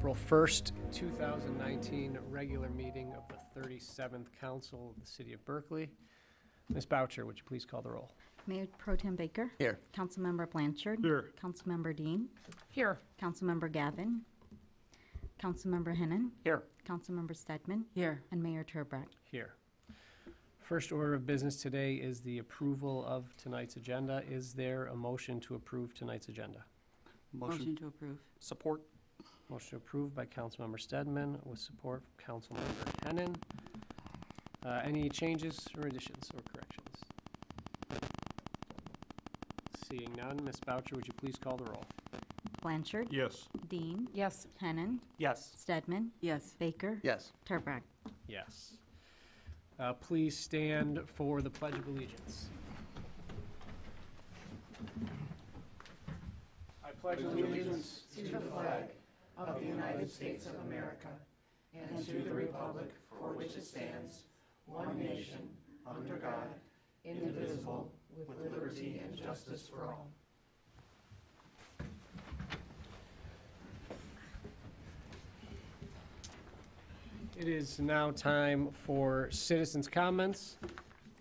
April 1st, 2019 regular meeting of the 37th Council of the City of Berkeley. Ms. Boucher, would you please call the roll? Mayor Pro Tem Baker. Here. Councilmember Blanchard. Here. Councilmember Dean. Here. Councilmember Gavin. Councilmember Hennon. Here. Councilmember Stedman. Here. And Mayor Turbrack. Here. First order of business today is the approval of tonight's agenda. Is there a motion to approve tonight's agenda? Motion to approve. Support. Motion approved by Councilmember Stedman with support from Councilmember Hennon. Any changes or additions or corrections? Seeing none, Ms. Boucher, would you please call the roll? Blanchard. Yes. Dean. Yes. Hennon. Yes. Stedman. Yes. Baker. Yes. Turbrack. Yes. Please stand for the Pledge of Allegiance. I pledge allegiance to the flag of the United States of America and to the republic for which it stands, one nation, under God, indivisible, with liberty and justice for all. It is now time for citizens' comments,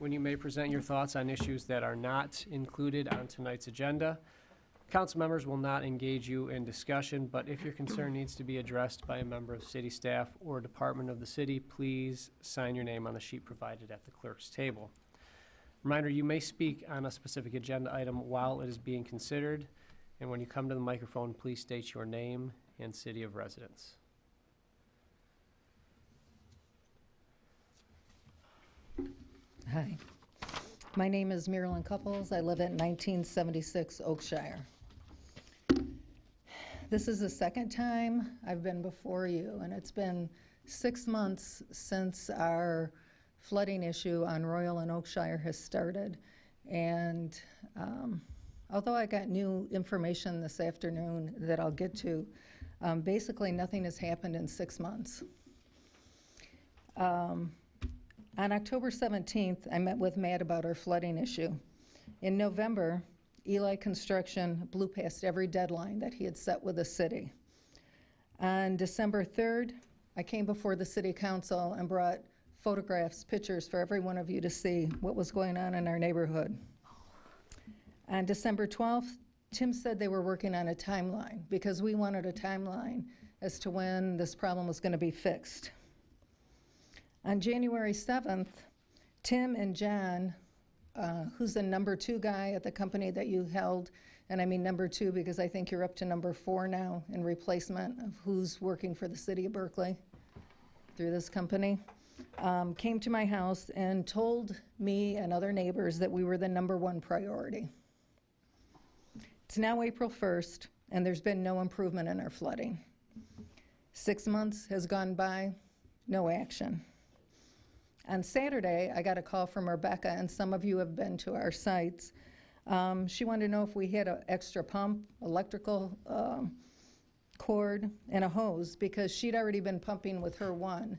when you may present your thoughts on issues that are not included on tonight's agenda. Council members will not engage you in discussion, but if your concern needs to be addressed by a member of city staff or department of the city, please sign your name on the sheet provided at the clerk's table. Reminder, you may speak on a specific agenda item while it is being considered, and when you come to the microphone, please state your name and city of residence. Hi, my name is Marilyn Couples. I live at 1976 Oakshire. This is the second time I've been before you, and it's been 6 months since our flooding issue on Royal and Oakshire has started. And although I got new information this afternoon that I'll get to, basically nothing has happened in 6 months. On October 17th, I met with Matt about our flooding issue. In November, Eli Construction blew past every deadline that he had set with the city. On December 3rd, I came before the city council and brought photographs, pictures for every one of you to see what was going on in our neighborhood. On December 12th, Tim said they were working on a timeline because we wanted a timeline as to when this problem was going to be fixed. On January 7th, Tim and John, who's the number 2 guy at the company that you held, and I mean number 2 because I think you're up to number 4 now in replacement of who's working for the city of Berkeley through this company, came to my house and told me and other neighbors that we were the number 1 priority. It's now April 1st, and there's been no improvement in our flooding. 6 months has gone by, no action. On Saturday, I got a call from Rebecca, and some of you have been to our sites. She wanted to know if we had an extra pump, electrical cord, and a hose, because she'd already been pumping with her one.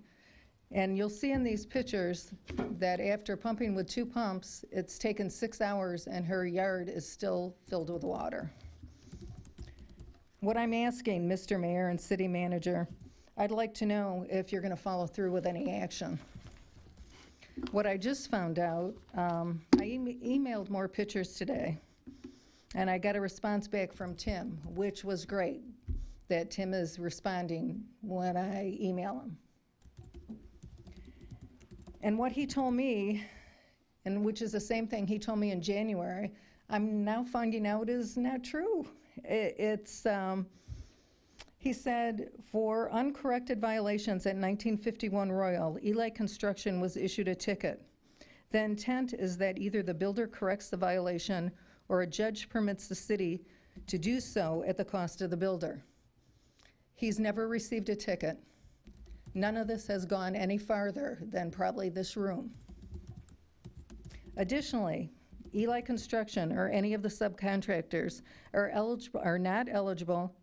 And you'll see in these pictures that after pumping with 2 pumps, it's taken 6 hours, and her yard is still filled with water. What I'm asking, Mr. Mayor and City Manager, I'd like to know if you're going to follow through with any action. What I just found out, I emailed more pictures today, and I got a response back from Tim, which was great, that Tim is responding when I email him. And what he told me, and which is the same thing he told me in January, I'm now finding out is not true. He said, for uncorrected violations at 1951 Royal, Eli Construction was issued a ticket. The intent is that either the builder corrects the violation or a judge permits the city to do so at the cost of the builder. He's never received a ticket. None of this has gone any farther than probably this room. Additionally, Eli Construction or any of the subcontractors are not eligible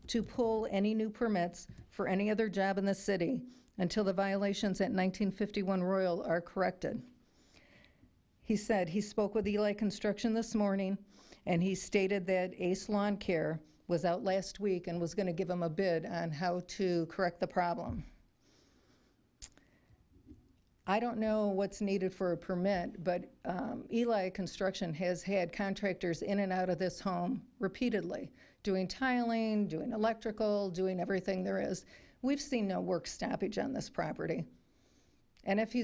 to pull any new permits for any other job in the city until the violations at 1951 Royal are corrected. He said he spoke with Eli Construction this morning, and he stated that Ace Lawn Care was out last week and was going to give him a bid on how to correct the problem. I don't know what's needed for a permit, but Eli Construction has had contractors in and out of this home repeatedly, doing tiling, doing electrical, doing everything there is. We've seen no work stoppage on this property. And if he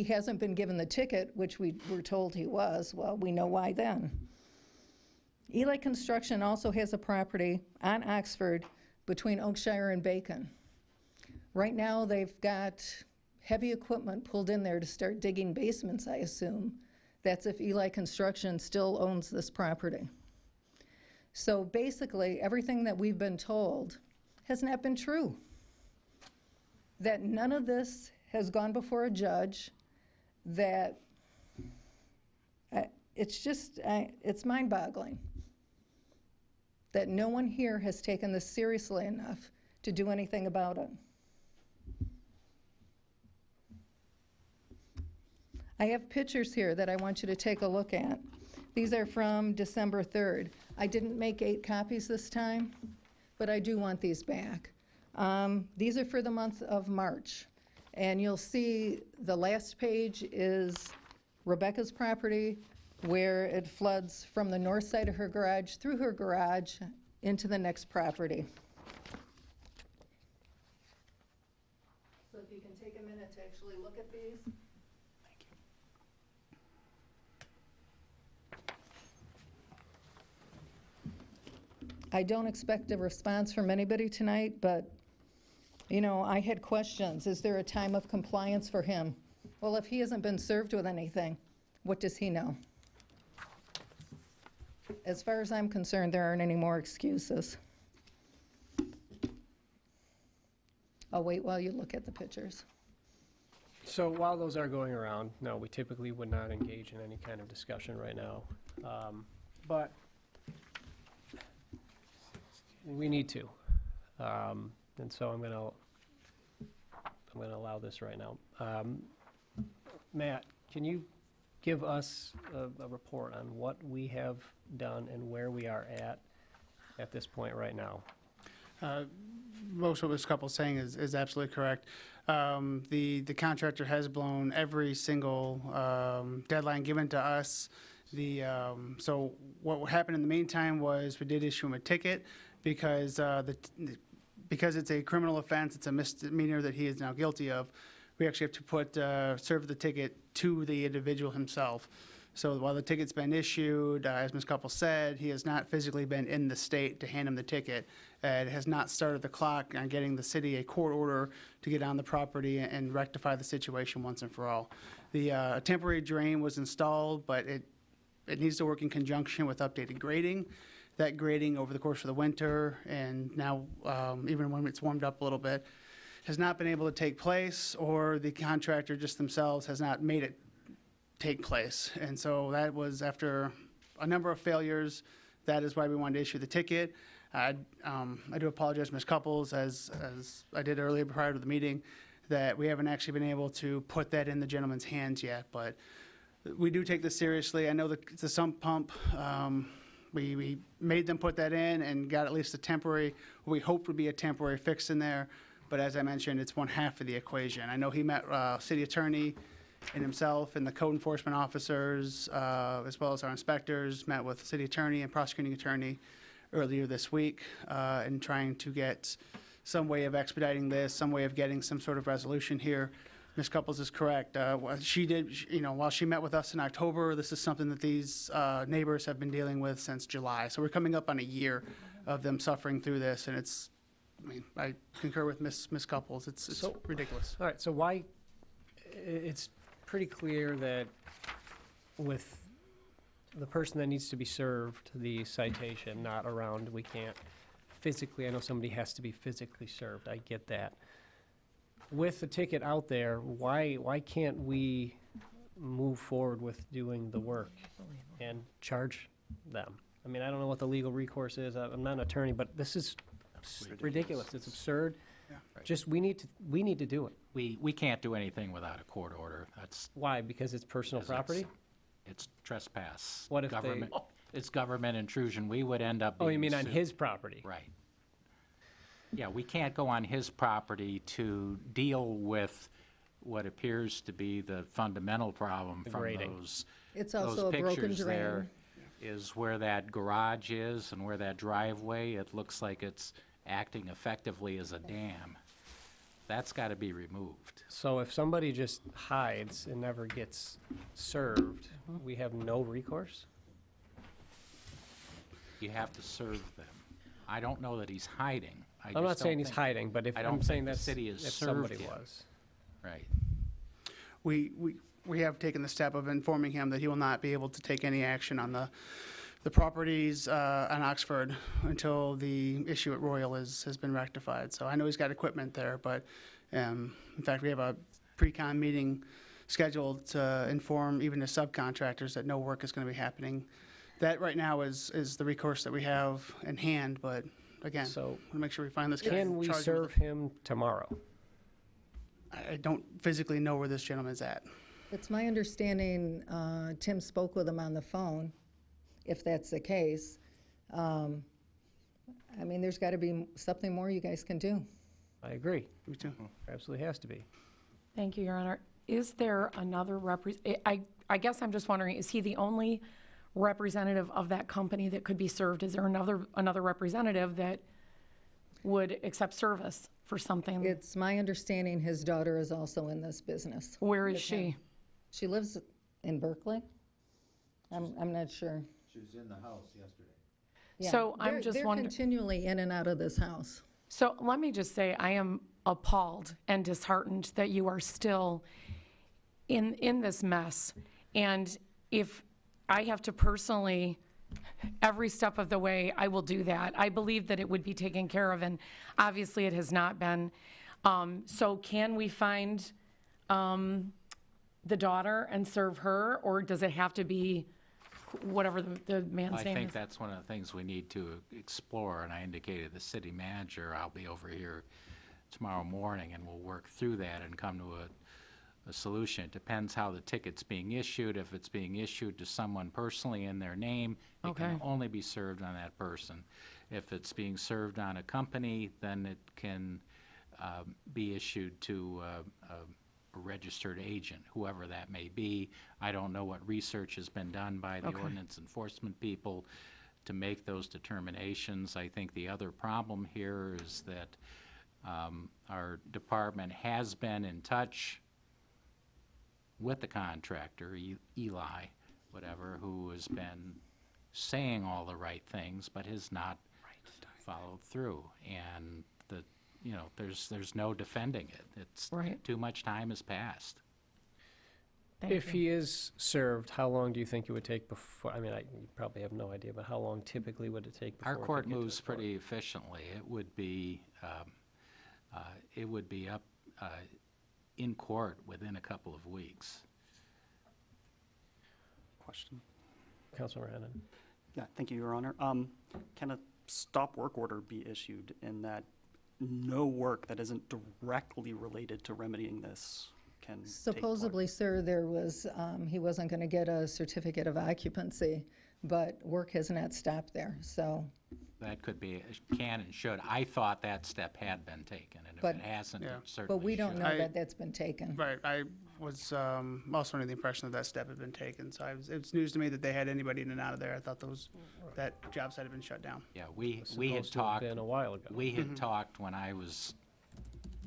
hasn't been given the ticket, which we were told he was, well, we know why then. Eli Construction also has a property on Oxford between Oakshire and Bacon. Right now, they've got heavy equipment pulled in there to start digging basements, I assume. That's if Eli Construction still owns this property. So basically, everything that we've been told has not been true. That none of this has gone before a judge, that it's mind-boggling that no one here has taken this seriously enough to do anything about it. I have pictures here that I want you to take a look at. These are from December 3rd. I didn't make 8 copies this time, but I do want these back. These are for the month of March. And you'll see the last page is Rebecca's property, where it floods from the north side of her garage, through her garage, into the next property. So if you can take a minute to actually look at these. Thank you. I don't expect a response from anybody tonight, but, you know, I had questions. Is there a time of compliance for him? Well, if he hasn't been served with anything, what does he know? As far as I'm concerned, there aren't any more excuses. I'll wait while you look at the pictures. So while those are going around, no, we typically would not engage in any kind of discussion right now. But we need to. And so I'm gonna allow this right now. Matt, can you give us a report on what we have done and where we are at this point right now? Most of what this couple's saying is absolutely correct. The contractor has blown every single deadline given to us. So what happened in the meantime was we did issue him a ticket because it's a criminal offense, it's a misdemeanor that he is now guilty of. We actually have to serve the ticket to the individual himself. So while the ticket's been issued, as Ms. Couple said, he has not physically been in the state to hand him the ticket. It has not started the clock on getting the city a court order to get on the property and rectify the situation once and for all. The temporary drain was installed, but it needs to work in conjunction with updated grading. That grading over the course of the winter and now even when it's warmed up a little bit has not been able to take place, or the contractor just themselves has not made it take place. And so that was after a number of failures. That is why we wanted to issue the ticket. I do apologize, Ms. Couples, as I did earlier prior to the meeting, that we haven't actually been able to put that in the gentleman's hands yet, but we do take this seriously. I know that it's a sump pump. We made them put that in and got at least a temporary, what we hoped would be a temporary fix in there. But as I mentioned, it's one half of the equation. I know he met city attorney and himself and the code enforcement officers, as well as our inspectors, met with city attorney and prosecuting attorney earlier this week in trying to get some way of expediting this, some way of getting some sort of resolution here. Ms. Couples is correct. She did, while she met with us in October, this is something that these neighbors have been dealing with since July. So we're coming up on a year of them suffering through this, and it's, I concur with Ms. Couples. It's ridiculous. All right, so why, it's pretty clear that with the person that needs to be served the citation not around, we can't physically, I know somebody has to be physically served, I get that. With the ticket out there, why can't we move forward with doing the work and charge them? I mean, I don't know what the legal recourse is. I'm not an attorney, but this is ridiculous. It's absurd. Yeah. Right. Just we need to do it. We can't do anything without a court order. That's Why? Because it's personal Because property? it's trespass. What if government. it's government intrusion. We would end up Oh, being you mean on sued. his property? Right. Yeah, we can't go on his property to deal with what appears to be the fundamental problem from Grading. those It's those also a broken pictures there drain. is where that garage is and where that driveway, it looks like it's acting effectively as a dam. That's got to be removed. So if somebody just hides and never gets served, we have no recourse? You have to serve them. I don't know that he's hiding. I I'm just not don't saying he's think- hiding, but if, I don't I'm saying think the that's city has if served somebody him. was. Right. We have taken the step of informing him that he will not be able to take any action on the properties on Oxford until the issue at Royal has been rectified. So I know he's got equipment there, but in fact, we have a pre-con meeting scheduled to inform even the subcontractors that no work is going to be happening. That right now is the recourse that we have in hand, but again, So want to make sure we find this guy. can we charged with serve him tomorrow? I don't physically know where this gentleman's at. It's my understanding, Tim spoke with him on the phone, if that's the case. I mean, there's got to be something more you guys can do. I agree. Me too. There absolutely has to be. Thank you, Your Honor. Is there another I guess I'm just wondering, is he the only representative of that company that could be served? Is there another representative that would accept service for something? It's my understanding his daughter is also in this business. Where is she? She lives in Berkeley? I'm not sure. She was in the house yesterday. Yeah, So I'm they're- just They're wondering. continually in and out of this house. So let me just say, I am appalled and disheartened that you are still in this mess. And if I have to personally, every step of the way, I will do that. I believe that it would be taken care of, and obviously it has not been. So can we find the daughter and serve her, or does it have to be whatever the man's I name think is? that's one of the things we need to explore, and I indicated the city manager, I'll be over here tomorrow morning, and we'll work through that and come to a solution. It depends how the ticket's being issued. If it's being issued to someone personally in their name, it can Okay. only be served on that person. If it's being served on a company, then it can be issued to a registered agent, whoever that may be. I don't know what research has been done by the Okay. ordinance enforcement people to make those determinations. I think the other problem here is that our department has been in touch with the contractor, Eli, whatever, who has been saying all the right things, but has not followed through. And there's no defending it. It's Right. too much time has passed. Thank If you. he is served, how long do you think it would take before, I mean, you probably have no idea, but how long typically would it take before Our it could court get to moves the court? pretty efficiently. It would be up in court within a couple of weeks. Question. Councilmember Hennon. Yeah, thank you, Your Honor. Can a stop work order be issued in that no work that isn't directly related to remedying this can take place? Supposedly, sir, there was, he wasn't going to get a certificate of occupancy, but work has not stopped there, so. That could be, can and should. I thought that step had been taken, and if But- it hasn't, it Yeah. certainly should. But we don't know I- that that's been taken. Right, I was also under the impression that step had been taken, so it's news to me that they had anybody in and out of there. I thought that job site had been shut down. Yeah, we had Supposed to have talked, been a while ago. we had talked when I was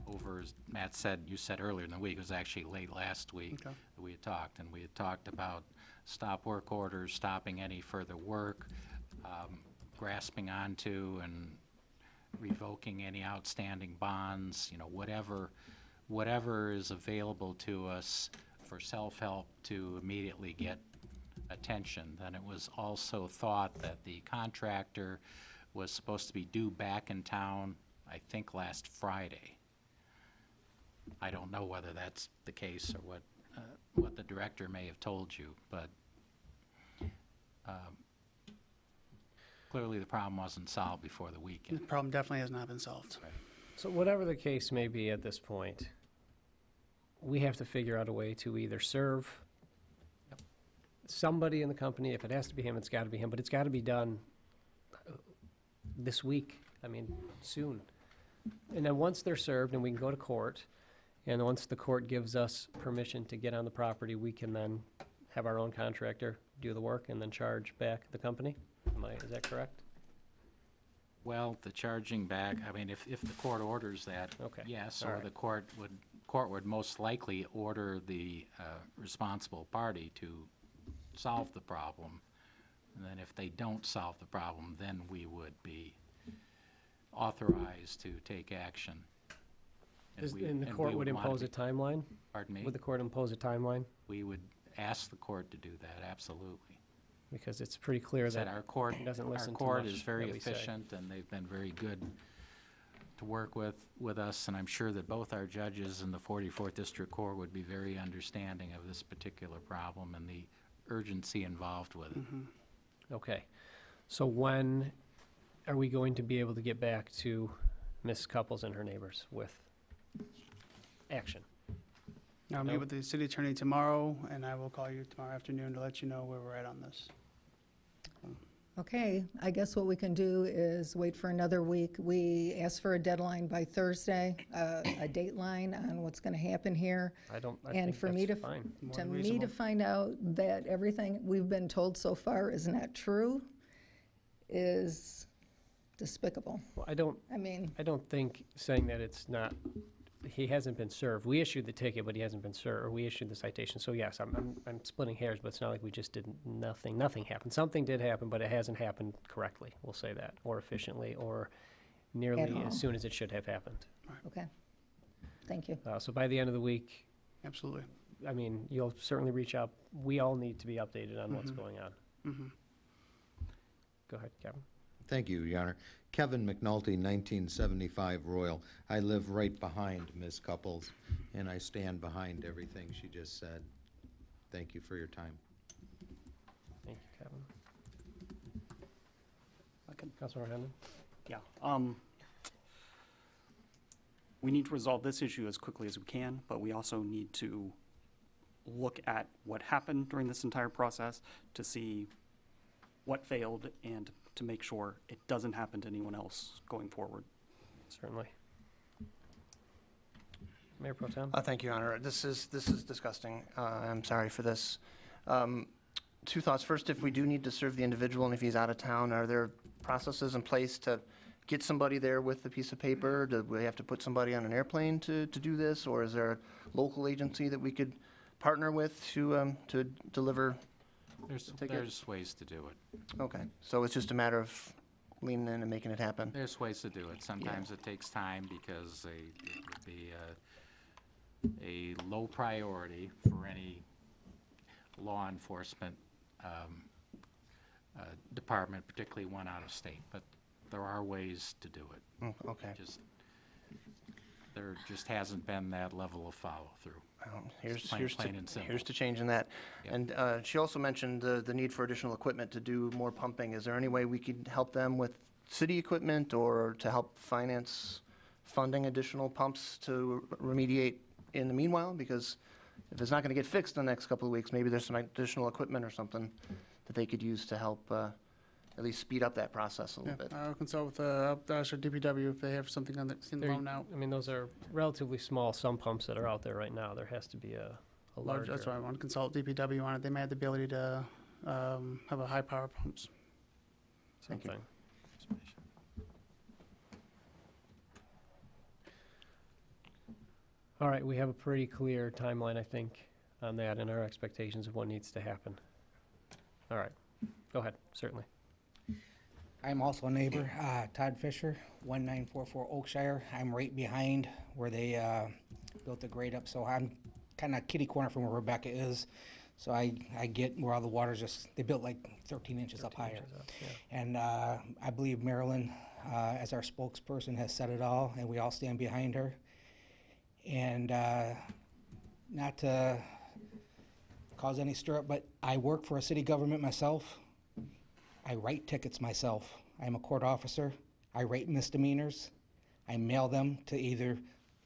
over, as Matt said, you said earlier in the week, it was actually late last week, Okay. that we had talked, and we had talked about stop work orders, stopping any further work, grasping onto and revoking any outstanding bonds, whatever is available to us for self-help to immediately get attention. Then it was also thought that the contractor was supposed to be due back in town, I think, last Friday. I don't know whether that's the case or what the director may have told you, but clearly the problem wasn't solved before the The weekend. problem definitely has not been solved. So whatever the case may be at this point, we have to figure out a way to either serve somebody in the company, if it has to be him, it's got to be him, but it's got to be done this week, I mean, soon. And then once they're served and we can go to court, and once the court gives us permission to get on the property, we can then have our own contractor do the work and then charge back the company? Is that correct? Well, the charging back, I mean, if the court orders that, Okay. yes, All or right. the court would most likely order the responsible party to solve the problem. And then if they don't solve the problem, then we would be authorized to take action. And the court would impose a timeline? Pardon me? Would the court impose a timeline? We would ask the court to do that, absolutely. Because it's pretty clear Said that our court, doesn't our listen to court much is very that we say. efficient, and they've been very good to work with us, and I'm sure that both our judges in the 44th District Court would be very understanding of this particular problem and the urgency involved with it. Okay. So when are we going to be able to get back to Ms. Couples and her neighbors with action? I'll meet with the city attorney tomorrow, and I will call you tomorrow afternoon to let you know where we're at on this. Okay, I guess what we can do is wait for another week. We asked for a deadline by Thursday, a dateline on what's going to happen here. I And think for me that's to, fine. More to than me to reasonable. find out that everything we've been told so far is not true is despicable. Well, I mean, I don't think saying that it's not, he hasn't been served. We issued the ticket, but he hasn't been served, or we issued the citation. So yes, I'm splitting hairs, but it's not like we just did nothing. Nothing happened. Something did happen, but it hasn't happened correctly, we'll say that, or efficiently, or nearly all. as soon as it should have happened. okay. Thank you. So by the end of the week, Absolutely. I mean, you'll certainly reach out. We all need to be updated on what's going on. Mm-hmm. Go ahead, Kevin. Thank you, Your Honor. Kevin McNulty, 1975 Royal. I live right behind Ms. Couples, and I stand behind everything she just said. Thank you for your time. Thank you, Kevin. Okay. Councilor Henman? Yeah. We need to resolve this issue as quickly as we can, but we also need to look at what happened during this entire process to see what failed and to make sure it doesn't happen to anyone else going forward. Certainly. Mayor Pro Tem? Thank you, Your Honor. This is disgusting. I'm sorry for this. Two thoughts. First, if we do need to serve the individual and if he's out of town, are there processes in place to get somebody there with the piece of paper? Do we have to put somebody on an airplane to do this? Or is there a local agency that we could partner with to deliver? There's ways to do it. Okay, so it's just a matter of leaning in and making it happen. There's ways to do it. Sometimes it takes time because it would be a low priority for any law enforcement department, particularly one out of state. But there are ways to do it. Okay. There just hasn't been that level of follow-through. Here's plain and simple. to changing that. Yep. And she also mentioned the need for additional equipment to do more pumping. Is there any way we could help them with city equipment or to help finance funding additional pumps to remediate in the meanwhile? Because if it's not going to get fixed in the next couple of weeks, maybe there's some additional equipment or something that they could use to help at least speed up that process a little bit. I'll consult with DPW if they have something on the loan now. I mean, those are relatively small sump pumps that are out there right now. There has to be a larger. That's why I want to consult DPW on it. They may have the ability to have a high power pumps. Thank you. something. All right, we have a pretty clear timeline, I think, on that and our expectations of what needs to happen. All right, go ahead, certainly. I'm also a neighbor, Todd Fisher, 1944 Oakshire. I'm right behind where they built the grade up, so I'm kind of kitty corner from where Rebecca is. So I get where all the water's just, they built like 13 inches up higher. And I believe Marilyn, as our spokesperson, has said it all, and we all stand behind her. And not to cause any stir up, but I work for a city government myself. I write tickets myself. I'm a court officer. I write misdemeanors. I mail them to either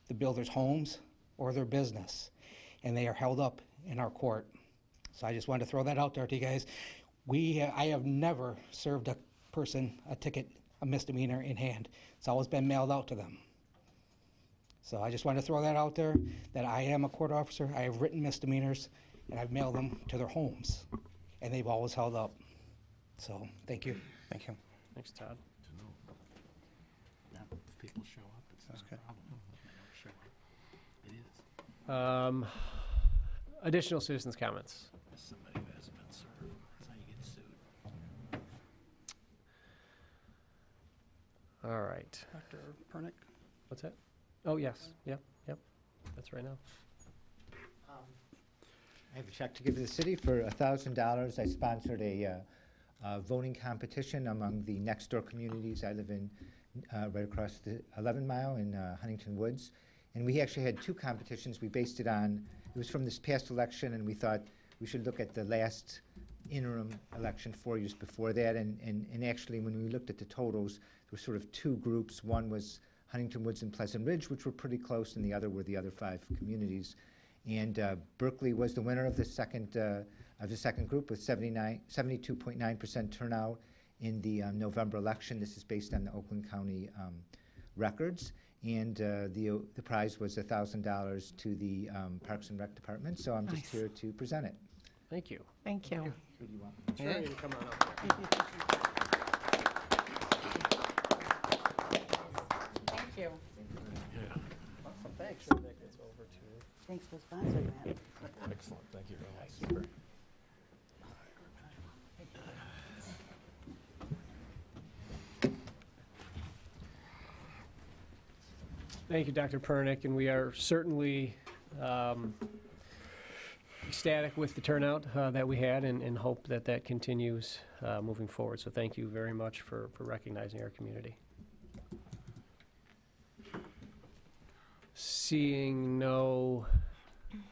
the builder's homes or their business, and they are held up in our court. So I just wanted to throw that out there to you guys. I have never served a person a ticket, a misdemeanor in hand. It's always been mailed out to them. So I just wanted to throw that out there, that I am a court officer. I have written misdemeanors, and I've mailed them to their homes, and they've always held up. So, thank you. Thank you. Thanks, Todd. Yeah, if people show up, it's not a problem. If they don't show up, it is. Additional citizens' comments. Somebody who hasn't been served, that's how you get sued. All right. Dr. Pernick? What's that? Oh, yes. Yep. That's right now. I have a check to give to the city for $1,000. I sponsored a voting competition among the next door communities. I live in right across the 11 Mile in Huntington Woods. And we actually had two competitions. We based it on, it was from this past election, and we thought we should look at the last interim election 4 years before that. And actually, when we looked at the totals, there were sort of two groups. One was Huntington Woods and Pleasant Ridge, which were pretty close, and the other were the other 5 communities. And Berkley was the winner of the second group with 72.9% turnout in the November election. This is based on the Oakland County records. And the prize was $1,000 to the Parks and Rec Department. So I'm just here to present it. Thank you. Thank you. Who do you want? Sure, you can come on up here. Thank you. Awesome, thanks. Sure, that gets over to Thanks for sponsoring that. Excellent, thank you very much. Thank you, Dr. Pernick, and we are certainly ecstatic with the turnout that we had and hope that that continues moving forward. So thank you very much for recognizing our community. Seeing no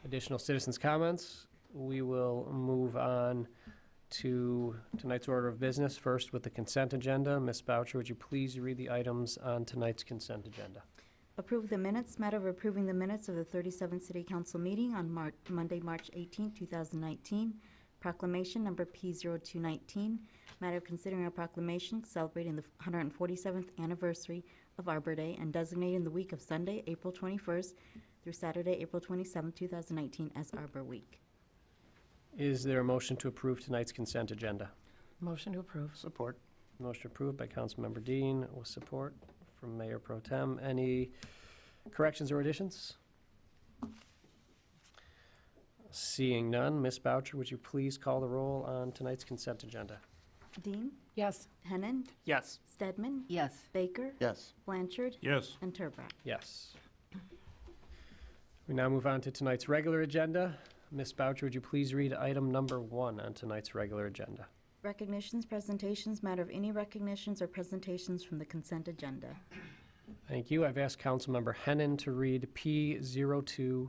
additional citizens' comments, we will move on to tonight's order of business. First with the consent agenda. Ms. Boucher, would you please read the items on tonight's consent agenda? Approve the minutes. Matter of approving the minutes of the 37th City Council meeting on Monday, March 18, 2019. Proclamation number P0219. Matter of considering a proclamation celebrating the 147th anniversary of Arbor Day and designating the week of Sunday, April 21st through Saturday, April 27, 2019 as Arbor Week. Is there a motion to approve tonight's consent agenda? Motion to approve. Support. Motion approved by Councilmember Dean with support from Mayor Pro Tem. Any corrections or additions? Seeing none, Ms. Boucher, would you please call the roll on tonight's consent agenda? Dean? Yes. Hennan? Yes. Stedman? Yes. Baker? Yes. Blanchard? Yes. And Turbrack. Yes. We now move on to tonight's regular agenda. Ms. Boucher, would you please read item number 1 on tonight's regular agenda? Recognitions, presentations, matter of any recognitions or presentations from the consent agenda. Thank you. I've asked Councilmember Hennan to read P0219.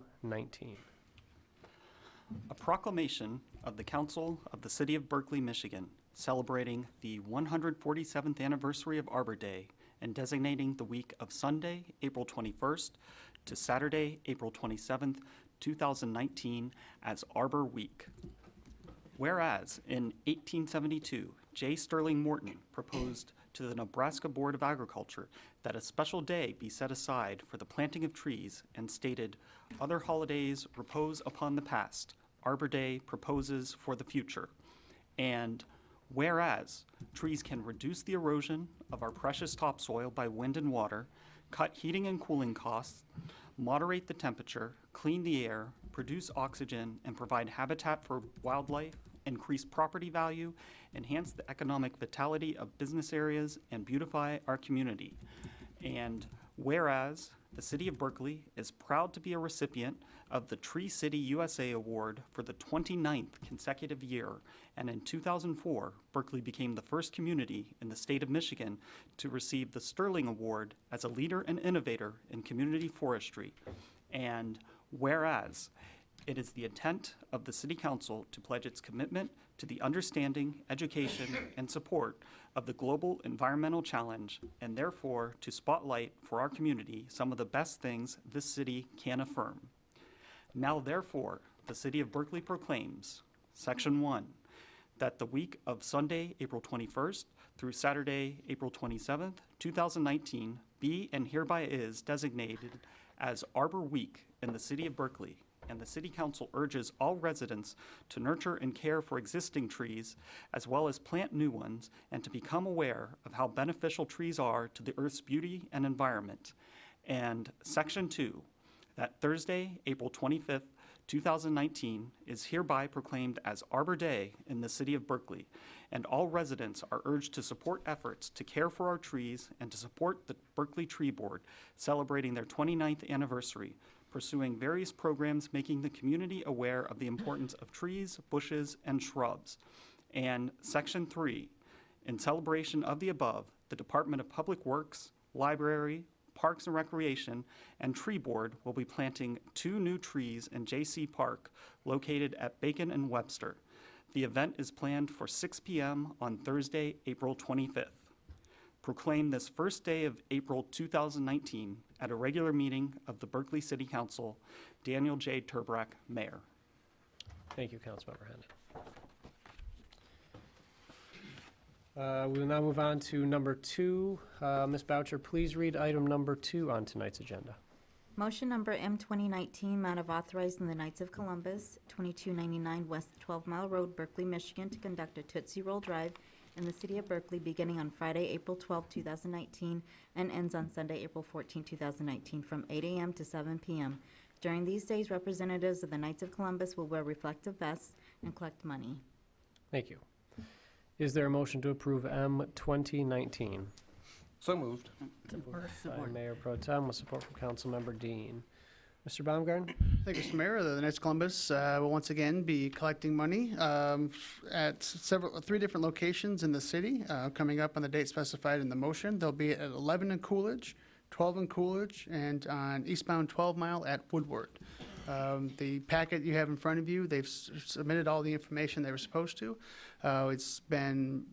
A proclamation of the Council of the City of Berkley, Michigan, celebrating the 147th anniversary of Arbor Day and designating the week of Sunday, April 21st to Saturday, April 27th, 2019 as Arbor Week. Whereas in 1872, J. Sterling Morton proposed to the Nebraska Board of Agriculture that a special day be set aside for the planting of trees and stated, "Other holidays repose upon the past. Arbor Day proposes for the future." And whereas trees can reduce the erosion of our precious topsoil by wind and water, cut heating and cooling costs, moderate the temperature, clean the air, produce oxygen, and provide habitat for wildlife, increase property value, enhance the economic vitality of business areas, and beautify our community. And whereas the City of Berkley is proud to be a recipient of the Tree City USA Award for the 29th consecutive year, and in 2004, Berkley became the first community in the state of Michigan to receive the Sterling Award as a leader and innovator in community forestry. And whereas it is the intent of the City Council to pledge its commitment to the understanding, education, and support of the global environmental challenge, and therefore to spotlight for our community some of the best things this city can affirm. Now therefore, the City of Berkley proclaims Section 1, that the week of Sunday, April 21st through Saturday, April 27th, 2019, be and hereby is designated as Arbor Week in the City of Berkeley, and the City Council urges all residents to nurture and care for existing trees as well as plant new ones, and to become aware of how beneficial trees are to the Earth's beauty and environment. And Section 2, that Thursday, April 25th, 2019 is hereby proclaimed as Arbor Day in the City of Berkeley, and all residents are urged to support efforts to care for our trees and to support the Berkeley Tree Board celebrating their 29th anniversary, pursuing various programs making the community aware of the importance of trees, bushes, and shrubs. And Section 3, in celebration of the above, the Department of Public Works, Library, Parks and Recreation, and Tree Board will be planting 2 new trees in J.C. Park, located at Bacon and Webster. The event is planned for 6 p.m. on Thursday, April 25th. Proclaim this first day of April 2019 at a regular meeting of the Berkeley City Council. Daniel J. Turbrack, Mayor. Thank you, Councilmember Hennon. We will now move on to number 2. Ms. Boucher, please read item number 2 on tonight's agenda. Motion number M 2019, matter of authorizing the Knights of Columbus, 2299 West 12 Mile Road, Berkeley, Michigan, to conduct a Tootsie Roll Drive in the city of Berkeley beginning on Friday, April 12, 2019, and ends on Sunday, April 14, 2019, from 8 a.m. to 7 p.m. During these days, representatives of the Knights of Columbus will wear reflective vests and collect money. Thank you. Is there a motion to approve M 2019? So moved. By Mayor Pro Tem with support from Councilmember Dean. Mr. Baumgarten? Thank you, Mr. Mayor. The Knights of Columbus will once again be collecting money at 3 different locations in the city, coming up on the date specified in the motion. They'll be at 11 in Coolidge, 12 in Coolidge, and on eastbound 12 Mile at Woodward. The packet you have in front of you, they've submitted all the information they were supposed to. It's been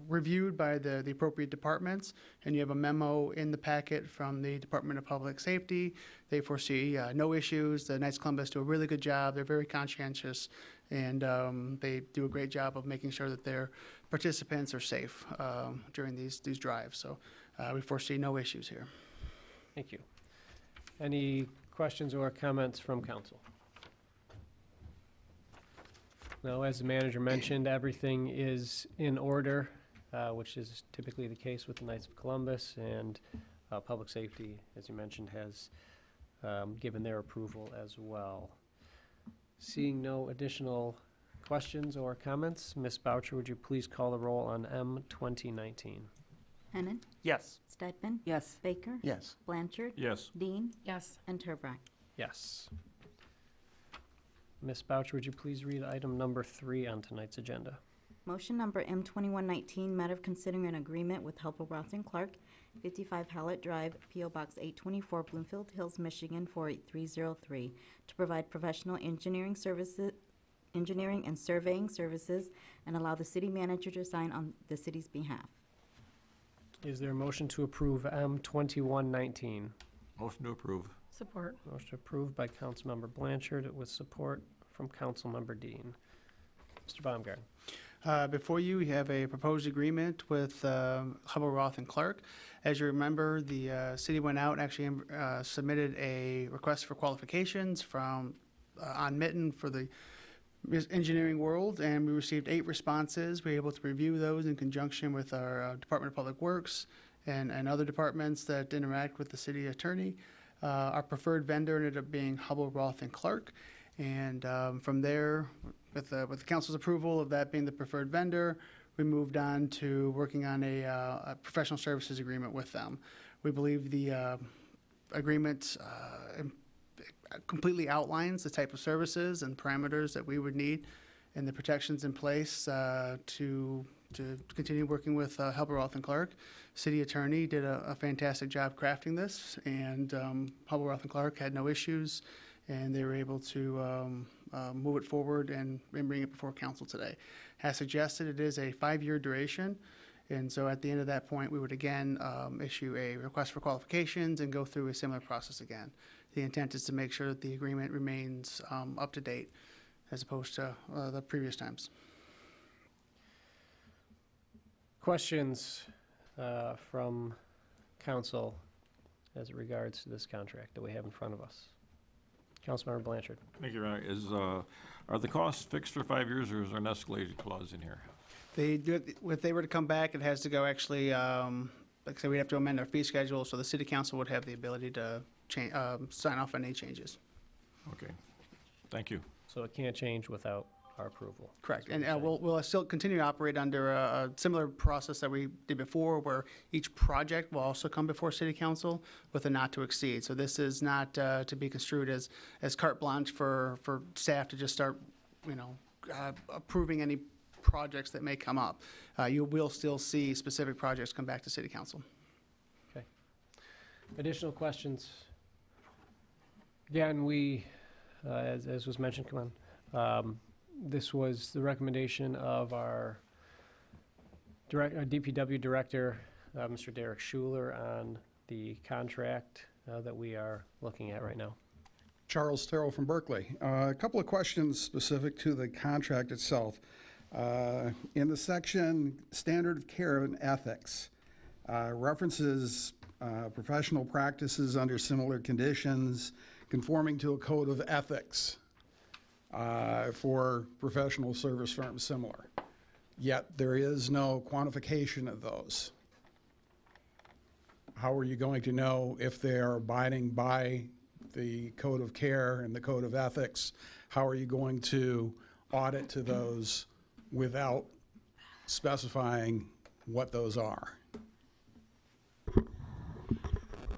reviewed by the appropriate departments, and you have a memo in the packet from the Department of Public Safety. They foresee no issues. The Knights of Columbus do a really good job. They're very conscientious, and they do a great job of making sure that their participants are safe during these drives. So we foresee no issues here. Thank you. Any questions or comments from council? No, as the manager mentioned, everything is in order, which is typically the case with the Knights of Columbus, and Public Safety, as you mentioned, has given their approval as well. Seeing no additional questions or comments, Ms. Boucher, would you please call the roll on M 2019? Hennon. Yes. Stedman. Yes. Baker. Yes. Blanchard. Yes. Dean. Yes. And Turbrack. Yes. Ms. Boucher, would you please read item number 3 on tonight's agenda? Motion number M 2119, matter of considering an agreement with Helper Roth and Clark, 55 Hallett Drive, P.O. Box 824, Bloomfield Hills, Michigan 48303, to provide professional engineering services, engineering and surveying services, and allow the city manager to sign on the city's behalf. Is there a motion to approve M 2119? Motion to approve. Support. Motion approved by Councilmember Blanchard with support from Councilmember Dean. Mr. Baumgarten. Before you, we have a proposed agreement with Hubbell, Roth, and Clark. As you remember, the city went out and actually submitted a request for qualifications from on Mitten for the engineering world, and we received 8 responses. We were able to review those in conjunction with our Department of Public Works and other departments that interact with the city attorney. Our preferred vendor ended up being Hubbell, Roth, and Clark. And from there, with the council's approval of that being the preferred vendor, we moved on to working on a professional services agreement with them. We believe the agreement completely outlines the type of services and parameters that we would need and the protections in place to continue working with Hubbell, Roth, and Clark. City attorney did a fantastic job crafting this, and Hubbell, Roth, and Clark had no issues, and they were able to move it forward and bring it before council today. As suggested, it is a 5-year duration, and so at the end of that point, we would again issue a request for qualifications and go through a similar process again. The intent is to make sure that the agreement remains up to date as opposed to the previous times. Questions from council as it regards to this contract that we have in front of us? Councilmember Blanchard. Thank you, Ron. Are the costs fixed for 5 years, or is there an escalated clause in here? They do, if they were to come back, it has to go actually, like I said, we'd have to amend our fee schedule, so the city council would have the ability to sign off on any changes. Okay, thank you. So it can't change without our approval. Correct, That's and what we'll still continue to operate under a similar process that we did before, where each project will also come before city council with a not to exceed. So this is not to be construed as carte blanche for staff to just start, approving any projects that may come up. You will still see specific projects come back to city council. Okay. Additional questions? Again, we, as was mentioned, come on. This was the recommendation of our DPW director, Mr. Derek Schuler, on the contract that we are looking at right now. Charles Terrell from Berkley. A couple of questions specific to the contract itself. In the section Standard of Care and Ethics, references professional practices under similar conditions conforming to a code of ethics for professional service firms similar. Yet there is no quantification of those. How are you going to know if they are abiding by the code of care and the code of ethics? How are you going to audit to those without specifying what those are?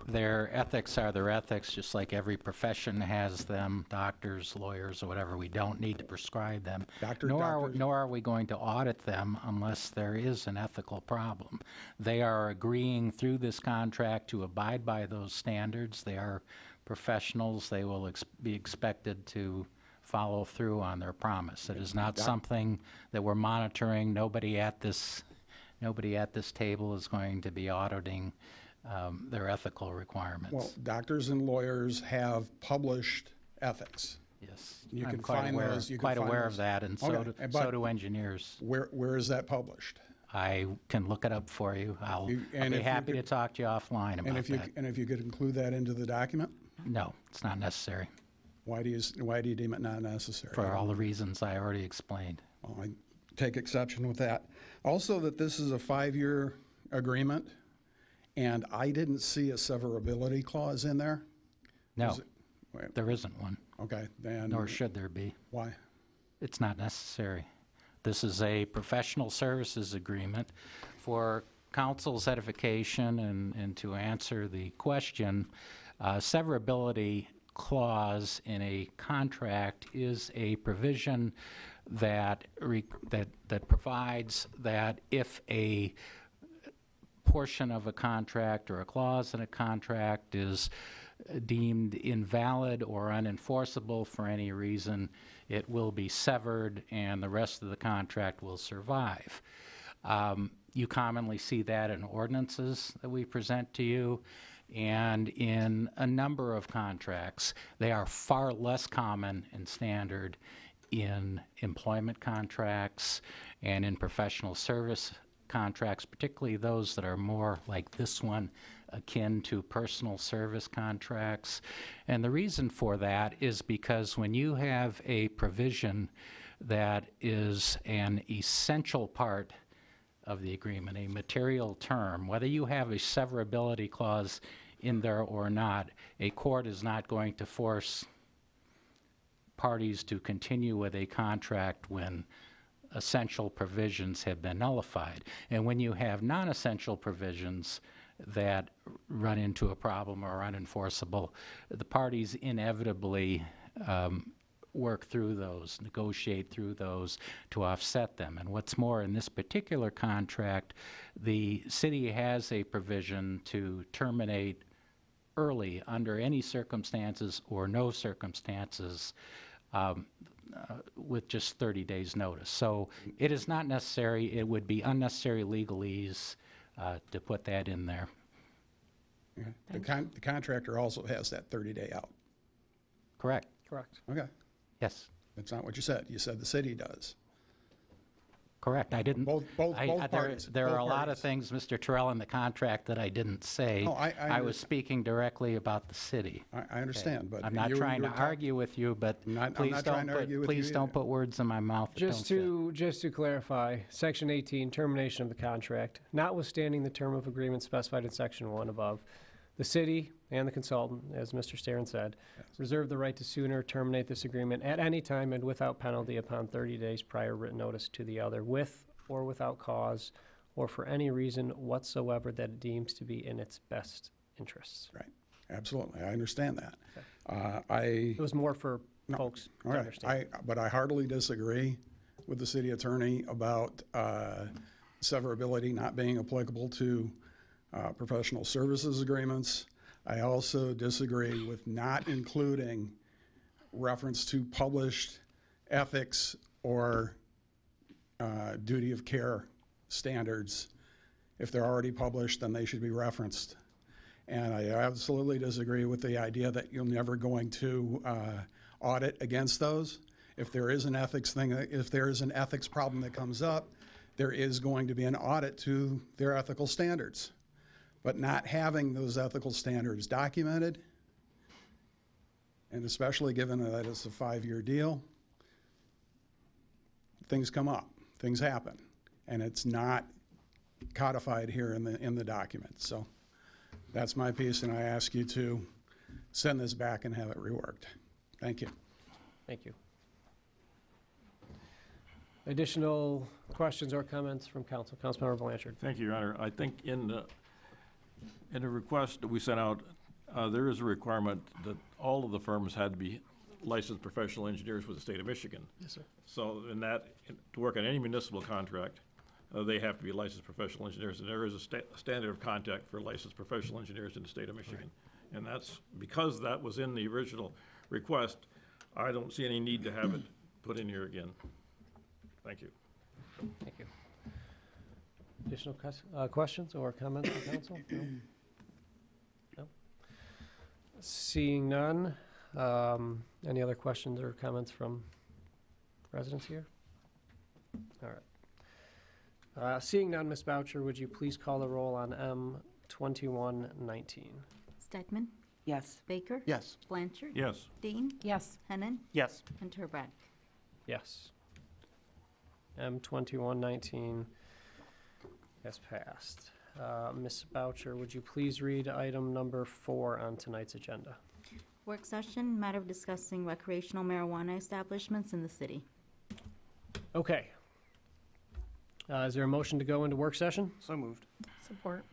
Their ethics are their ethics, just like every profession has them, doctors, lawyers, or whatever. We don't need to prescribe them. Nor are we going to audit them unless there is an ethical problem. They are agreeing through this contract to abide by those standards. They are professionals. They will be expected to follow through on their promise. It is not something that we're monitoring. Nobody at this table is going to be auditing their ethical requirements. Well, doctors and lawyers have published ethics. Yes, You I'm can quite find aware, those. You can quite find aware those. of that, and Okay, so do engineers. Where is that published? I can look it up for you. I'll be if you happy to could- talk to you offline about that. And if you could include that into the document? No, it's not necessary, Why do you deem it not necessary? for all the reasons I already explained. Well, I take exception with that. Also, that this is a 5-year agreement, and I didn't see a severability clause in there. No, Wait, there isn't one, okay, then. nor should there be. Why? It's not necessary. This is a professional services agreement. For council's edification and to answer the question, severability clause in a contract is a provision that provides that if a portion of a contract or a clause in a contract is deemed invalid or unenforceable for any reason, it will be severed and the rest of the contract will survive. You commonly see that in ordinances that we present to you, and in a number of contracts. They are far less common and standard in employment contracts and in professional service contracts, particularly those that are more like this one, akin to personal service contracts. And the reason for that is because when you have a provision that is an essential part of the agreement, a material term, whether you have a severability clause in there or not, a court is not going to force parties to continue with a contract when essential provisions have been nullified. And when you have non-essential provisions that run into a problem or are unenforceable, the parties inevitably work through those, negotiate through those to offset them. And what's more, in this particular contract, the city has a provision to terminate early under any circumstances or no circumstances with just 30 days notice. So it is not necessary. It would be unnecessary legalese to put that in there. Okay. The contractor also has that 30-day out. Correct. Correct. Okay. Yes. That's not what you said. You said the city does. Correct, I didn't. Both parties. There are both a lot of parties. things, Mr. Terrell, in the contract that I didn't say. No, I was speaking directly about the city. I understand, but I'm not you trying were to argue with you, but I'm not please trying don't to put, argue with please you don't either. put words in my mouth that Just don't fit. to clarify, Section 18, termination of the contract, notwithstanding the term of agreement specified in Section 1 above, the city and the consultant, as Mr. Starron said, reserve the right to sooner terminate this agreement at any time and without penalty upon 30 days prior written notice to the other, with or without cause, or for any reason whatsoever that it deems to be in its best interests. Right, absolutely, I understand that. It was more for folks to All right, understand. but I heartily disagree with the city attorney about severability not being applicable to professional services agreements. I also disagree with not including reference to published ethics or duty of care standards. If they're already published, then they should be referenced. And I absolutely disagree with the idea that you're never going to audit against those. If there is an ethics thing, if there is an ethics problem that comes up, there is going to be an audit to their ethical standards. But not having those ethical standards documented, and especially given that it's a 5-year deal, things come up, things happen, and it's not codified here in the document. So that's my piece, and I ask you to send this back and have it reworked. Thank you. Thank you. Additional questions or comments from council? Councilmember Blanchard. Thank you, Your Honor. I think in the request that we sent out, there is a requirement that all of the firms had to be licensed professional engineers with the state of Michigan. Yes, sir. So to work on any municipal contract, they have to be licensed professional engineers, and there is a standard of conduct for licensed professional engineers in the state of Michigan. Right. And that's, because that was in the original request, I don't see any need to have it put in here again. Thank you. Thank you. Additional questions or comments from council? No? No? Seeing none, any other questions or comments from residents here? All right. Seeing none, Ms. Boucher, would you please call the roll on M2119? Stegman? Yes. Baker? Yes. Blanchard? Yes. Dean? Yes. Hennan? Yes. And Turbrack. Yes. M2119 has passed. Ms. Boucher, would you please read item number 4 on tonight's agenda? Work session, matter of discussing recreational marijuana establishments in the city. Okay. Is there a motion to go into work session? So moved. Support.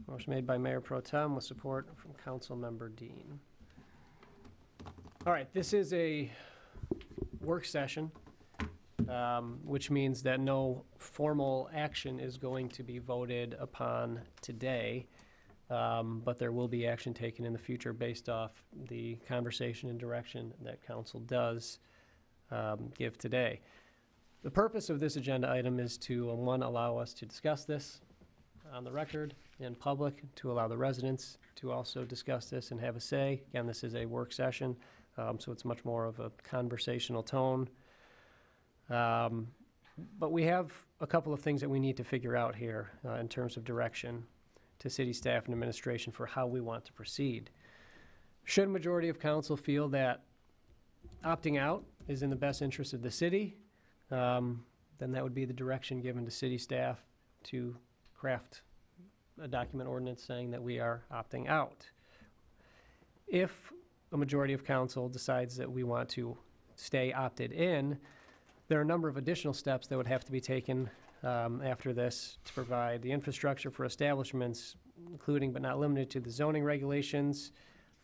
Motion made by Mayor Pro Tem with support from Council Member Dean. All right, this is a work session, which means that no formal action is going to be voted upon today, but there will be action taken in the future based off the conversation and direction that council does give today. The purpose of this agenda item is to, one, allow us to discuss this on the record in public, to allow the residents to also discuss this and have a say. Again, this is a work session, so it's much more of a conversational tone. But we have a couple of things that we need to figure out here in terms of direction to city staff and administration for how we want to proceed. Should a majority of council feel that opting out is in the best interest of the city, then that would be the direction given to city staff to craft a document ordinance saying that we are opting out. If a majority of council decides that we want to stay opted in, there are a number of additional steps that would have to be taken after this to provide the infrastructure for establishments, including but not limited to the zoning regulations,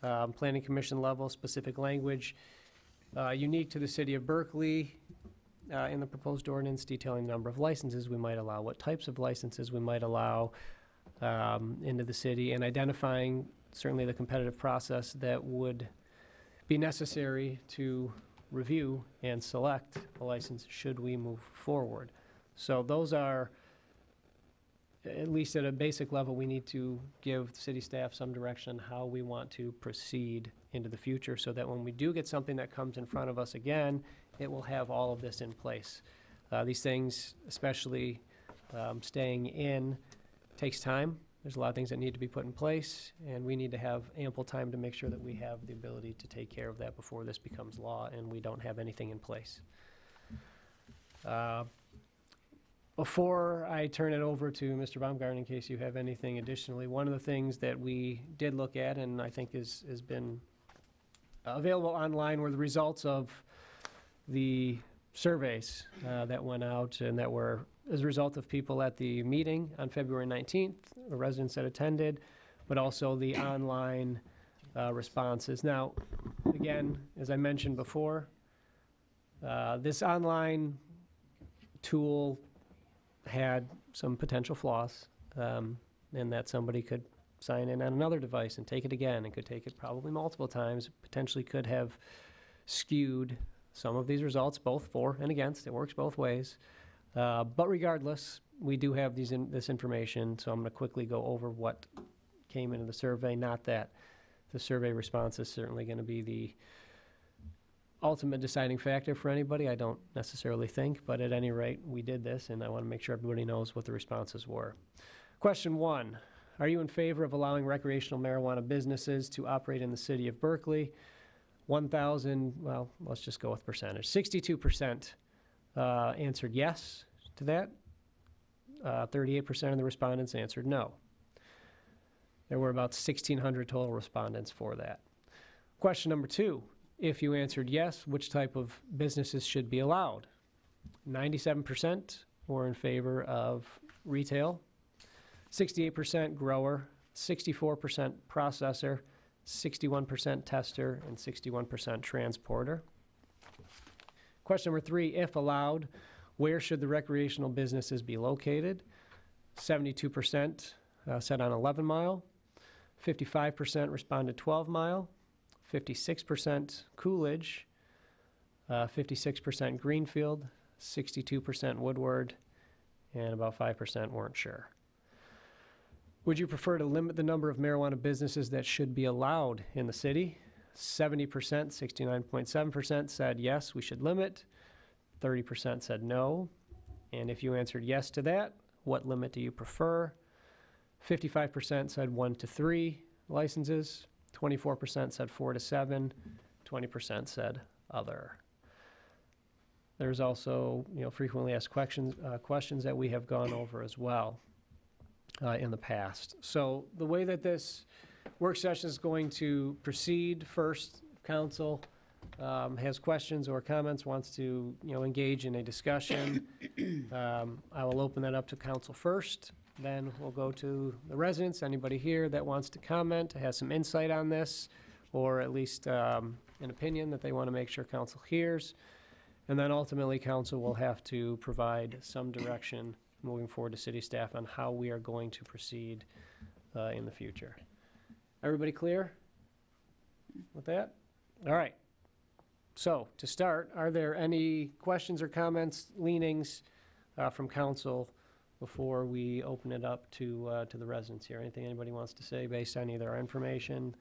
planning commission level specific language, unique to the city of Berkeley in the proposed ordinance, detailing the number of licenses we might allow, what types of licenses we might allow into the city, and identifying certainly the competitive process that would be necessary to review and select a license should we move forward. So those are at least at a basic level, we need to give city staff some direction on how we want to proceed into the future, so that when we do get something that comes in front of us again, it will have all of this in place. These things, especially staying in, takes time. There's a lot of things that need to be put in place, and we need to have ample time to make sure that we have the ability to take care of that before this becomes law and we don't have anything in place. Before I turn it over to Mr. Baumgarten, in case you have anything additionally, one of the things that we did look at, and I think has been available online, were the results of the surveys that went out and that were as a result of people at the meeting on February 19th, the residents that attended, but also the online responses. Now, again, as I mentioned before, this online tool had some potential flaws, in that somebody could sign in on another device and take it again, and could take it probably multiple times, potentially could have skewed some of these results, both for and against. It works both ways. But regardless, we do have this information, so I'm going to quickly go over what came into the survey. Not that the survey response is certainly going to be the ultimate deciding factor for anybody, I don't necessarily think, but at any rate, we did this, and I want to make sure everybody knows what the responses were. Question 1, are you in favor of allowing recreational marijuana businesses to operate in the city of Berkeley? 1,000, well, let's just go with percentage. 62% answered yes to that. 38% of the respondents answered no. There were about 1,600 total respondents for that. Question number 2, if you answered yes, which type of businesses should be allowed? 97% were in favor of retail, 68% grower, 64% processor, 61% tester, and 61% transporter. Question number 3, if allowed, where should the recreational businesses be located? 72% said on 11 Mile, 55% responded 12 Mile, 56% Coolidge, 56% Greenfield, 62% Woodward, and about 5% weren't sure. Would you prefer to limit the number of marijuana businesses that should be allowed in the city? 70%, 69.7% said yes, we should limit. 30% said no. And if you answered yes to that, what limit do you prefer? 55% said 1 to 3 licenses. 24% said 4 to 7. 20% said other. There's also, frequently asked questions that we have gone over as well in the past. So the way that this work session is going to proceed, first, if council has questions or comments, wants to engage in a discussion, I will open that up to council first. Then we'll go to the residents, anybody here that wants to comment, has some insight on this, or at least an opinion that they want to make sure council hears. And then ultimately, council will have to provide some direction moving forward to city staff on how we are going to proceed in the future. Everybody clear with that? All right. So to start, are there any questions or comments, leanings from council before we open it up to the residents here? Anything anybody wants to say based on either our information,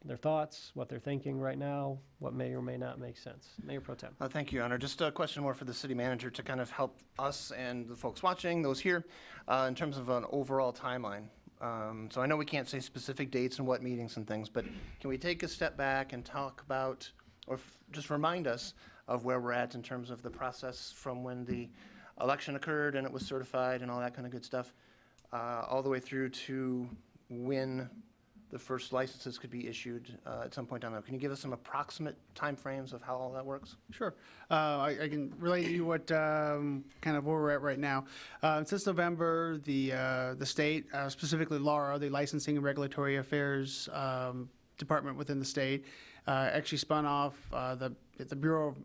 their thoughts, what they're thinking right now, what may or may not make sense? Mayor Pro Tem. Thank you, Your Honor. Just a question more for the city manager to kind of help us and the folks watching, those here, in terms of an overall timeline. So I know we can't say specific dates and what meetings and things, but can we take a step back and talk about, or just remind us of where we're at in terms of the process from when the election occurred and it was certified and all that kind of good stuff, all the way through to when the first licenses could be issued at some point down there. Can you give us some approximate timeframes of how all that works? Sure. I can relate to you what kind of where we're at right now. Since November, the state, specifically Laura, the Licensing and Regulatory Affairs Department within the state, actually spun off the Bureau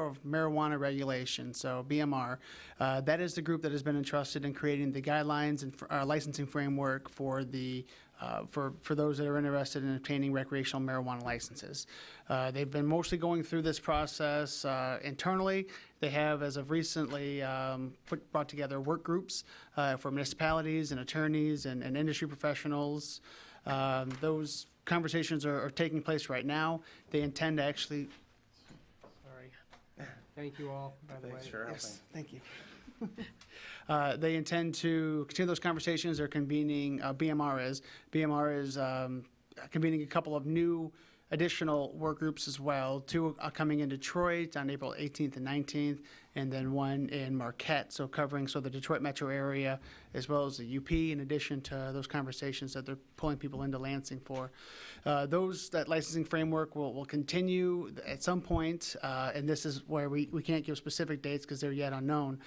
of Marijuana Regulation, so BMR. That is the group that has been entrusted in creating the guidelines and licensing framework for the for those that are interested in obtaining recreational marijuana licenses. They've been mostly going through this process internally. They have, as of recently, brought together work groups for municipalities and attorneys and industry professionals. Those conversations are taking place right now. They intend to actually. Sorry. Thank you all, by the way. Sure. Yes, thank you. They intend to continue those conversations. They're convening, BMR is convening a couple of new additional work groups as well. Two are coming in Detroit on April 18th and 19th, and then one in Marquette, so covering the Detroit metro area as well as the UP, in addition to those conversations that they're pulling people into Lansing for. That licensing framework will continue at some point, and this is where we can't give specific dates because they're yet unknown.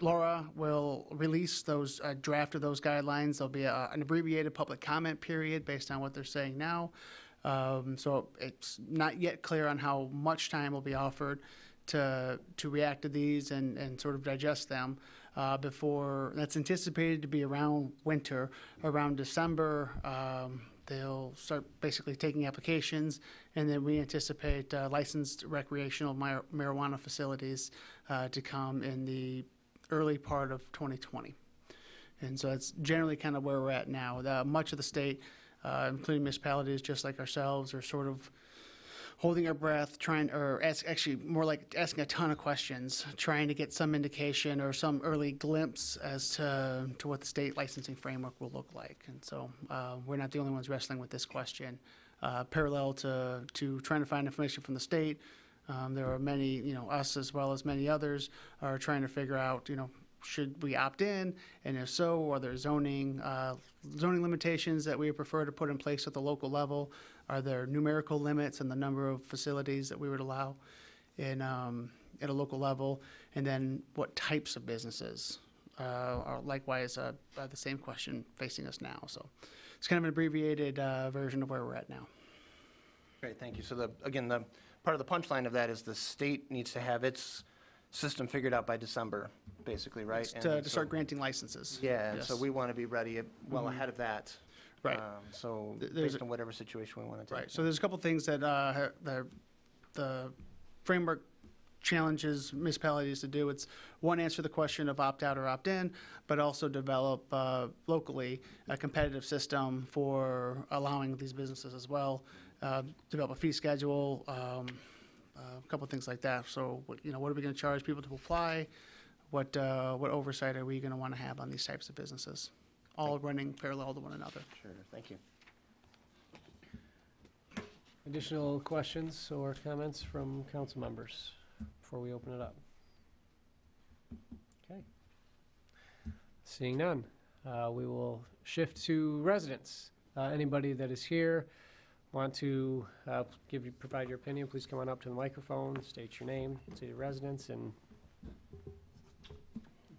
Laura will release those draft of those guidelines. There'll be an abbreviated public comment period based on what they're saying now. So it's not yet clear on how much time will be offered to react to these and sort of digest them before. That's anticipated to be around winter, around December. They'll start basically taking applications, and then we anticipate licensed recreational marijuana facilities to come in the early part of 2020. And so that's generally kind of where we're at now. Much of the state, including municipalities just like ourselves, are sort of holding our breath, actually more like asking a ton of questions, trying to get some indication or some early glimpse as to what the state licensing framework will look like. And so we're not the only ones wrestling with this question. Parallel to trying to find information from the state, there are many, us as well as many others are trying to figure out, should we opt in? And if so, are there zoning limitations that we would prefer to put in place at the local level? Are there numerical limits in the number of facilities that we would allow at a local level? And then what types of businesses are likewise the same question facing us now. So it's kind of an abbreviated version of where we're at now. Great, thank you. So again, the part of the punchline of that is the state needs to have its system figured out by December, basically, right? To start granting licenses. Yeah, Yes. so we want to be ready well ahead of that. Right. So There's based on whatever situation we want to take. Right. So there's a couple things that the framework challenges municipalities to do. It's one, answer the question of opt out or opt in, but also develop locally a competitive system for allowing these businesses as well. Develop a fee schedule, a couple of things like that. So what are we going to charge people to apply? What oversight are we going to want to have on these types of businesses? All running parallel to one another. Sure, thank you. Additional questions or comments from council members before we open it up? Okay. Seeing none, we will shift to residents. Anybody that is here want to provide your opinion, please come on up to the microphone, state your name, state your residence, and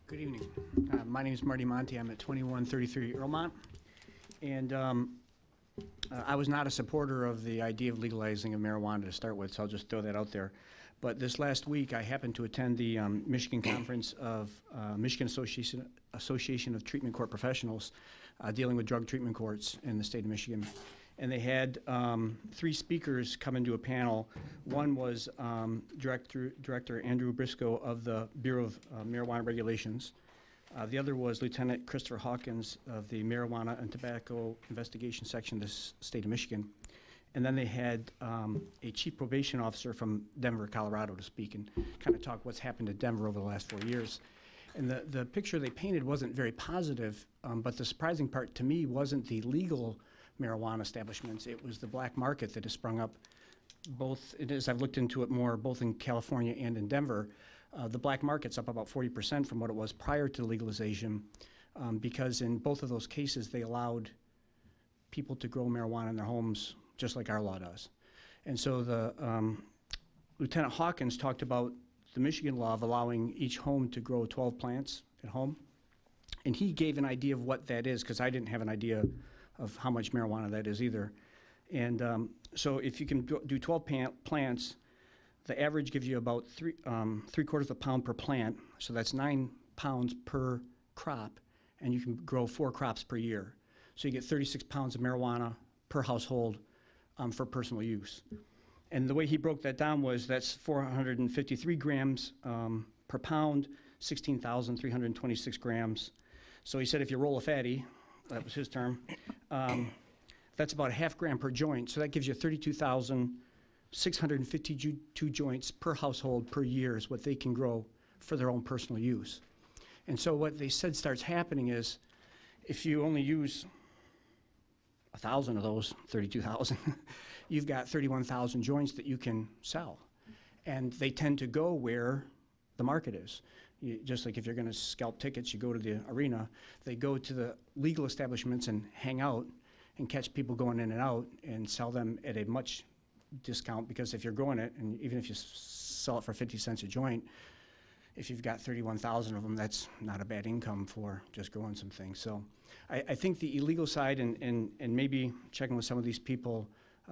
Good evening. My name is Marty Monte. I'm at 2133 Earlmont. And I was not a supporter of the idea of legalizing of marijuana to start with, so I'll just throw that out there. But this last week, I happened to attend the Michigan Conference of Michigan Association of Treatment Court Professionals dealing with drug treatment courts in the state of Michigan. And they had 3 speakers come into a panel. One was Director Andrew Briscoe of the Bureau of Marijuana Regulations. The other was Lieutenant Christopher Hawkins of the Marijuana and Tobacco Investigation Section of the state of Michigan. And then they had a chief probation officer from Denver, Colorado to speak and kind of talk what's happened to Denver over the last 4 years. And the picture they painted wasn't very positive, but the surprising part to me wasn't the legal marijuana establishments. It was the black market that has sprung up both, as I've looked into it more, both in California and in Denver. The black market's up about 40% from what it was prior to legalization, because in both of those cases they allowed people to grow marijuana in their homes just like our law does. And so the Lieutenant Hawkins talked about the Michigan law of allowing each home to grow 12 plants at home. And he gave an idea of what that is, because I didn't have an idea of how much marijuana that is either. And so if you can do 12 plants, the average gives you about 3/4 of a pound per plant. So that's 9 pounds per crop, and you can grow 4 crops per year. So you get 36 pounds of marijuana per household for personal use. And the way he broke that down was that's 453 grams per pound, 16,326 grams. So he said if you roll a fatty, that was his term, that's about a half gram per joint. So that gives you 32,652 joints per household per year is what they can grow for their own personal use. And so what they said starts happening is if you only use 1,000 of those 32,000, you've got 31,000 joints that you can sell. And they tend to go where the market is. Just like if you're going to scalp tickets, you go to the arena. They go to the legal establishments and hang out and catch people going in and out and sell them at a much discount, because if you're growing it, and even if you sell it for 50 cents a joint, if you've got 31,000 of them, that's not a bad income for just growing some things. So I think the illegal side and maybe checking with some of these people,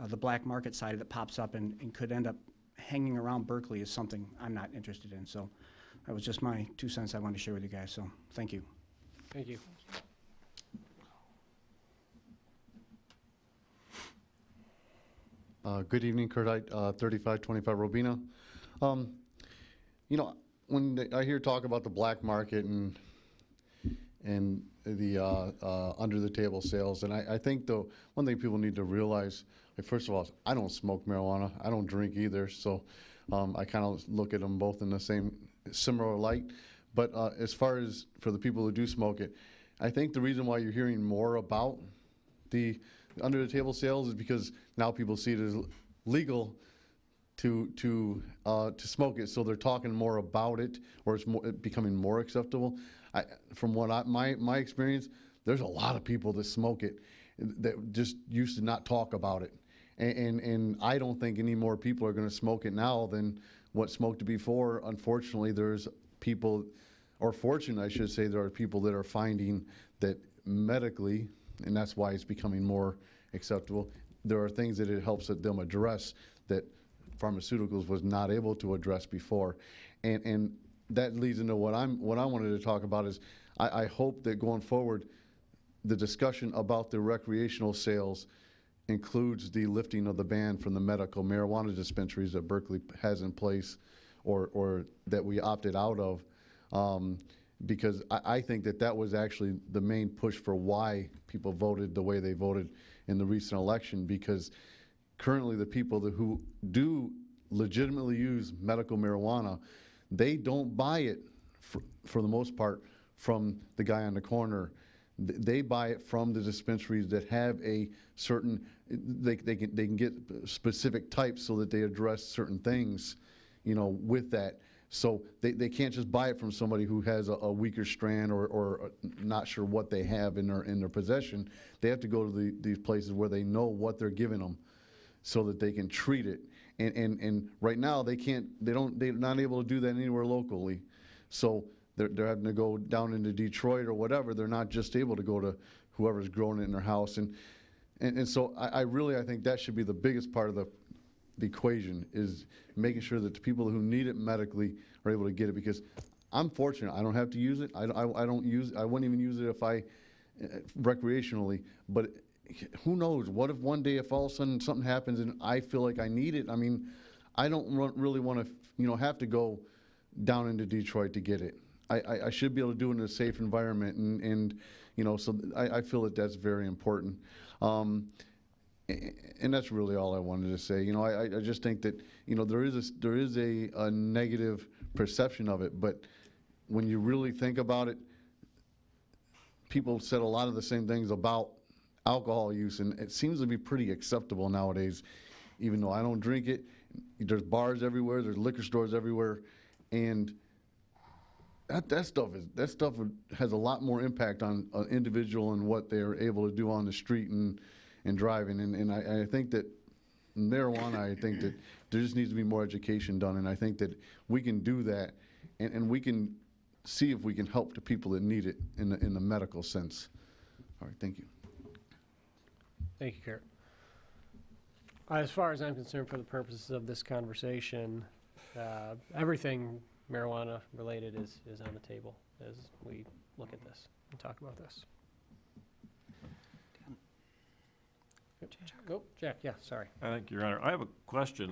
the black market side that pops up and could end up hanging around Berkeley is something I'm not interested in. So that was just my 2 cents I wanted to share with you guys. So thank you. Thank you. Good evening, Kurt Height, 3525 Robina. You know, when I hear talk about the black market and the under the table sales, and I think the one thing people need to realize, like, first of all, I don't smoke marijuana. I don't drink either, so I kind of look at them both in the similar light. But as far as for the people who do smoke it, I think the reason why you're hearing more about the under the table sales is because now people see it as legal to smoke it, so they're talking more about it, or it's becoming more acceptable. From what my experience, there's a lot of people that smoke it that just used to not talk about it, and I don't think any more people are going to smoke it now than what smoked it before. Unfortunately, there's people, or fortunate I should say, there are people that are finding that medically, and that's why it's becoming more acceptable, there are things that it helps them address that pharmaceuticals was not able to address before. And that leads into what I wanted to talk about is I hope that going forward, the discussion about the recreational sales includes the lifting of the ban from the medical marijuana dispensaries that Berkeley has in place, or that we opted out of, because I think that was actually the main push for why people voted the way they voted in the recent election, because currently the people who do legitimately use medical marijuana, they don't buy it for the most part from the guy on the corner. They buy it from the dispensaries that have a certain, they can get specific types so that they address certain things, you know, with that. So they can't just buy it from somebody who has a weaker strand or not sure what they have in their possession. They have to go to these places where they know what they're giving them, so that they can treat it. And right now they're not able to do that anywhere locally. So they're having to go down into Detroit or whatever. They're not just able to go to whoever's growing it in their house. And so I think that should be the biggest part of the equation, is making sure that the people who need it medically are able to get it, because I'm fortunate. I don't have to use it. I wouldn't even use it if recreationally, but who knows? What if one day, if all of a sudden something happens and I feel like I need it? I mean, I don't really want to, have to go down into Detroit to get it. I should be able to do it in a safe environment, and so I feel that that's very important. And that's really all I wanted to say. I just think that there is a negative perception of it, but when you really think about it, people said a lot of the same things about alcohol use, and it seems to be pretty acceptable nowadays. Even though I don't drink it, there's bars everywhere, there's liquor stores everywhere, and that stuff has a lot more impact on an individual and what they're able to do on the street and driving. And I think that marijuana, I think that there just needs to be more education done, and I think that we can do that, and we can see if we can help the people that need it in the medical sense. All right, thank you. Thank you, Kurt. As far as I'm concerned, for the purposes of this conversation, everything marijuana related is on the table as we look at this and talk about this. Go, Jack, yeah, sorry. Thank you, Your Honor. I have a question,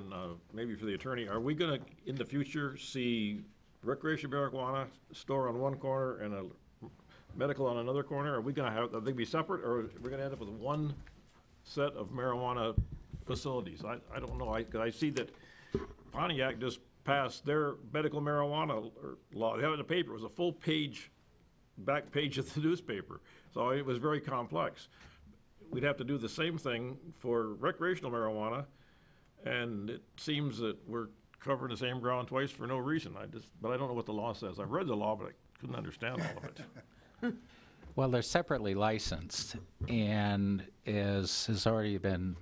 maybe for the attorney. Are we gonna, in the future, see recreational marijuana store on one corner and a medical on another corner? Are we gonna have, are they be separate, or are we gonna end up with one set of marijuana facilities? I don't know, 'cause I see that Pontiac just passed their medical marijuana law. They had it in the paper. It was a full page, back page of the newspaper. So it was very complex. We'd have to do the same thing for recreational marijuana, and it seems that we're covering the same ground twice for no reason. But I don't know what the law says. I've read the law, but I couldn't understand all of it. Well, they're separately licensed, and as has already been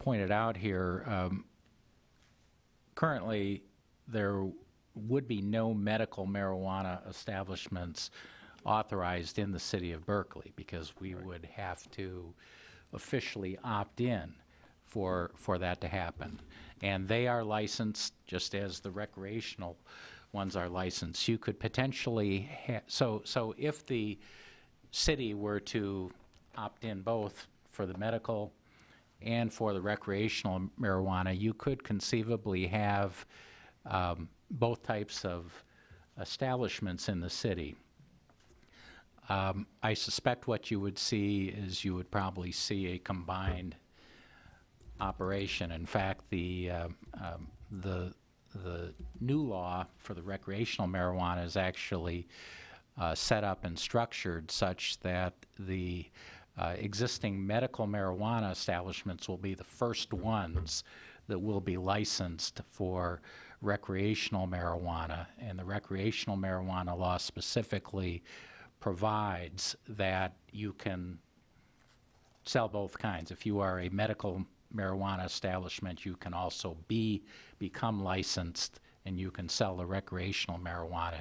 pointed out here, currently there would be no medical marijuana establishments authorized in the city of Berkeley, because we would have to officially opt in for that to happen. And they are licensed just as the recreational ones are licensed. You could potentially so if the city were to opt in both for the medical and for the recreational marijuana, you could conceivably have both types of establishments in the city. I suspect what you would see is you would probably see a combined operation. In fact, the new law for the recreational marijuana is actually set up and structured such that the existing medical marijuana establishments will be the first ones that will be licensed for recreational marijuana. And the recreational marijuana law specifically provides that you can sell both kinds. If you are a medical marijuana establishment, you can also become licensed, and you can sell the recreational marijuana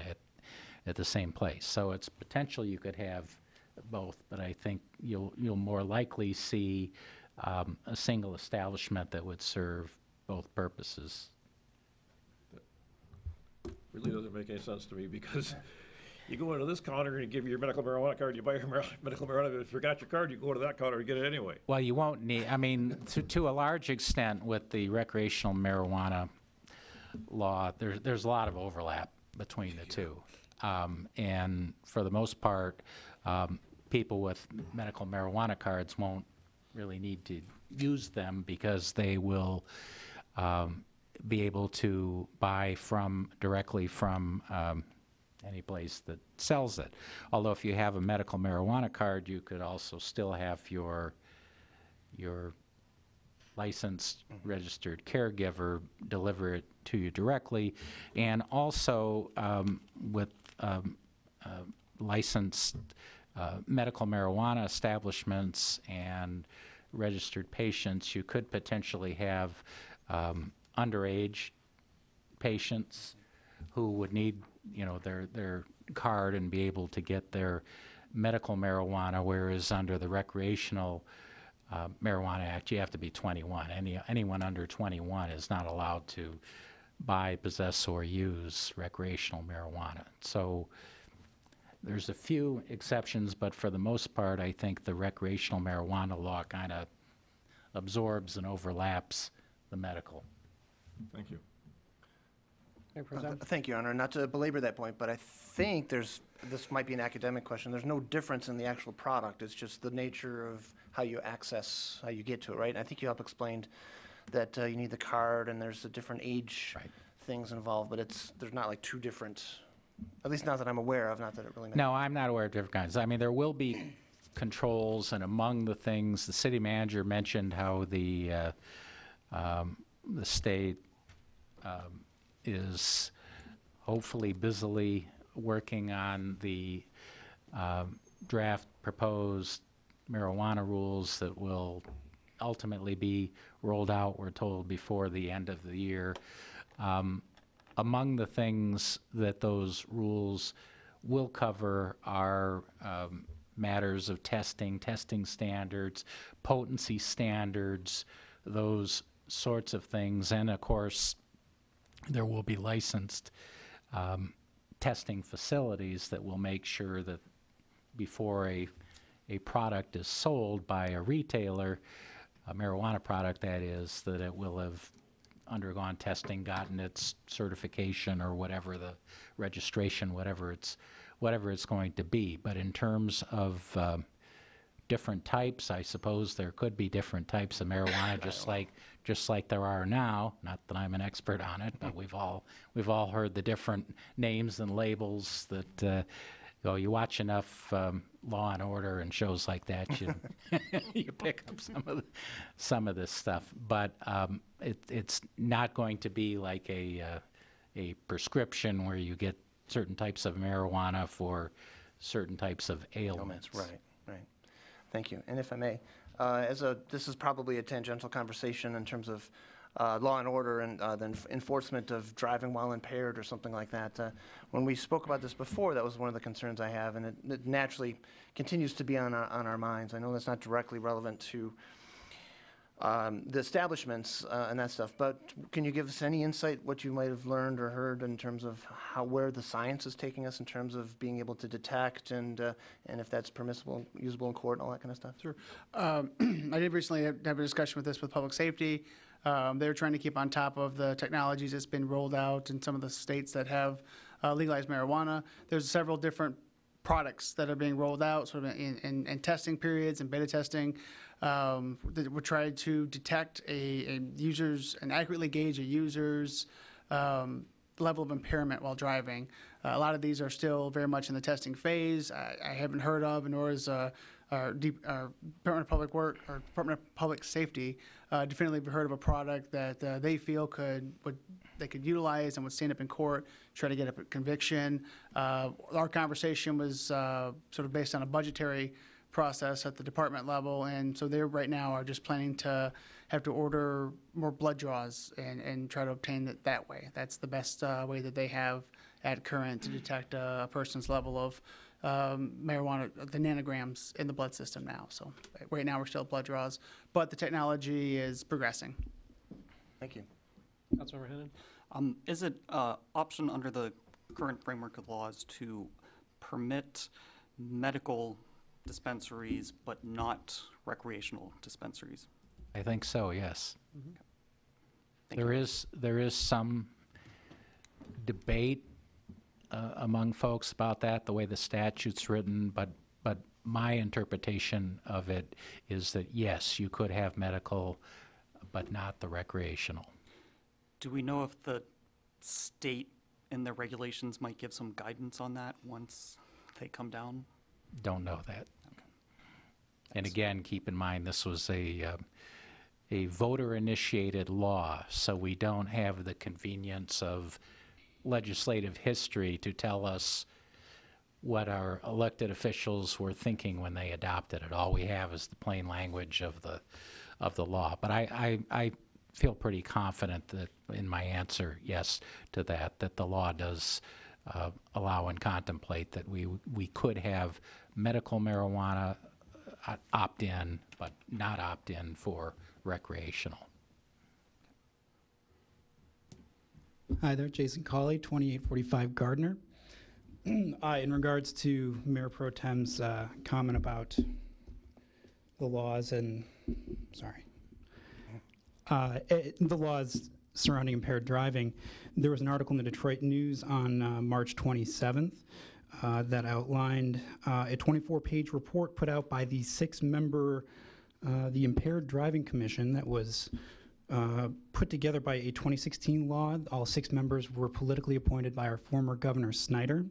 at the same place. So it's potential you could have both, but I think you'll more likely see a single establishment that would serve both purposes. Really doesn't make any sense to me, because you go into this counter and you give your medical marijuana card, you buy your medical marijuana, if you forgot your card, you go to that counter and get it anyway. Well, you won't need, I mean, to a large extent with the recreational marijuana law, there's a lot of overlap between the two. And for the most part, people with medical marijuana cards won't really need to use them, because they will be able to buy directly from any place that sells it. Although if you have a medical marijuana card, you could also still have your licensed registered caregiver deliver it to you directly. And also with licensed medical marijuana establishments and registered patients, you could potentially have underage patients who would need their card and be able to get their medical marijuana, whereas under the recreational Marijuana Act, you have to be 21. Anyone under 21 is not allowed to buy, possess, or use recreational marijuana. So there's a few exceptions, but for the most part, I think the recreational marijuana law kind of absorbs and overlaps the medical. Thank you. Thank you, Your Honor. Not to belabor that point, but I think this might be an academic question. There's no difference in the actual product. It's just the nature of how you get to it, right? And I think you helped explained that you need the card and there's the different age things involved, but there's not like two different, at least not that I'm aware of, not that it really matters. No, I'm not aware of different kinds. I mean, there will be controls, and among the things, the city manager mentioned how the state is hopefully busily working on the draft proposed marijuana rules that will ultimately be rolled out, we're told, before the end of the year. Among the things that those rules will cover are matters of testing standards, potency standards, those sorts of things, and of course there will be licensed testing facilities that will make sure that before a product is sold by a retailer, a marijuana product, that is, that it will have undergone testing, gotten its certification or whatever the registration, whatever it's going to be. But in terms of different types, I suppose there could be different types of marijuana, just like there are now. Not that I'm an expert on it, but we've all heard the different names and labels that. You watch enough Law and Order and shows like that, you pick up some of this stuff. But it's not going to be like a prescription where you get certain types of marijuana for certain types of ailments. Right. Thank you. And if I may, this is probably a tangential conversation in terms of law and order and the enforcement of driving while impaired or something like that. When we spoke about this before, that was one of the concerns I have, and it naturally continues to be on our minds. I know that's not directly relevant to the establishments and that stuff, but can you give us any insight what you might have learned or heard in terms of where the science is taking us in terms of being able to detect and if that's permissible, usable in court and all that kind of stuff? Sure. I did recently have a discussion with this with public safety. They're trying to keep on top of the technologies that's been rolled out in some of the states that have legalized marijuana. There's several different products that are being rolled out sort of in testing periods and beta testing. That we're trying to detect and accurately gauge a user's level of impairment while driving. A lot of these are still very much in the testing phase. I haven't heard of, nor is our Department of Public Work or Department of Public Safety definitively heard of a product that they feel they could utilize and would stand up in court, try to get a conviction. Our conversation was sort of based on a budgetary process at the department level, and so they right now are just planning to have to order more blood draws and try to obtain it that way. That's the best way that they have at current to detect a person's level of marijuana, the nanograms in the blood system now. So right now we're still at blood draws, but the technology is progressing. Thank you. Councilmember Hennon? Is it option under the current framework of laws to permit medical dispensaries but not recreational dispensaries? I think so, yes. Mm-hmm. There is some debate among folks about that, the way the statute's written, but my interpretation of it is that, yes, you could have medical, but not the recreational. Do we know if the state and their regulations might give some guidance on that once they come down? Don't know that. Okay. And again, keep in mind, this was a voter-initiated law, so we don't have the convenience of legislative history to tell us what our elected officials were thinking when they adopted it. All we have is the plain language of the law. But I feel pretty confident that in my answer, yes, to that the law does allow and contemplate that we could have medical marijuana opt-in, but not opt-in for recreational. Hi there, Jason Cawley, 2845 Gardner. In regards to Mayor Pro Tem's comment about the laws and, the laws surrounding impaired driving, there was an article in the Detroit News on March 27th that outlined a 24-page report put out by the six-member the Impaired Driving Commission that was put together by a 2016 law. All 6 members were politically appointed by our former Governor Snyder.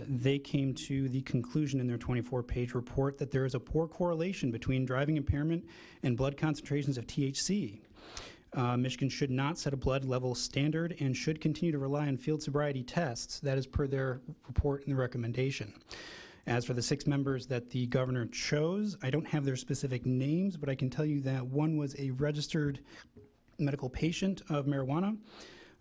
They came to the conclusion in their 24-page report that there is a poor correlation between driving impairment and blood concentrations of THC. Michigan should not set a blood level standard and should continue to rely on field sobriety tests. That is per their report and the recommendation. As for the 6 members that the governor chose, I don't have their specific names, but I can tell you that one was a registered medical patient of marijuana,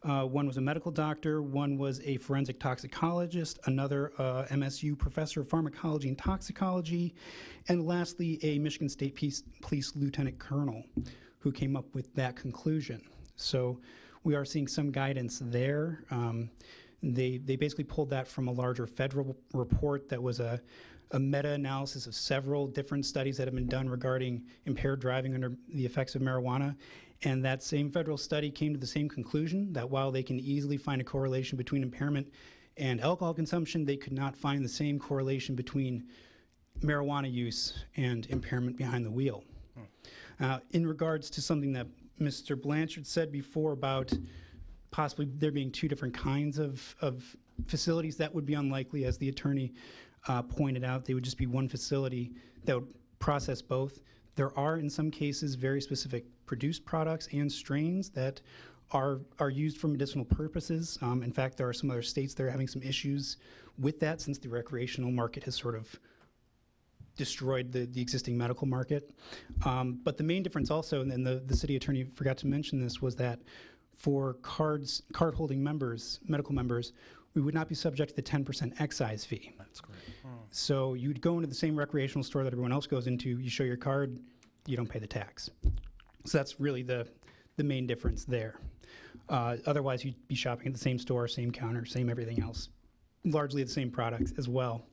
one was a medical doctor, one was a forensic toxicologist, another MSU professor of pharmacology and toxicology, and lastly, a Michigan State Police Lieutenant Colonel who came up with that conclusion. So we are seeing some guidance there. They basically pulled that from a larger federal report that was a a meta-analysis of several different studies that have been done regarding impaired driving under the effects of marijuana. And that same federal study came to the same conclusion, that while they can easily find a correlation between impairment and alcohol consumption, they could not find the same correlation between marijuana use and impairment behind the wheel. In regards to something that Mr. Blanchard said before about possibly there being two different kinds of facilities, that would be unlikely. As the attorney pointed out, they would just be one facility that would process both. There are, in some cases, very specific produced products and strains that are used for medicinal purposes. In fact, there are some other states that are having some issues with that since the recreational market has sort of destroyed the existing medical market. But the main difference also, and the city attorney forgot to mention this, was that for card-holding members, medical members, we would not be subject to the 10% excise fee. That's correct. So you'd go into the same recreational store that everyone else goes into, you show your card, you don't pay the tax. So that's really the main difference there. Otherwise, you'd be shopping at the same store, same counter, same everything else, largely the same products as well.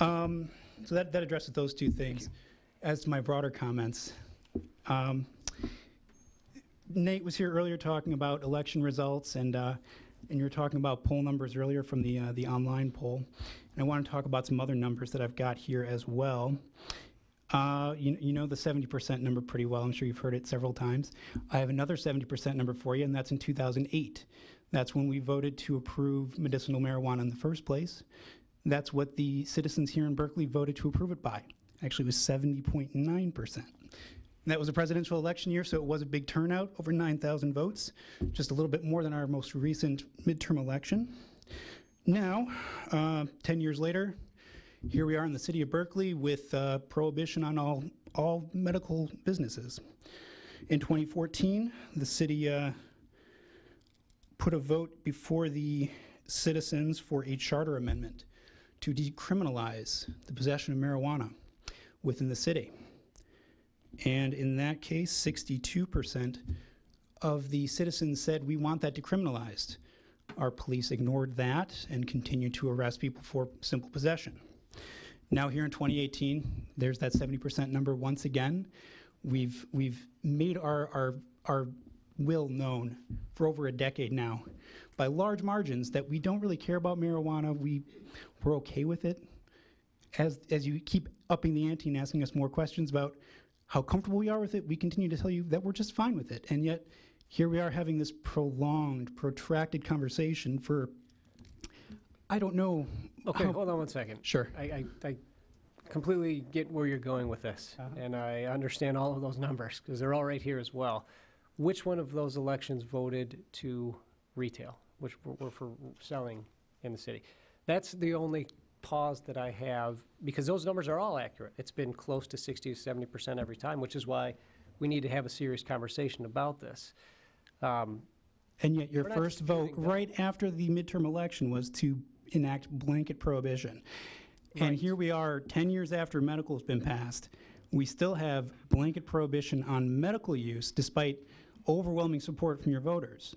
So that addresses those two things. As to my broader comments, Nate was here earlier talking about election results, and you were talking about poll numbers earlier from the online poll. And I want to talk about some other numbers that I've got here as well. You know the 70% number pretty well. I'm sure you've heard it several times. I have another 70% number for you, and that's in 2008. That's when we voted to approve medicinal marijuana in the first place. That's what the citizens here in Berkeley voted to approve it by. Actually, it was 70.9%. That was a presidential election year, so it was a big turnout, over 9,000 votes, just a little bit more than our most recent midterm election. Now, 10 years later, here we are in the city of Berkeley with prohibition on all medical businesses. In 2014, the city put a vote before the citizens for a charter amendment to decriminalize the possession of marijuana within the city. And in that case, 62% of the citizens said, we want that decriminalized. Our police ignored that and continued to arrest people for simple possession. Now here in 2018, there's that 70% number once again. We've made our will known for over a decade now by large margins that we don't really care about marijuana. We're okay with it. As you keep upping the ante and asking us more questions about how comfortable we are with it, we continue to tell you that we're just fine with it. And yet, here we are having this prolonged, protracted conversation for, I don't know. Okay, hold on one second. Sure. I completely get where you're going with this, and I understand all of those numbers, because they're all right here as well. Which one of those elections voted to retail, which were for selling in the city? That's the only pause that I have, because those numbers are all accurate. It's been close to 60 to 70% every time, which is why we need to have a serious conversation about this. And yet your first vote right after the midterm election was to enact blanket prohibition. Right. And here we are 10 years after medical has been passed. We still have blanket prohibition on medical use despite overwhelming support from your voters.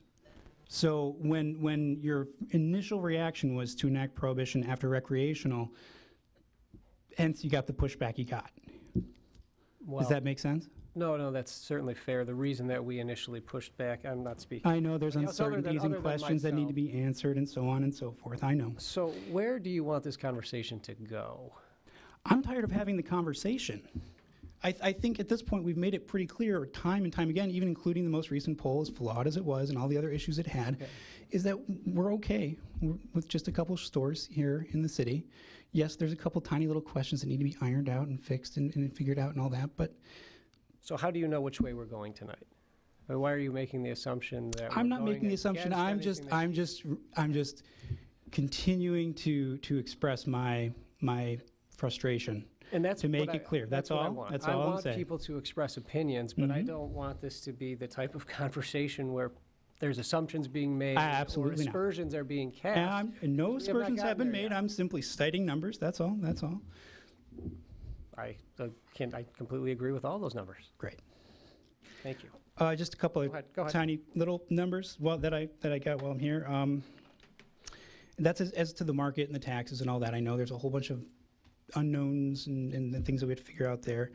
So when your initial reaction was to enact prohibition after recreational, hence you got the pushback you got. Well, does that make sense? No, that's certainly fair. The reason that we initially pushed back, I'm not speaking. I know there's uncertainties and questions that need to be answered and so on and so forth. I know. So where do you want this conversation to go? I'm tired of having the conversation. I think at this point we've made it pretty clear time and time again, even including the most recent poll, as flawed as it was and all the other issues it had, is that we're okay with just a couple of stores here in the city. Yes, there's a couple tiny little questions that need to be ironed out and fixed and figured out and all that, but... So how do you know which way we're going tonight? Or why are you making the assumption that I'm not making the assumption. I'm just continuing to express my frustration. And that's to make it clear. That's all. That's all I'm saying. I want people to express opinions, but I don't want this to be the type of conversation where there's assumptions being made or aspersions are being cast. No aspersions have been made. I'm simply citing numbers. That's all. That's all. I completely agree with all those numbers. Great. Thank you. Just a couple of tiny little numbers that I got while I'm here. That's as to the market and the taxes and all that. I know there's a whole bunch of unknowns and things that we have to figure out there.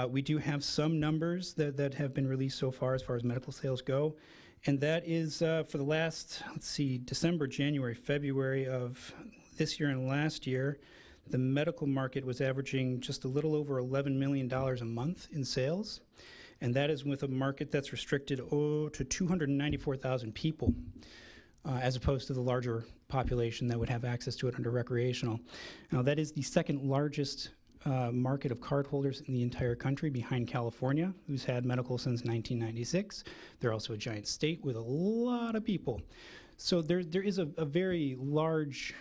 We do have some numbers that have been released so far as medical sales go. And that is for the last, December, January, February of this year and last year, the medical market was averaging just a little over $11 million a month in sales. And that is with a market that's restricted to 294,000 people, as opposed to the larger population that would have access to it under recreational. Now, that is the second largest market of cardholders in the entire country, behind California, who's had medical since 1996. They're also a giant state with a lot of people. So there is a very large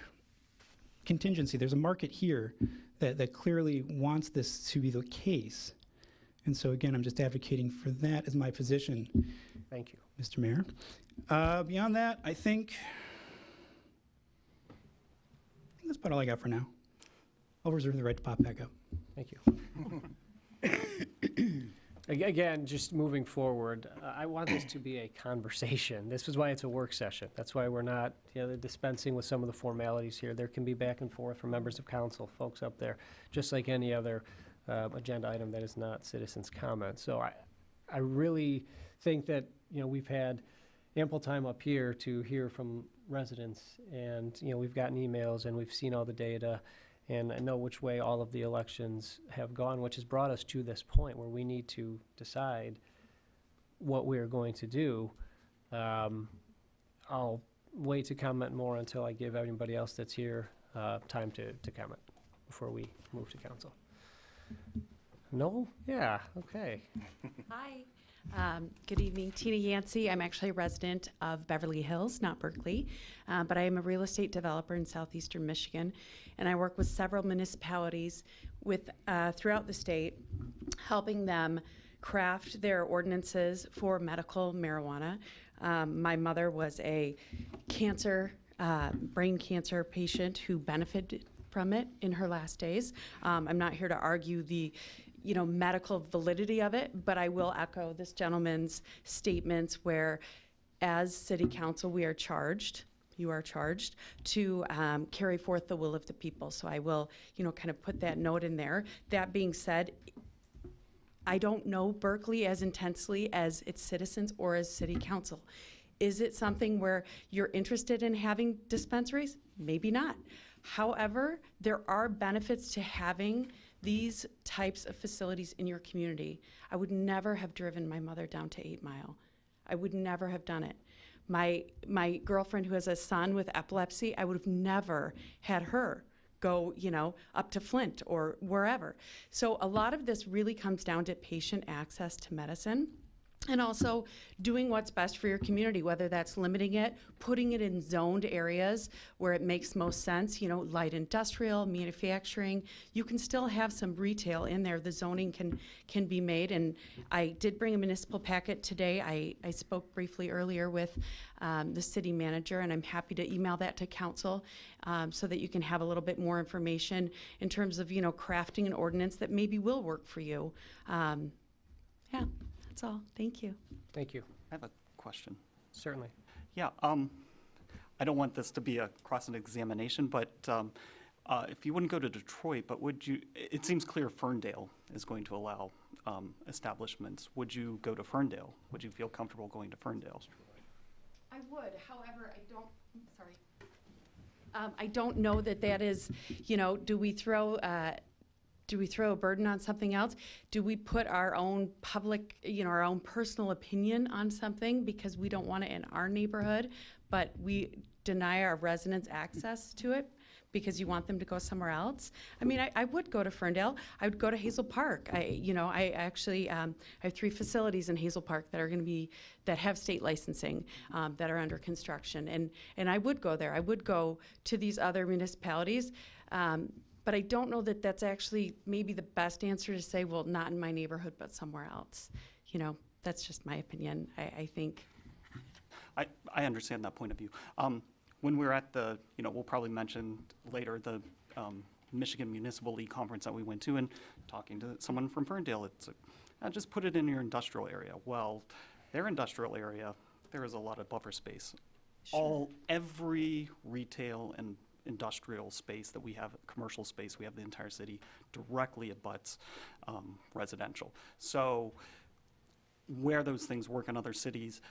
contingency. There's a market here that clearly wants this to be the case. And so, again, I'm just advocating for that as my position. Thank you. Mr. Mayor. Beyond that, I think that's about all I got for now. I'll reserve the right to pop back up. Thank you. Again, just moving forward, I want this to be a conversation. This is why it's a work session. That's why we're not dispensing with some of the formalities here. There can be back and forth from members of council, folks up there, just like any other agenda item that is not citizens' comment. So I really think that we've had ample time up here to hear from residents, and we've gotten emails and we've seen all the data, and I know which way all of the elections have gone, which has brought us to this point where we need to decide what we're going to do. I'll wait to comment more until I give everybody else that's here time to comment before we move to council. No? Yeah, okay. Hi. Good evening. Tina Yancey. I'm actually a resident of Beverly Hills, not Berkeley, but I am a real estate developer in southeastern Michigan, and I work with several municipalities throughout the state, helping them craft their ordinances for medical marijuana. My mother was a brain cancer patient who benefited from it in her last days. I'm not here to argue the medical validity of it, but I will echo this gentleman's statements where, as City Council, you are charged to carry forth the will of the people. So I will, kind of put that note in there. That being said, I don't know Berkeley as intensely as its citizens or as City Council. Is it something where you're interested in having dispensaries? Maybe not. However, there are benefits to having these types of facilities in your community. I would never have driven my mother down to 8 Mile. I would never have done it. My girlfriend who has a son with epilepsy, I would have never had her go, up to Flint or wherever. So a lot of this really comes down to patient access to medicine. And also doing what's best for your community, whether that's limiting it, putting it in zoned areas where it makes most sense, light industrial, manufacturing. You can still have some retail in there. The zoning can be made. And I did bring a municipal packet today. I spoke briefly earlier with the city manager, and I'm happy to email that to council so that you can have a little bit more information in terms of, crafting an ordinance that maybe will work for you. Yeah. That's all. Thank you. Thank you. I have a question. Certainly. Yeah, I don't want this to be a cross-examination, but if you wouldn't go to Detroit, but would you, it seems clear Ferndale is going to allow establishments. Would you go to Ferndale? Would you feel comfortable going to Ferndale? I would. However, I don't know that is, do we throw a burden on something else? Do we put our own public, our own personal opinion on something because we don't want it in our neighborhood, but we deny our residents access to it because you want them to go somewhere else? I mean, I would go to Ferndale. I would go to Hazel Park. I actually have 3 facilities in Hazel Park that are going to be, that have state licensing, that are under construction. And I would go there. I would go to these other municipalities. But I don't know that that's actually maybe the best answer to say, well, not in my neighborhood, but somewhere else. That's just my opinion, I think. I understand that point of view. When we're at the, we'll probably mention later the Michigan Municipal League conference that we went to, and talking to someone from Ferndale, it's just put it in your industrial area. Well, their industrial area, there is a lot of buffer space. Sure. Every retail and industrial space that we have, commercial space, we have the entire city directly abuts residential. So where those things work in other cities,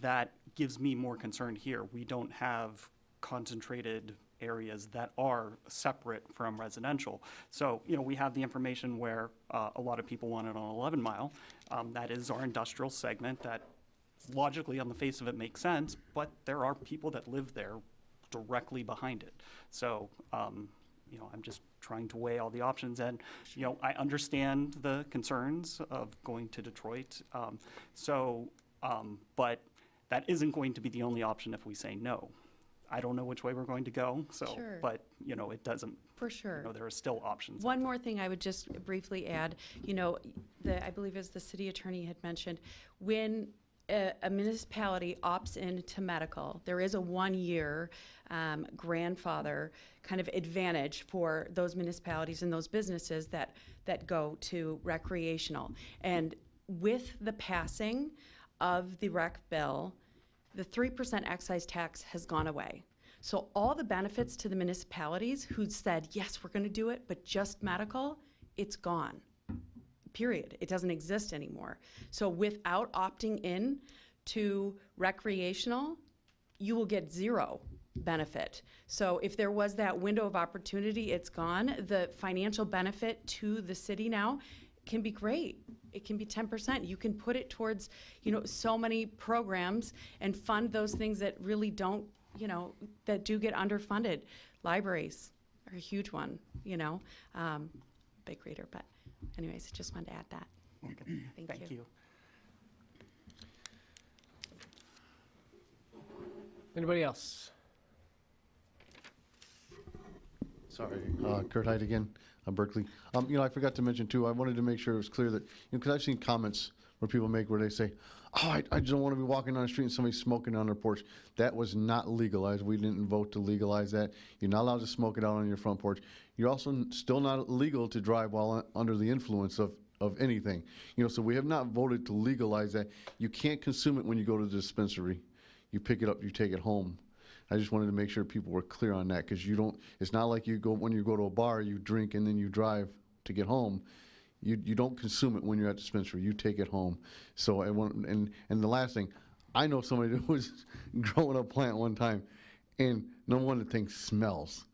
that gives me more concern here. We don't have concentrated areas that are separate from residential. So, you know, we have the information where a lot of people want it on 11 Mile. That is our industrial segment that logically on the face of it makes sense, but there are people that live there directly behind it. So, you know, I'm just trying to weigh all the options, and, you know, I understand the concerns of going to Detroit. But that isn't going to be the only option if we say no. I don't know which way we're going to go, so, Sure. but, you know, it doesn't. For sure. You know, there are still options. One more thing I would just briefly add, you know, I believe as the city attorney had mentioned, when a municipality opts into medical, there is a 1-year grandfather kind of advantage for those municipalities and those businesses that go to recreational. And with the passing of the rec bill, the 3% excise tax has gone away. So all the benefits to the municipalities who said, yes, we're going to do it, but just medical, it's gone. Period. It doesn't exist anymore. So without opting in to recreational, you will get zero benefit. So if there was that window of opportunity, it's gone. The financial benefit to the city now can be great. It can be 10%. You can put it towards, you know, so many programs and fund those things that really don't, you know, that do get underfunded. Libraries are a huge one, you know, big reader, but anyways, just wanted to add that. Thank you. Anybody else? Sorry, Kurt Hyde again, Berkeley. You know, I forgot to mention too, I wanted to make sure it was clear that, you know, because I've seen comments where people make where they say, oh, I just don't want to be walking down the street and somebody's smoking on their porch. That was not legalized. We didn't vote to legalize that. You're not allowed to smoke it out on your front porch. You're also still not legal to drive while under the influence of anything. You know, so we have not voted to legalize that. You can't consume it when you go to the dispensary. You pick it up, you take it home. I just wanted to make sure people were clear on that, because you don't, it's not like you go, when you go to a bar, you drink and then you drive to get home. You don't consume it when you're at the dispensary, you take it home. So I want, and the last thing, I know somebody that was growing a plant one time, and no one that thing smells.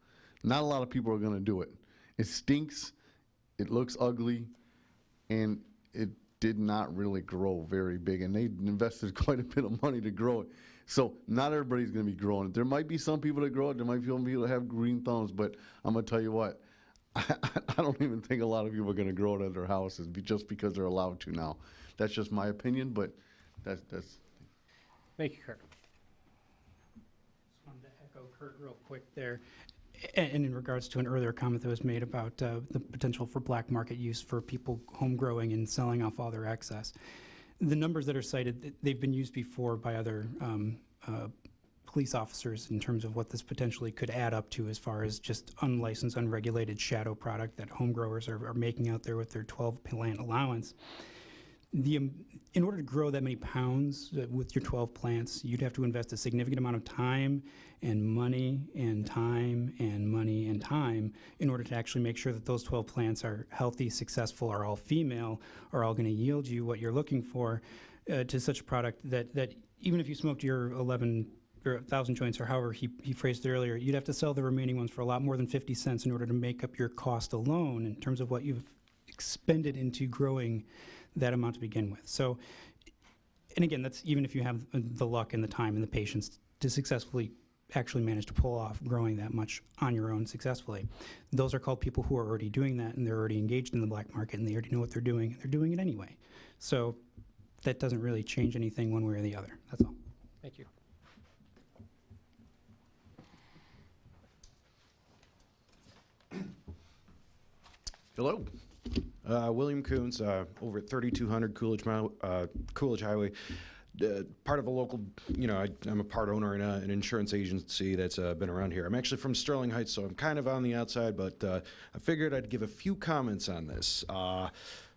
Not a lot of people are gonna do it. It stinks, it looks ugly, and it did not really grow very big, and they invested quite a bit of money to grow it. So not everybody's going to be growing it. There might be some people that grow it. There might be some people that have green thumbs, but I'm going to tell you what, I don't even think a lot of people are going to grow it at their houses just because they're allowed to now. That's just my opinion, but that's. Thank you, Kurt. Just wanted to echo Kurt real quick there. And in regards to an earlier comment that was made about the potential for black market use for people home growing and selling off all their excess. The numbers that are cited, they've been used before by other police officers in terms of what this potentially could add up to as far as just unlicensed, unregulated shadow product that home growers are making out there with their 12 plant allowance. In order to grow that many pounds with your 12 plants, you'd have to invest a significant amount of time and money and time and money and time in order to actually make sure that those 12 plants are healthy, successful, are all female, are all going to yield you what you're looking for to such a product that even if you smoked your 11 or 1,000 joints or however he phrased it earlier, you'd have to sell the remaining ones for a lot more than 50 cents in order to make up your cost alone in terms of what you've expended into growing that amount to begin with. So, and again, that's even if you have the luck and the time and the patience to successfully actually manage to pull off growing that much on your own successfully. Those are called people who are already doing that, and they're already engaged in the black market, and they already know what they're doing, and they're doing it anyway. So that doesn't really change anything one way or the other. That's all. Thank you. Hello. William Coons, over at 3200 Coolidge Highway. Part of a local, you know, I'm a part owner in an insurance agency that's been around here. I'm actually from Sterling Heights, so I'm kind of on the outside, but I figured I'd give a few comments on this.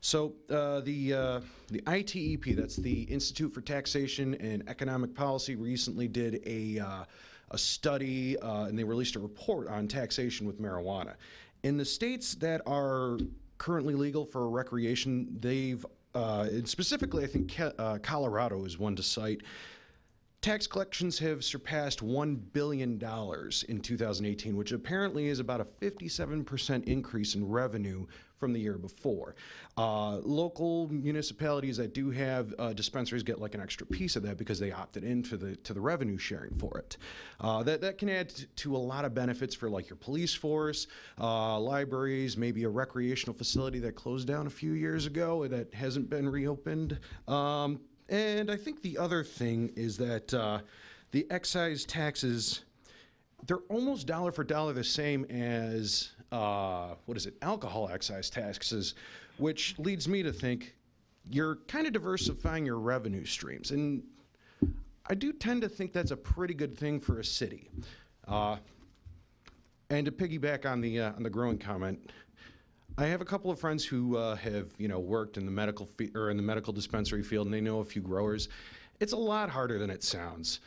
So the ITEP, that's the Institute for Taxation and Economic Policy, recently did a a study, and they released a report on taxation with marijuana. In the states that are currently legal for recreation, they've, and specifically I think Colorado is one to cite, tax collections have surpassed $1 billion in 2018, which apparently is about a 57% increase in revenue from the year before. Local municipalities that do have dispensaries get like an extra piece of that because they opted into the revenue sharing for it. That can add to a lot of benefits for like your police force, libraries, maybe a recreational facility that closed down a few years ago that hasn't been reopened. And I think the other thing is that the excise taxes, they're almost dollar for dollar the same as, alcohol excise taxes, which leads me to think you're kind of diversifying your revenue streams. And I do tend to think that's a pretty good thing for a city. And to piggyback on the growing comment, I have a couple of friends who have, worked in the medical dispensary field, and they know a few growers. It's a lot harder than it sounds.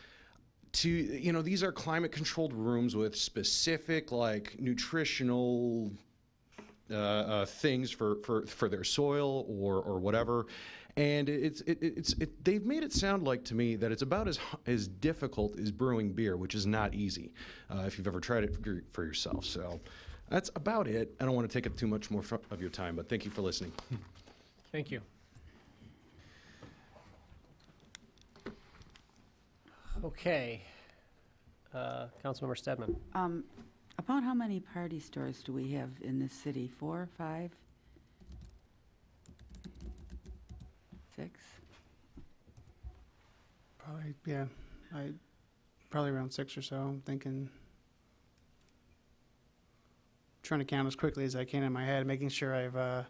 These are climate-controlled rooms with specific, like, nutritional things for their soil or whatever, and they've made it sound like to me that it's about as difficult as brewing beer, which is not easy if you've ever tried it for yourself. So. That's about it. I don't want to take up too much more of your time, but thank you for listening. Thank you. Okay. Councilmember Stedman. About how many party stores do we have in this city? 4, 5, 6? Probably, yeah. Probably around 6 or so. I'm trying to count as quickly as I can in my head, making sure I've at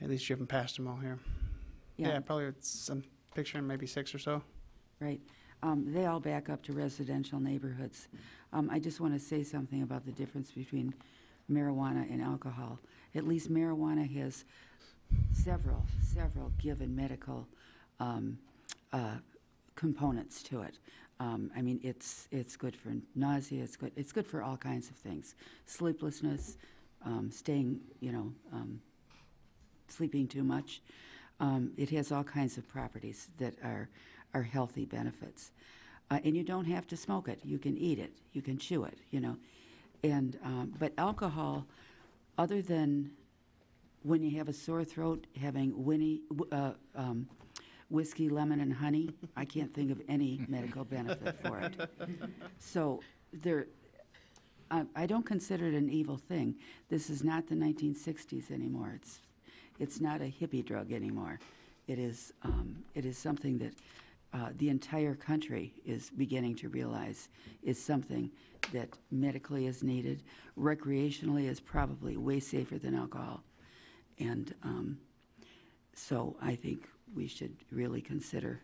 least driven past them all here. Yeah, probably I'm picturing maybe 6 or so. Right. They all back up to residential neighborhoods. I just want to say something about the difference between marijuana and alcohol. At least marijuana has several given medical components to it. It's good for nausea. It's good for all kinds of things. Sleeplessness, sleeping too much. It has all kinds of properties that are healthy benefits. And you don't have to smoke it. You can eat it. You can chew it. And but alcohol, other than when you have a sore throat, having whiskey, lemon, and honey, I can't think of any medical benefit for it. So I don't consider it an evil thing. This is not the 1960s anymore. It's not a hippie drug anymore. It is something that the entire country is beginning to realize is something that medically is needed. Recreationally is probably way safer than alcohol. And so I think we should really consider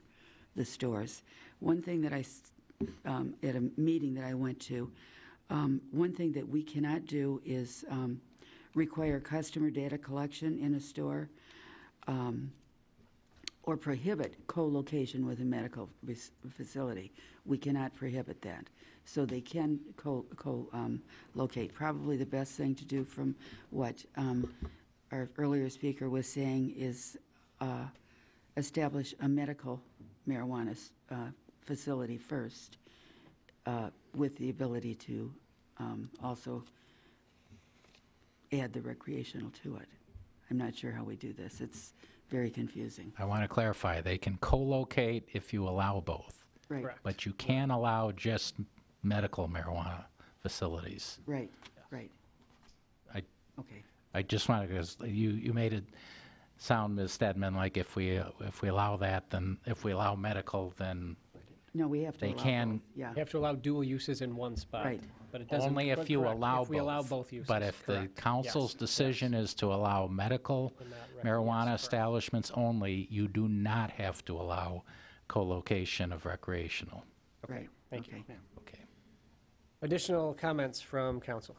the stores. One thing that at a meeting that I went to, one thing that we cannot do is require customer data collection in a store or prohibit co-location with a medical facility. We cannot prohibit that. So they can co-locate. Probably the best thing to do, from what our earlier speaker was saying, is establish a medical marijuana facility first, with the ability to also add the recreational to it. I'm not sure how we do this. It's very confusing. I want to clarify, they can co-locate if you allow both. Right. Correct. But you can allow just medical marijuana facilities. Right, right. Okay. I just wanted, because you made it sound, Ms. Stedman, like if we allow that, then if we allow medical, then No, we have to they allow can. both. Yeah. You have to allow dual uses in one spot. Right. But it doesn't. Only if you correct, allow if we allow both uses. But if the correct. council's Yes, decision is to allow medical And not marijuana correct. establishments only, you do not have to allow co-location of recreational. Right. Thank you. Okay. Okay. Additional comments from council?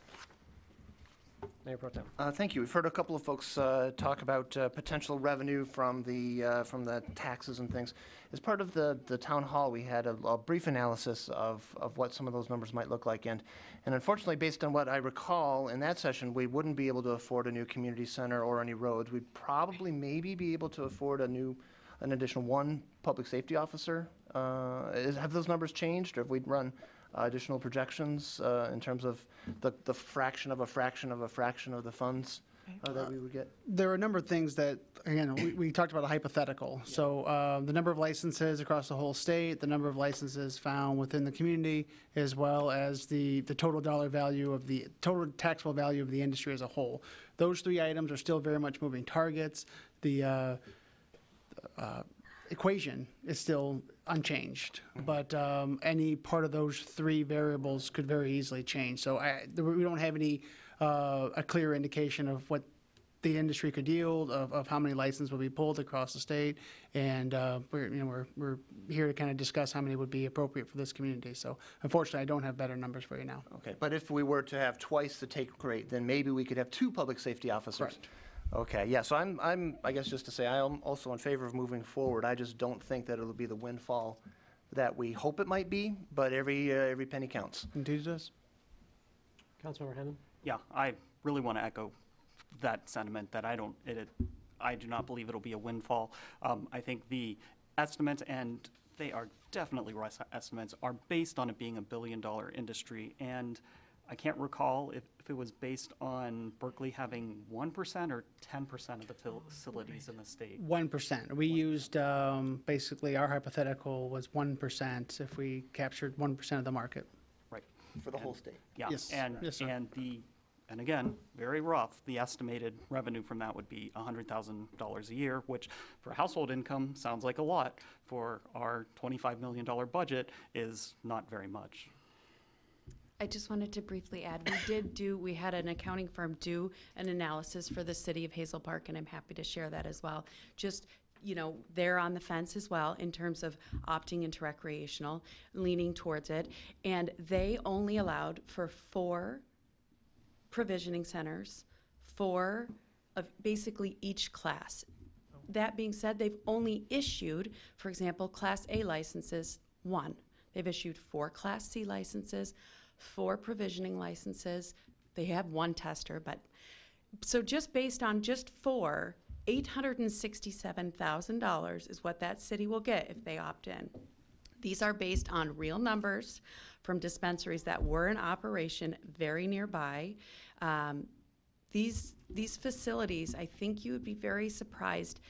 Mayor Pro Tem. Thank you. We've heard a couple of folks talk about potential revenue from the taxes and things. As part of the town hall, we had a brief analysis of what some of those numbers might look like. And unfortunately, based on what I recall in that session, we wouldn't be able to afford a new community center or any roads. We'd probably maybe be able to afford an additional one public safety officer. Have those numbers changed, or have we run additional projections in terms of the fraction of a fraction of a fraction of the funds that we would get? There are a number of things that, again, we talked about a hypothetical. So the number of licenses across the whole state, the number of licenses found within the community, as well as the total dollar value of the total taxable value of the industry as a whole. Those three items are still very much moving targets. The equation is still unchanged, but any part of those three variables could very easily change. So we don't have any a clear indication of what the industry could yield, of how many licenses will be pulled across the state, and we're here to kind of discuss how many would be appropriate for this community. So unfortunately, I don't have better numbers for you now. Okay, but if we were to have twice the take rate, then maybe we could have two public safety officers. Correct. Okay, yeah, so I guess just to say, I am also in favor of moving forward. I just don't think that it'll be the windfall that we hope it might be, but every penny counts. Indeed it does. Councilmember Hennan? Yeah, I really want to echo that sentiment that I do not believe it'll be a windfall. I think the estimates, and they are definitely rough estimates, are based on it being a billion-dollar industry, and I can't recall if it was based on Berkeley having 1% or 10% of the facilities in the state. 1%. We used, basically, our hypothetical was 1% if we captured 1% of the market. Right. For the whole state. Yeah. Yes. Yes, sir. And again, very rough, the estimated revenue from that would be $100,000 a year, which for household income sounds like a lot. For our $25 million budget is not very much. I just wanted to briefly add, we had an accounting firm do an analysis for the city of Hazel Park, and I'm happy to share that as well. Just, they're on the fence as well in terms of opting into recreational, leaning towards it, and they only allowed for 4 provisioning centers, 4 of basically each class. That being said, they've only issued, for example, Class A licenses, 1. They've issued 4 Class C licenses, 4 provisioning licenses. They have 1 tester, but so just based on just 4, $867,000 is what that city will get if they opt in. These are based on real numbers from dispensaries that were in operation very nearby. These facilities, I think you would be very surprised,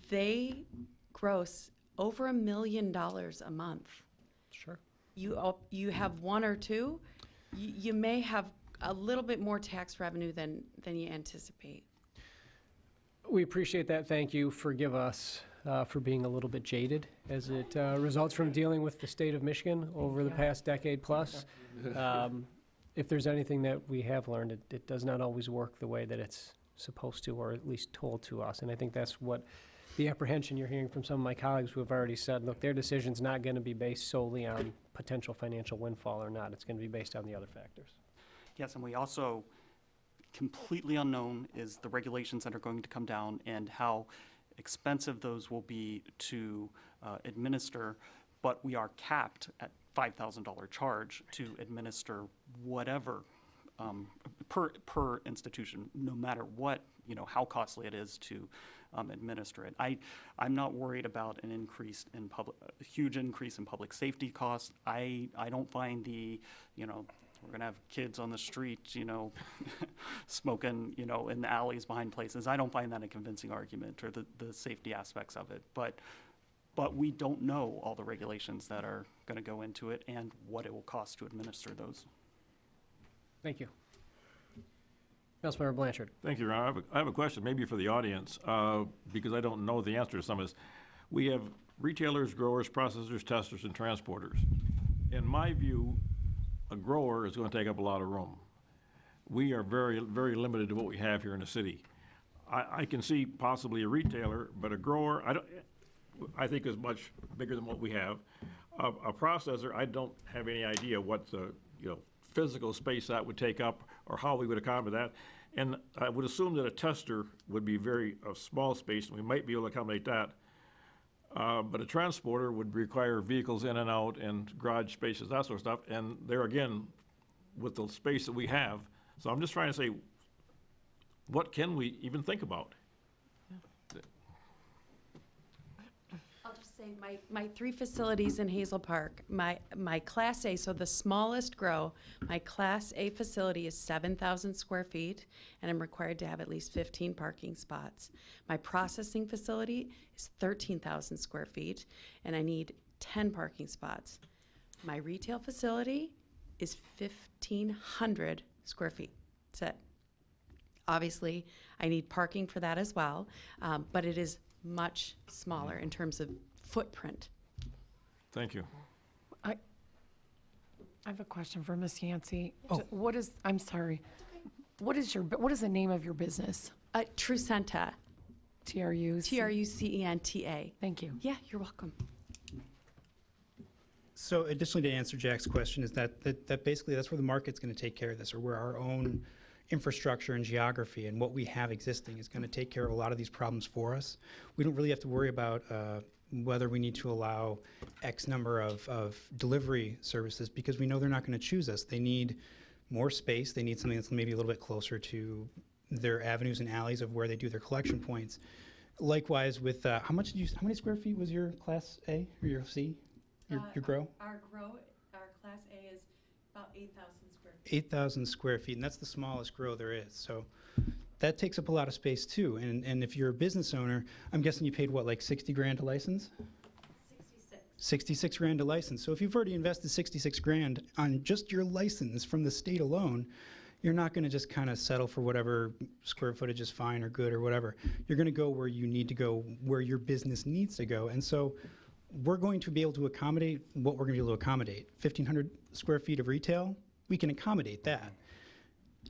they gross over $1 million a month. Sure. You have 1 or 2, you may have a little bit more tax revenue than you anticipate. We appreciate that. Thank you. Forgive us for being a little bit jaded as it results from dealing with the state of Michigan over the past decade plus. If there's anything that we have learned, it does not always work the way that it's supposed to, or at least told to us. And I think that's what the apprehension you're hearing from some of my colleagues who have already said, look, their decision's not going to be based solely on potential financial windfall or not. It's going to be based on the other factors. Yes, and we also, completely unknown is the regulations that are going to come down and how expensive those will be to administer, but we are capped at $5,000 charge to administer whatever per institution, no matter what, how costly it is to administer it. I'm not worried about a huge increase in public safety costs. I don't find we're going to have kids on the street, smoking, in the alleys behind places. I don't find that a convincing argument, or the safety aspects of it. But we don't know all the regulations that are going to go into it and what it will cost to administer those. Thank you. Councilmember Blanchard. Thank you, Ron. I have a question maybe for the audience, because I don't know the answer to some of this. We have retailers, growers, processors, testers, and transporters. In my view, a grower is going to take up a lot of room. We are very, very limited to what we have here in the city. I can see possibly a retailer, but a grower, I think is much bigger than what we have. A processor, I don't have any idea what the physical space that would take up, or how we would accommodate that. And I would assume that a tester would be a small space, and we might be able to accommodate that. But a transporter would require vehicles in and out and garage spaces, that sort of stuff. And there again, with the space that we have, so I'm just trying to say, what can we even think about? I'll just say my 3 facilities in Hazel Park, my Class A, so the smallest grow, my Class A facility is 7,000 square feet, and I'm required to have at least 15 parking spots. My processing facility is 13,000 square feet, and I need 10 parking spots. My retail facility is 1,500 square feet. That's it. Obviously, I need parking for that as well, but it is much smaller in terms of footprint. Thank you. I have a question for Ms. Yancey. Oh. I'm sorry. What is the name of your business? Trucenta. Trucenta. Thank you. Yeah, you're welcome. So additionally, to answer Jack's question, is that basically that's where the market's going to take care of this, or where our own infrastructure and geography and what we have existing is going to take care of a lot of these problems for us. We don't really have to worry about whether we need to allow X number of delivery services, because we know they're not going to choose us. They need more space. They need something that's maybe a little bit closer to their avenues and alleys of where they do their collection points. Likewise, with how many square feet was your Class A or your C? Your grow? Our Class A is about 8,000 square feet. 8,000 square feet, and that's the smallest grow there is. So that takes up a lot of space too. And if you're a business owner, I'm guessing you paid what, like 60 grand to license? 66 grand to license. So if you've already invested 66 grand on just your license from the state alone, you're not going to just kind of settle for whatever square footage is fine or good or whatever. You're going to go where you need to go, where your business needs to go. And so we're going to be able to accommodate what we're going to be able to accommodate. 1,500 square feet of retail, we can accommodate that.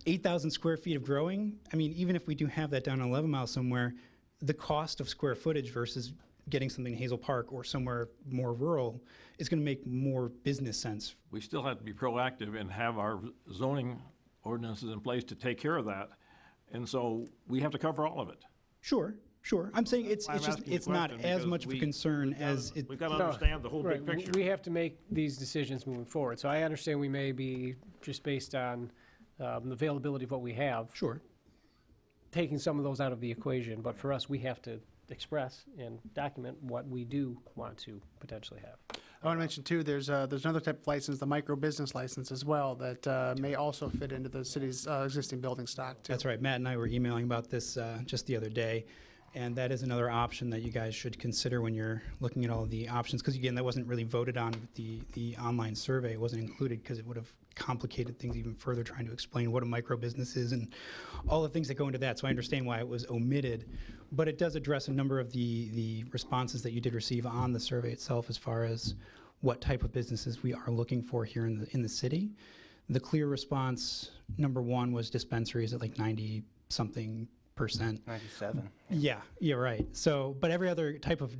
8,000 square feet of growing, I mean, even if we do have that down on 11 Mile somewhere, the cost of square footage versus getting something in Hazel Park or somewhere more rural is going to make more business sense. We still have to be proactive and have our zoning ordinances in place to take care of that. And so we have to cover all of it. Sure. I'm saying it's not as much of a concern as it. We've got to understand the whole big picture. We have to make these decisions moving forward. So I understand we may be, just based on the availability of what we have. Sure. Taking some of those out of the equation, but for us, we have to express and document what we do want to potentially have. I want to mention too, there's another type of license, the micro business license as well, that may also fit into the city's existing building stock too. That's right. Matt and I were emailing about this just the other day. And that is another option that you guys should consider when you're looking at all the options. Because again, that wasn't really voted on with the online survey. It wasn't included because it would have complicated things even further trying to explain what a micro business is and all the things that go into that. So I understand why it was omitted. But it does address a number of the responses that you did receive on the survey itself as far as what type of businesses we are looking for here in the city. The clear response, number one, was dispensaries at like 90-something%. 97. Yeah, right. So, but every other type of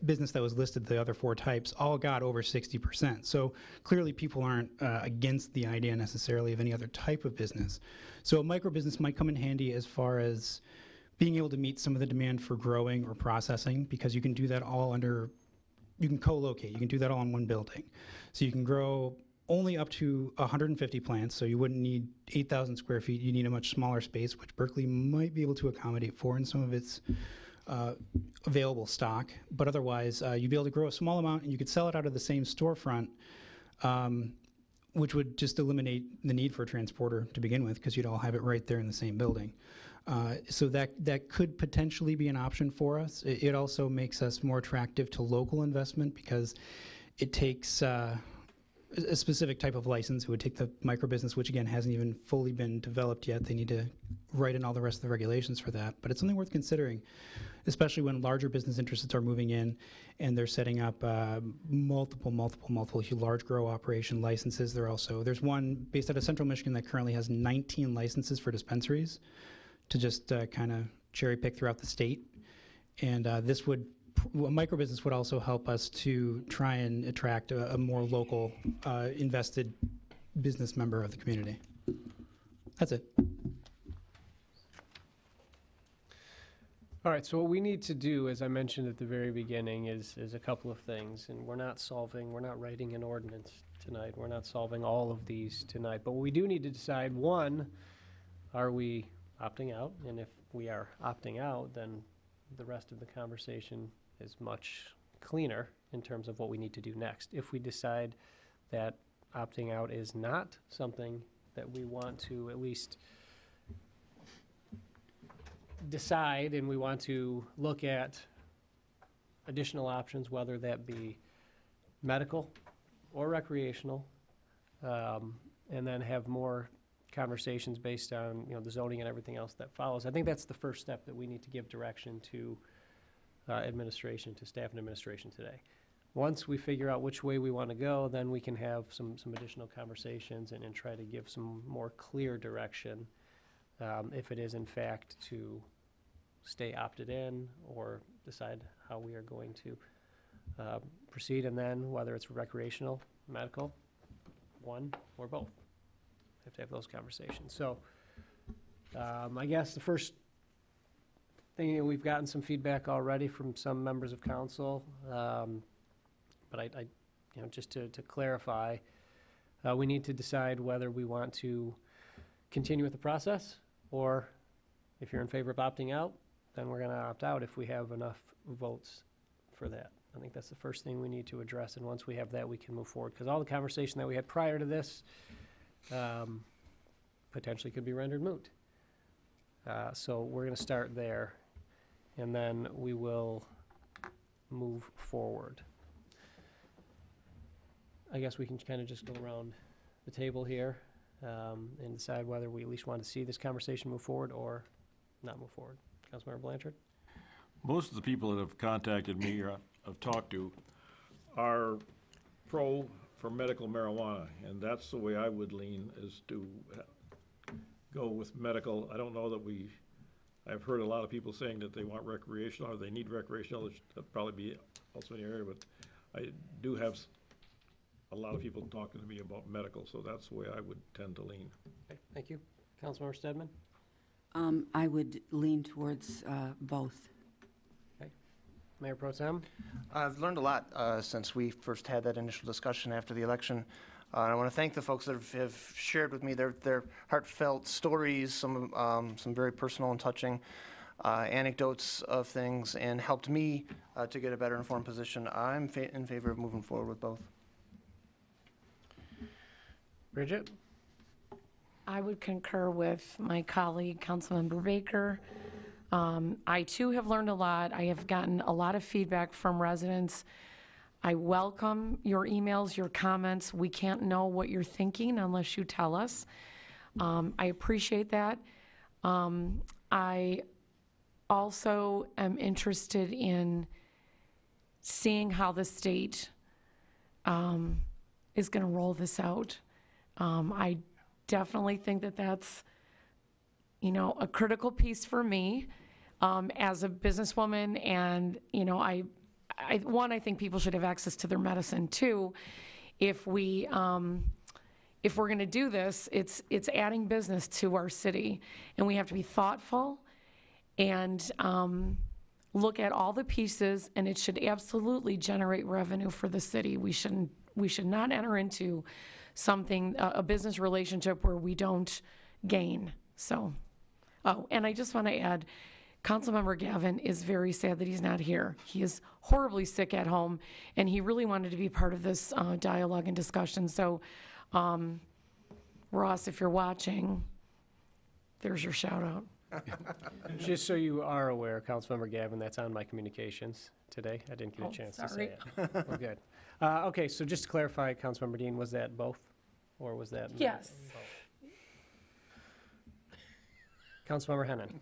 business that was listed, the other 4 types, all got over 60%. So clearly people aren't against the idea necessarily of any other type of business. So a micro business might come in handy as far as being able to meet some of the demand for growing or processing, because you can do that all you can co-locate, you can do that all in one building. So you can grow only up to 150 plants, so you wouldn't need 8,000 square feet. You need a much smaller space, which Berkley might be able to accommodate for in some of its available stock. But otherwise, you'd be able to grow a small amount, and you could sell it out of the same storefront, which would just eliminate the need for a transporter to begin with, because you'd all have it right there in the same building. So that could potentially be an option for us. It also makes us more attractive to local investment, because it takes a specific type of license. It would take the micro business, which again hasn't even fully been developed yet. They need to write in all the rest of the regulations for that. But it's something worth considering, especially when larger business interests are moving in and they're setting up multiple large grow operation licenses. There's one based out of Central Michigan that currently has 19 licenses for dispensaries to just kind of cherry pick throughout the state. And a micro business would also help us to try and attract a more local invested business member of the community. That's it. All right, so what we need to do, as I mentioned at the very beginning, is a couple of things. And we're not writing an ordinance tonight. We're not solving all of these tonight. But we do need to decide, one, are we opting out? And if we are opting out, then the rest of the conversation is much cleaner in terms of what we need to do next. If we decide that opting out is not something that we want to at least decide, and we want to look at additional options, whether that be medical or recreational, and then have more conversations based on, the zoning and everything else that follows. I think that's the first step that we need to give direction to administration, to staff and administration today. Once we figure out which way we want to go, then we can have some additional conversations and try to give some more clear direction, if it is in fact to stay opted in or decide how we are going to proceed, and then whether it's recreational, medical, one or both. We have to have those conversations. So I guess the first thing, we've gotten some feedback already from some members of council, but I just to clarify, we need to decide whether we want to continue with the process, or if you're in favor of opting out, then we're going to opt out if we have enough votes for that. I think that's the first thing we need to address, and once we have that, we can move forward. Because all the conversation that we had prior to this potentially could be rendered moot. So we're going to start there, and then we will move forward. I guess we can kind of just go around the table here and decide whether we at least want to see this conversation move forward or not move forward. Councilmember Blanchard? Most of the people that have contacted me or I've talked to are pro for medical marijuana, and that's the way I would lean, is to go with medical. I don't know that I've heard a lot of people saying that they want recreational or they need recreational. That'd probably be also in the area, but I do have a lot of people talking to me about medical, so that's the way I would tend to lean. Okay, thank you. Councilmember Stedman? I would lean towards both. Okay. Mayor Pro Tem? I've learned a lot since we first had that initial discussion after the election. I want to thank the folks that have shared with me their heartfelt stories, some very personal and touching anecdotes of things, and helped me to get a better informed position. I'm in favor of moving forward with both. Bridget? I would concur with my colleague, Councilmember Baker. I too have learned a lot. I have gotten a lot of feedback from residents. I welcome your emails, your comments. We can't know what you're thinking unless you tell us. I appreciate that. I also am interested in seeing how the state is going to roll this out. I definitely think that that's, a critical piece for me as a businesswoman. And, I think people should have access to their medicine too. If we're going to do this, it's adding business to our city, and we have to be thoughtful and look at all the pieces, and it should absolutely generate revenue for the city. We should not enter into something, a business relationship where we don't gain. So, and I just want to add, Councilmember Gavin is very sad that he's not here. He is horribly sick at home, and he really wanted to be part of this dialogue and discussion. So, Ross, if you're watching, there's your shout out. Just so you are aware, Councilmember Gavin, that's on my communications today. I didn't get a chance to say it. We're good. Okay, so just to clarify, Councilmember Dean, was that both? Or was that? Yes. Both? Councilmember Hennon.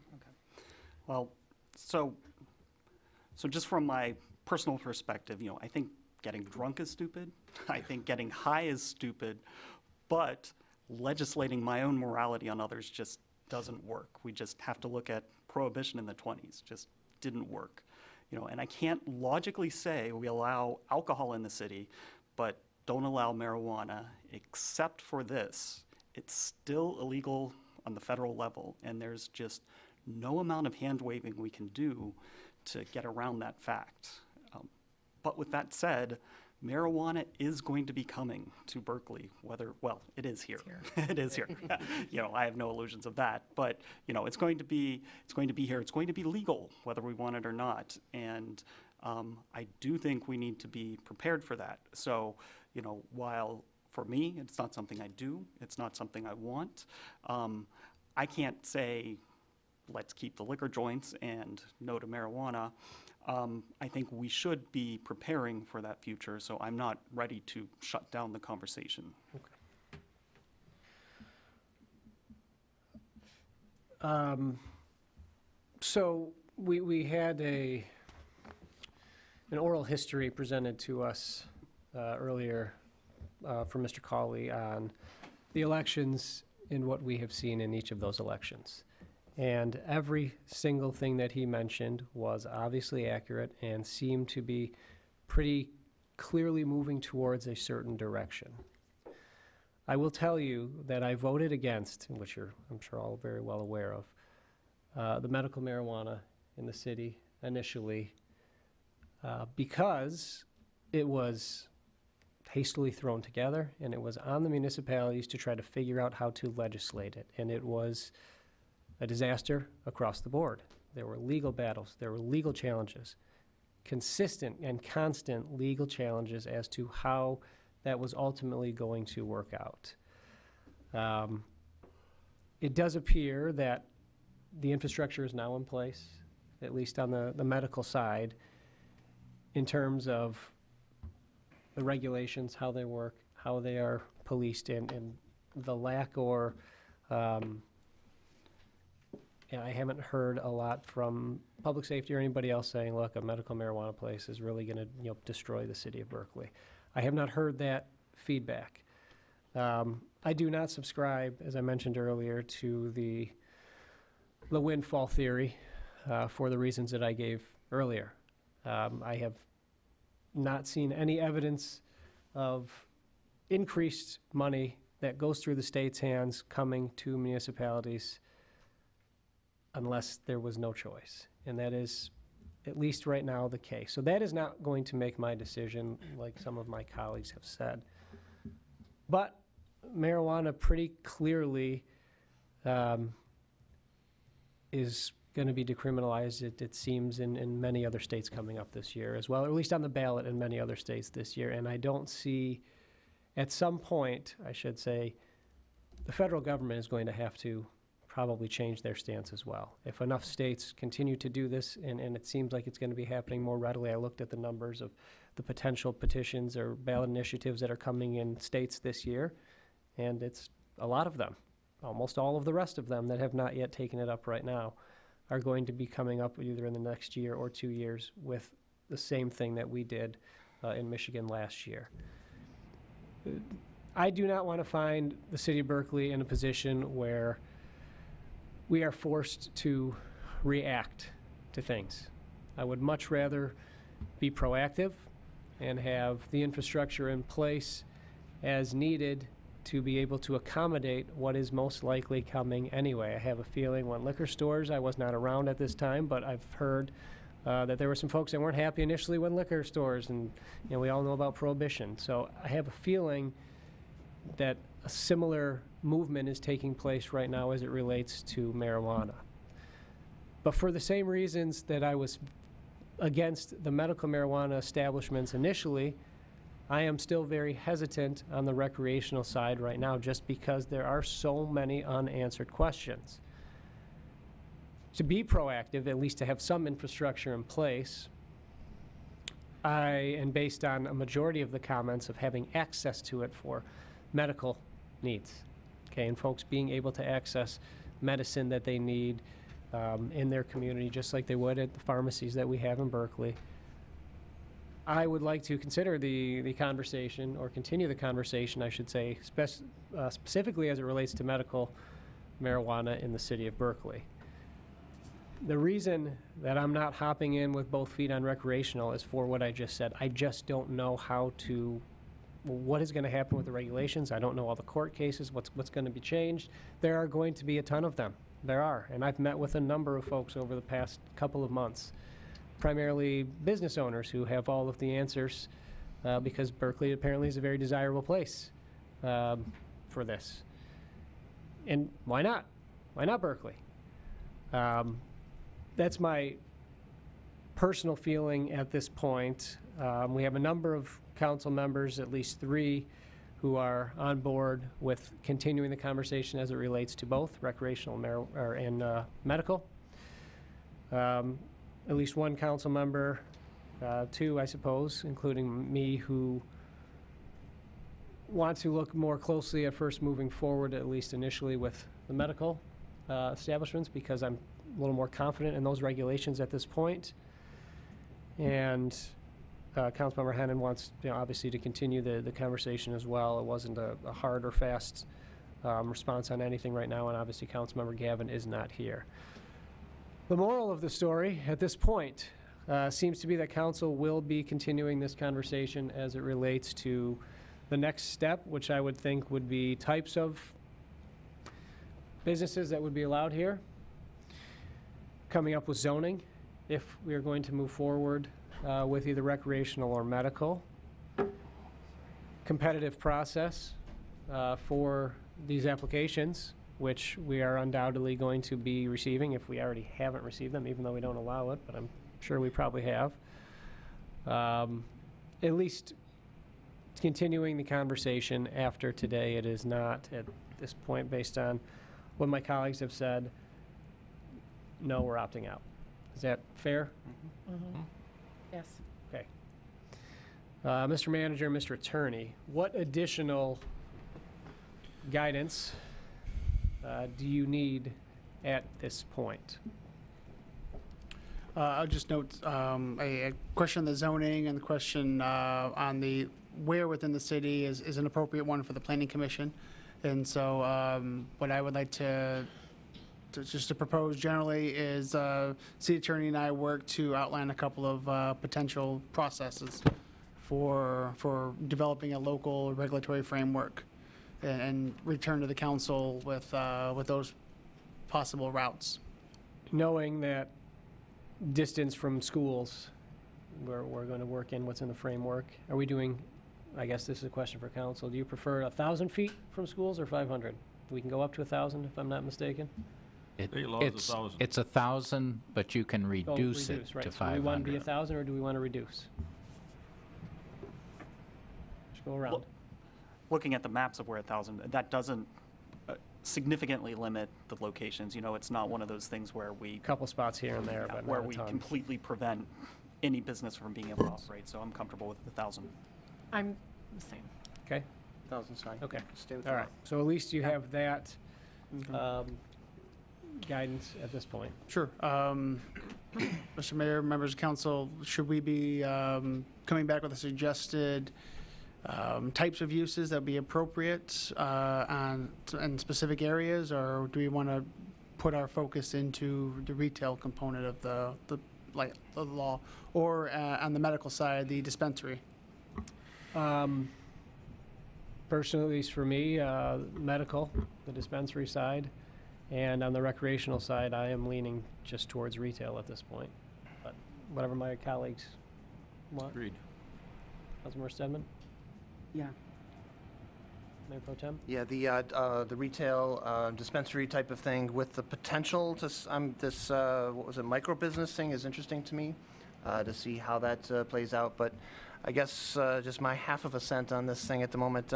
Well, so just from my personal perspective, I think getting drunk is stupid. I think getting high is stupid, but legislating my own morality on others just doesn't work. We just have to look at prohibition in the 20s. Just didn't work. And I can't logically say we allow alcohol in the city, but don't allow marijuana, except for this, it's still illegal on the federal level, and there's just no amount of hand-waving we can do to get around that fact. But with that said, marijuana is going to be coming to Berkeley, well, it is here. It is here. I have no illusions of that, but, it's going to be here. It's going to be legal, whether we want it or not. And I do think we need to be prepared for that. So, while for me, it's not something I do, it's not something I want, I can't say, let's keep the liquor joints and no to marijuana. I think we should be preparing for that future, so I'm not ready to shut down the conversation. So we had an oral history presented to us earlier from Mr. Cawley on the elections and what we have seen in each of those elections. And every single thing that he mentioned was obviously accurate and seemed to be pretty clearly moving towards a certain direction. I will tell you that I voted against, which you're, I'm sure, all very well aware of, the medical marijuana in the city initially because it was hastily thrown together and it was on the municipalities to try to figure out how to legislate it. And it was a disaster across the board. There were legal battles, there were legal challenges, consistent and constant legal challenges as to how that was ultimately going to work out. It does appear that the infrastructure is now in place, at least on the medical side, in terms of the regulations, how they work, how they are policed, and the lack or I haven't heard a lot from public safety or anybody else saying, look, a medical marijuana place is really going to destroy the city of Berkeley. I have not heard that feedback. I do not subscribe, as I mentioned earlier, to the windfall theory for the reasons that I gave earlier. I have not seen any evidence of increased money that goes through the state's hands coming to municipalities unless there was no choice. And that is, at least right now, the case. So that is not going to make my decision, like some of my colleagues have said. But marijuana pretty clearly is going to be decriminalized, it seems, in many other states coming up this year as well, or at least on the ballot in many other states this year. And I don't see, at some point, I should say, the federal government is going to have to probably change their stance as well. If enough states continue to do this, and it seems like it's going to be happening more readily. I looked at the numbers of the potential petitions or ballot initiatives that are coming in states this year, and it's a lot of them. Almost all of the rest of them that have not yet taken it up right now are going to be coming up either in the next year or 2 years with the same thing that we did in Michigan last year. I do not want to find the city of Berkeley in a position where we are forced to react to things. I would much rather be proactive and have the infrastructure in place as needed to be able to accommodate what is most likely coming anyway. I have a feeling when liquor stores, I was not around at this time, but I've heard that there were some folks that weren't happy initially when liquor stores, and we all know about prohibition. So I have a feeling that a similar movement is taking place right now as it relates to marijuana. But for the same reasons that I was against the medical marijuana establishments initially, I am still very hesitant on the recreational side right now just because there are so many unanswered questions. To be proactive, at least to have some infrastructure in place, and based on a majority of the comments of having access to it for medical needs, okay, and folks being able to access medicine that they need in their community, just like they would at the pharmacies that we have in Berkeley. I would like to consider the conversation, or continue the conversation, I should say, specifically as it relates to medical marijuana in the city of Berkeley. The reason that I'm not hopping in with both feet on recreational is for what I just said. I just don't know how to what is going to happen with the regulations. I don't know all the court cases, what's going to be changed. There are going to be a ton of them. There are. And I've met with a number of folks over the past couple of months, primarily business owners who have all of the answers because Berkeley apparently is a very desirable place for this. And why not? Why not Berkeley? That's my personal feeling at this point. We have a number of council members, at least 3, who are on board with continuing the conversation as it relates to both recreational and medical. At least 1 council member, 2, I suppose, including me, who want to look more closely at first moving forward, at least initially, with the medical establishments, because I'm a little more confident in those regulations at this point. And Councilmember Hennon wants, obviously, to continue the conversation as well. It wasn't a hard or fast response on anything right now, and obviously Councilmember Gavin is not here. The moral of the story at this point seems to be that council will be continuing this conversation as it relates to the next step, which I would think would be types of businesses that would be allowed here, coming up with zoning, if we are going to move forward with either recreational or medical, competitive process for these applications, which we are undoubtedly going to be receiving if we already haven't received them, even though we don't allow it, but I'm sure we probably have. At least continuing the conversation after today. It is not, at this point, based on what my colleagues have said, no, we're opting out. Is that fair? Yes. Okay. Mr. Manager, Mr. Attorney, what additional guidance do you need at this point? I'll just note a question on the zoning and the question on the where within the city is an appropriate one for the Planning Commission. And so what I would like to propose generally is City Attorney and I work to outline a couple of potential processes for developing a local regulatory framework and return to the council with those possible routes. Knowing that distance from schools, we're going to work in what's in the framework. Are we doing, I guess this is a question for council, do you prefer 1,000 feet from schools or 500? We can go up to 1,000 if I'm not mistaken. It's 1,000, but you can reduce it right. to So 500. do we want to be 1,000 or do we want to reduce? Just go around. Looking at the maps of where 1,000, that doesn't significantly limit the locations. It's not one of those things where we... Couple spots here and there, but where not a we ton. completely prevent any business from being able to operate. So I'm comfortable with 1,000. I'm the same. Okay. 1,000's fine. Okay. Stay with All that. right. So at least you have that guidance at this point. Sure. Mr. Mayor, members of council, should we be coming back with a suggested types of uses that would be appropriate in specific areas, or do we want to put our focus into the retail component of the law, or on the medical side, the dispensary? Personally, at least for me, medical, the dispensary side, and on the recreational side, I am leaning just towards retail at this point. But whatever my colleagues want. Agreed. Councilmember Stedman? Yeah. Mayor Pro Tem? Yeah, the retail dispensary type of thing with the potential to this what was it, micro business thing is interesting to me to see how that plays out. But I guess just my half of a cent on this thing at the moment.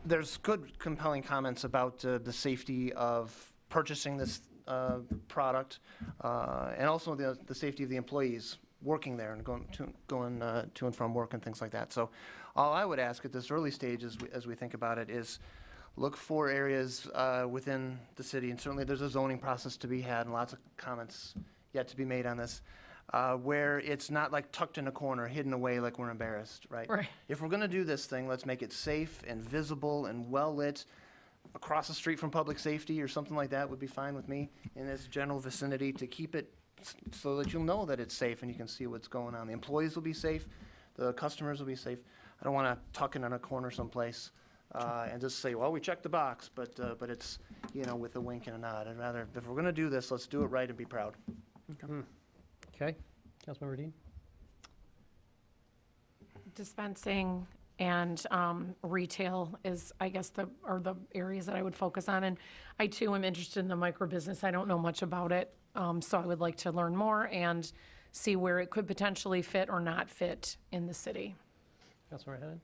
There's good, compelling comments about the safety of purchasing this product and also the safety of the employees working there and going to and from work and things like that. So all I would ask at this early stage as we think about it is look for areas within the city, and certainly there's a zoning process to be had and lots of comments yet to be made on this, where it's not like tucked in a corner, hidden away like we're embarrassed, right? Right. If we're going to do this thing, let's make it safe and visible and well lit. Across the street from public safety or something like that would be fine with me in this general vicinity to keep it so that you'll know that it's safe and you can see what's going on. The employees will be safe, the customers will be safe. I don't want to tuck it in a corner someplace and just say, well, we checked the box, but it's, with a wink and a nod. I'd rather, if we're going to do this, let's do it right and be proud. Okay. Councilmember Dean? Dispensing and retail is, I guess, the areas that I would focus on. And I, too, am interested in the microbusiness. I don't know much about it, so I would like to learn more and see where it could potentially fit or not fit in the city. Councilmember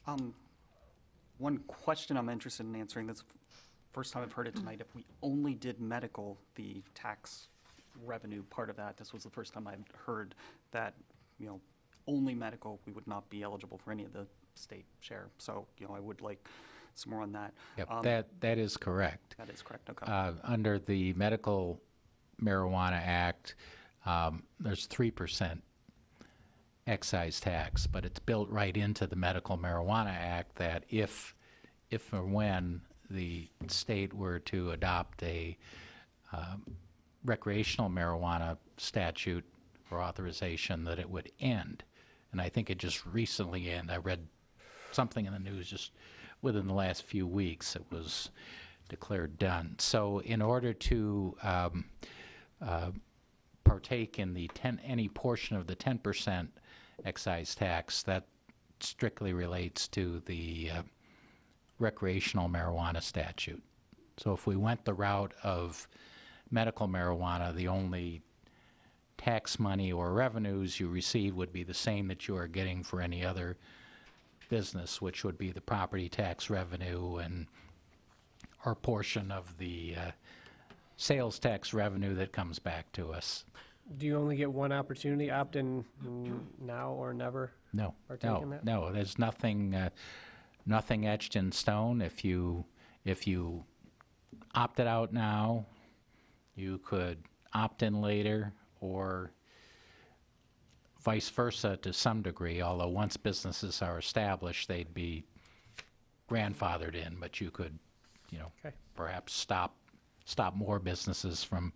Hennon? One question I'm interested in answering, this first time I've heard it tonight, if we only did medical, the tax revenue part of that, this was the first time I've heard that, only medical, we would not be eligible for any of the state share. So, I would like some more on that. Yep, that is correct. That is correct, okay. Under the Medical Marijuana Act, there's 3% excise tax, but it's built right into the Medical Marijuana Act that if or when the state were to adopt a recreational marijuana statute or authorization, that it would end. And I think it just recently ended. I read something in the news just within the last few weeks. It was declared done. So in order to partake in the any portion of the 10% excise tax, that strictly relates to the recreational marijuana statute. So if we went the route of medical marijuana, the only tax money or revenues you receive would be the same that you are getting for any other business, which would be the property tax revenue and our portion of the sales tax revenue that comes back to us. Do you only get one opportunity, opt in now or never? No, partake in that? no. There's nothing etched in stone. If you opted out now, you could opt in later, or vice versa to some degree, although once businesses are established, they'd be grandfathered in, but you could, perhaps stop more businesses from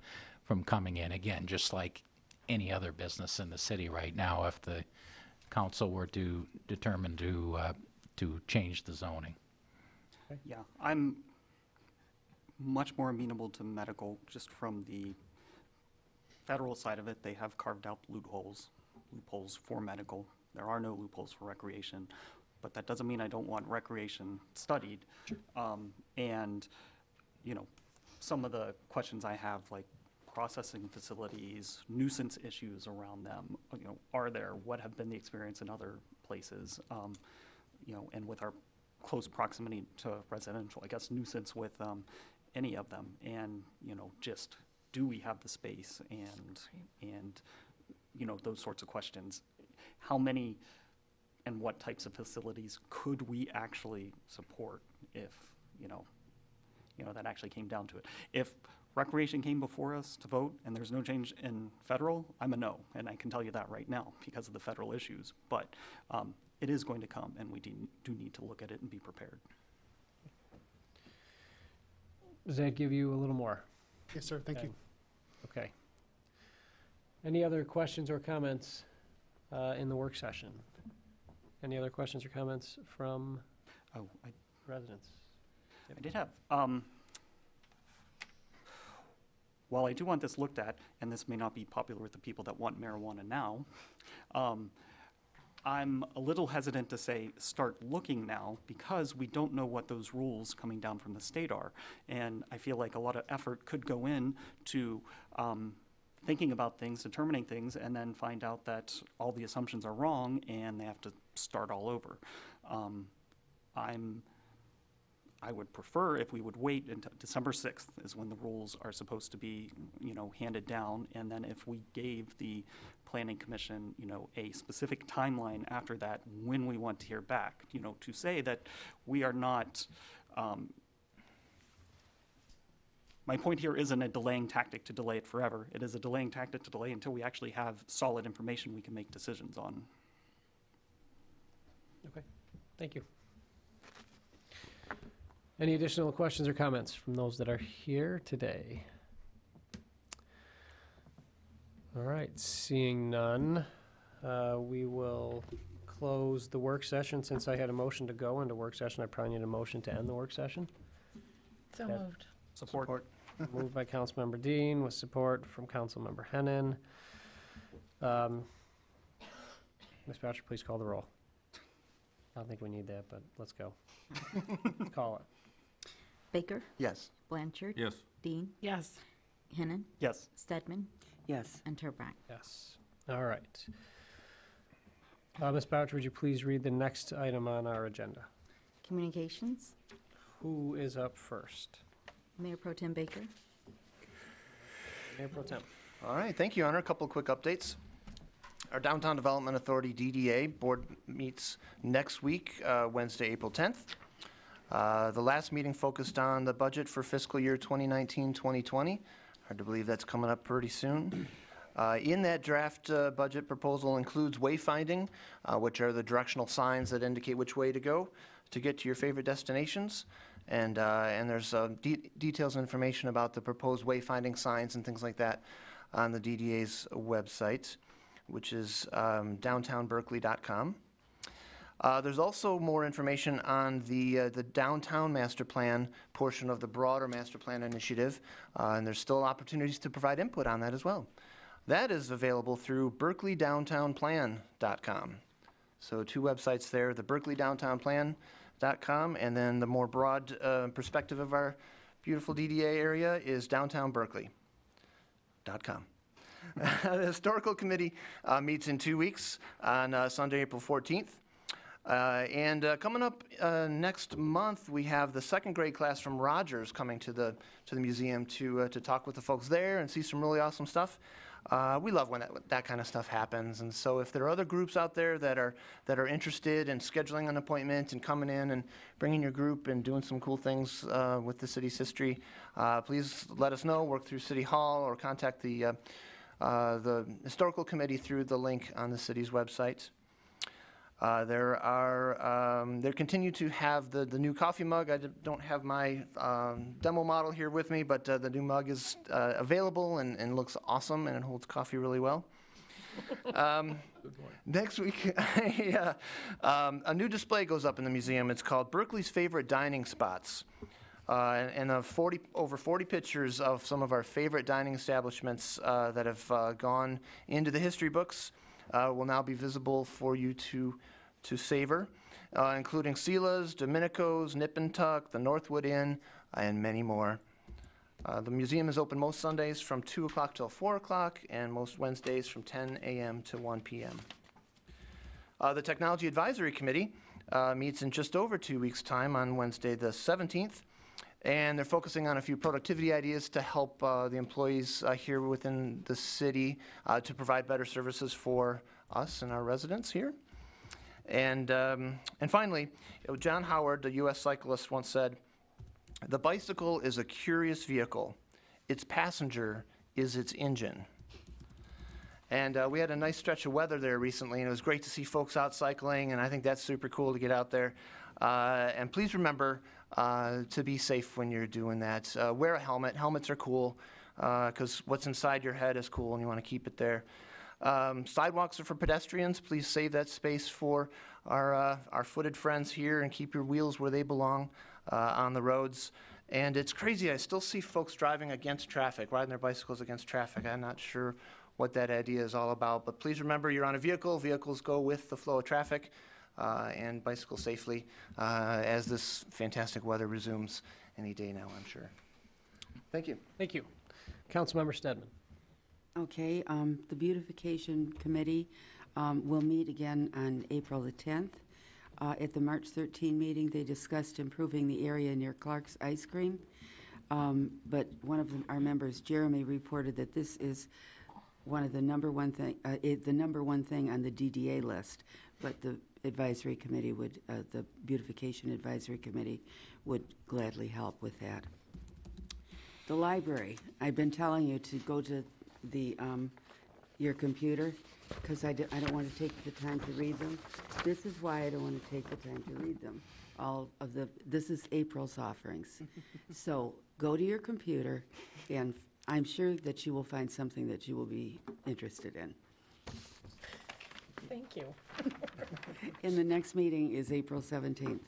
coming in, again, just like any other business in the city right now, if the council were to determine to change the zoning. Yeah, I'm much more amenable to medical just from the federal side of it. They have carved out loopholes for medical. There are no loopholes for recreation, but that doesn't mean I don't want recreation studied. And, some of the questions I have, like processing facilities, nuisance issues around them, are there? What have been the experience in other places? And with our close proximity to residential, I guess nuisance with any of them, and just do we have the space, and those sorts of questions. How many and what types of facilities could we actually support if that actually came down to it? If recreation came before us to vote and there's no change in federal, I'm a no, and I can tell you that right now because of the federal issues. But it is going to come, and we do need to look at it and be prepared. Does that give you a little more? Yes, sir. Thank you. Okay. Any other questions or comments in the work session? Any other questions or comments from residents? I did have, while I do want this looked at, and this may not be popular with the people that want marijuana now, I'm a little hesitant to say start looking now because we don't know what those rules coming down from the state are. And I feel like a lot of effort could go in to thinking about things, determining things, and then find out that all the assumptions are wrong and they have to start all over. I would prefer if we would wait until December 6th is when the rules are supposed to be, handed down, and then if we gave the Planning Commission, a specific timeline after that when we want to hear back, to say that we are not. My point here isn't a delaying tactic to delay it forever. It is a delaying tactic to delay until we actually have solid information we can make decisions on. Okay, thank you. Any additional questions or comments from those that are here today? All right, seeing none, we will close the work session. Since I had a motion to go into work session, I probably need a motion to end the work session. So Okay. moved. Support. Moved by Councilmember Dean with support from Councilmember Hennan. Ms. Boucher, please call the roll. I don't think we need that, but let's go. Call it. Baker? Yes. Blanchard? Yes. Dean? Yes. Hennan? Yes. Stedman? Yes. And Turbrack. Yes. All right. Ms. Boucher, would you please read the next item on our agenda? Communications? Who is up first? Mayor Pro Tem Baker. Mayor Pro Tem. All right, thank you, Honor. A couple of quick updates. Our Downtown Development Authority DDA board meets next week, Wednesday, April 10th. The last meeting focused on the budget for fiscal year 2019-2020. Hard to believe that's coming up pretty soon. In that draft budget proposal includes wayfinding, which are the directional signs that indicate which way to go to get to your favorite destinations. And there's details and information about the proposed wayfinding signs and things like that on the DDA's website, which is downtownberkeley.com. There's also more information on the downtown master plan portion of the broader master plan initiative, and there's still opportunities to provide input on that as well. That is available through berkeleydowntownplan.com. So 2 websites there, the berkeleydowntownplan.com, and then the more broad perspective of our beautiful DDA area is downtownberkeley.com. The Historical Committee meets in 2 weeks on Sunday, April 14th. Coming up next month, we have the 2nd grade class from Rogers coming to the museum to talk with the folks there and see some really awesome stuff. We love when that kind of stuff happens, and so if there are other groups out there that are interested in scheduling an appointment and coming in and bringing your group and doing some cool things with the city's history, please let us know. Work through City Hall or contact the Historical Committee through the link on the city's website. They continue to have the new coffee mug. I don't have my demo model here with me, but the new mug is available and looks awesome, and it holds coffee really well. Next week, a new display goes up in the museum. It's called Berkeley's Favorite Dining Spots. And over 40 pictures of some of our favorite dining establishments that have gone into the history books will now be visible for you to savor, including Sila's, Domenico's, Nip and Tuck, the Northwood Inn, and many more. The museum is open most Sundays from 2 o'clock till 4 o'clock, and most Wednesdays from 10 a.m. to 1 p.m. The Technology Advisory Committee meets in just over 2 weeks' time on Wednesday the 17th, and they're focusing on a few productivity ideas to help the employees here within the city to provide better services for us and our residents here. And finally, John Howard, the U.S. cyclist, once said, "The bicycle is a curious vehicle. Its passenger is its engine." And we had a nice stretch of weather there recently, and it was great to see folks out cycling, and I think that's super cool to get out there. And please remember to be safe when you're doing that. Wear a helmet. Helmets are cool because what's inside your head is cool, and you want to keep it there. Sidewalks are for pedestrians. Please save that space for our footed friends here and keep your wheels where they belong on the roads. And it's crazy. I still see folks driving against traffic, riding their bicycles against traffic. I'm not sure what that idea is all about. But please remember, you're on a vehicle. Vehicles go with the flow of traffic, and bicycle safely as this fantastic weather resumes any day now, I'm sure. Thank you. Thank you. Councilmember Stedman. Okay, the Beautification Committee will meet again on April the 10th. At the March 13 meeting, they discussed improving the area near Clark's Ice Cream. But one of our members, Jeremy, reported that this is one of the number one thing on the DDA list. But the advisory committee would, the Beautification Advisory Committee would gladly help with that. The library, I've been telling you to go to your computer because I don't want to take the time to read them. This is why I don't want to take the time to read them. This is April's offerings. So go to your computer, and I'm sure that you will find something that you will be interested in. Thank you. And the next meeting is April 17th.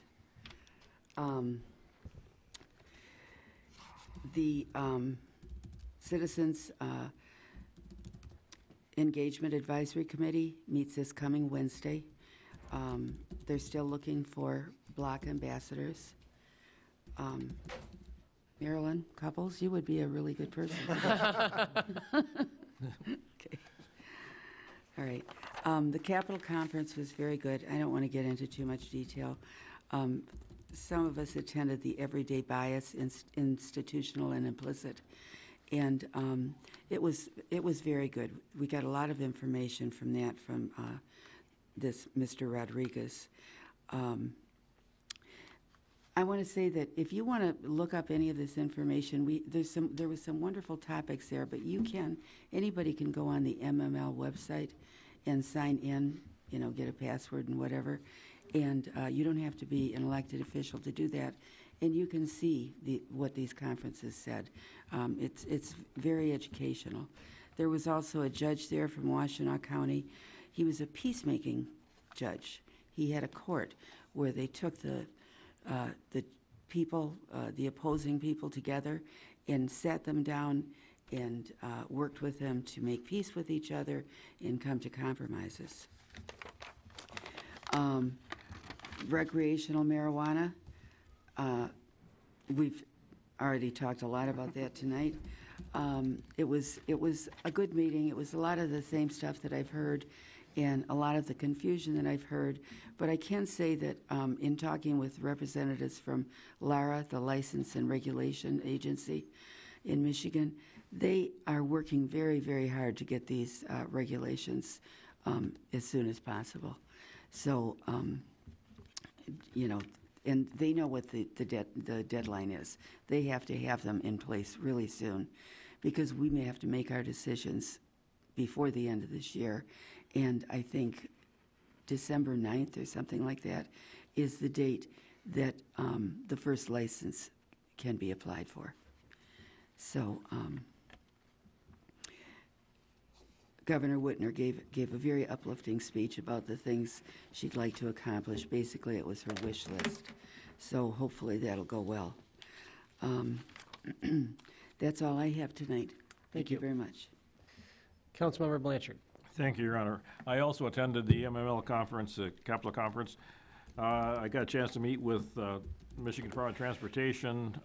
The Citizens Engagement Advisory Committee meets this coming Wednesday. They're still looking for block ambassadors. Marilyn Couples, you would be a really good person. Okay. All right. The Capitol Conference was very good. I don't want to get into too much detail. Some of us attended the Everyday Bias, Institutional and Implicit, and it was very good. We got a lot of information from that from this Mr. Rodriguez. I want to say that if you want to look up any of this information, there was some wonderful topics there, but anybody can go on the MML website and sign in, get a password and whatever, and you don't have to be an elected official to do that, and you can see what these conferences said. It's very educational. There was also a judge there from Washtenaw County. He was a peacemaking judge. He had a court where they took the people, the opposing people together and sat them down and worked with them to make peace with each other and come to compromises. Recreational marijuana, we've already talked a lot about that tonight. It was a good meeting. It was a lot of the same stuff that I've heard and a lot of the confusion that I've heard. But I can say that in talking with representatives from LARA, the License and Regulation Agency in Michigan, they are working very, very hard to get these regulations as soon as possible. So, and they know what the deadline is. They have to have them in place really soon because we may have to make our decisions before the end of this year. And I think December 9th or something like that is the date that the first license can be applied for. So Governor Whitner gave a very uplifting speech about the things she'd like to accomplish. Basically, it was her wish list. So hopefully that'll go well. That's all I have tonight. Thank you very much. Councilmember Blanchard. Thank you, Your Honor. I also attended the MML conference, the Capitol Conference. I got a chance to meet with Michigan Department of Transportation,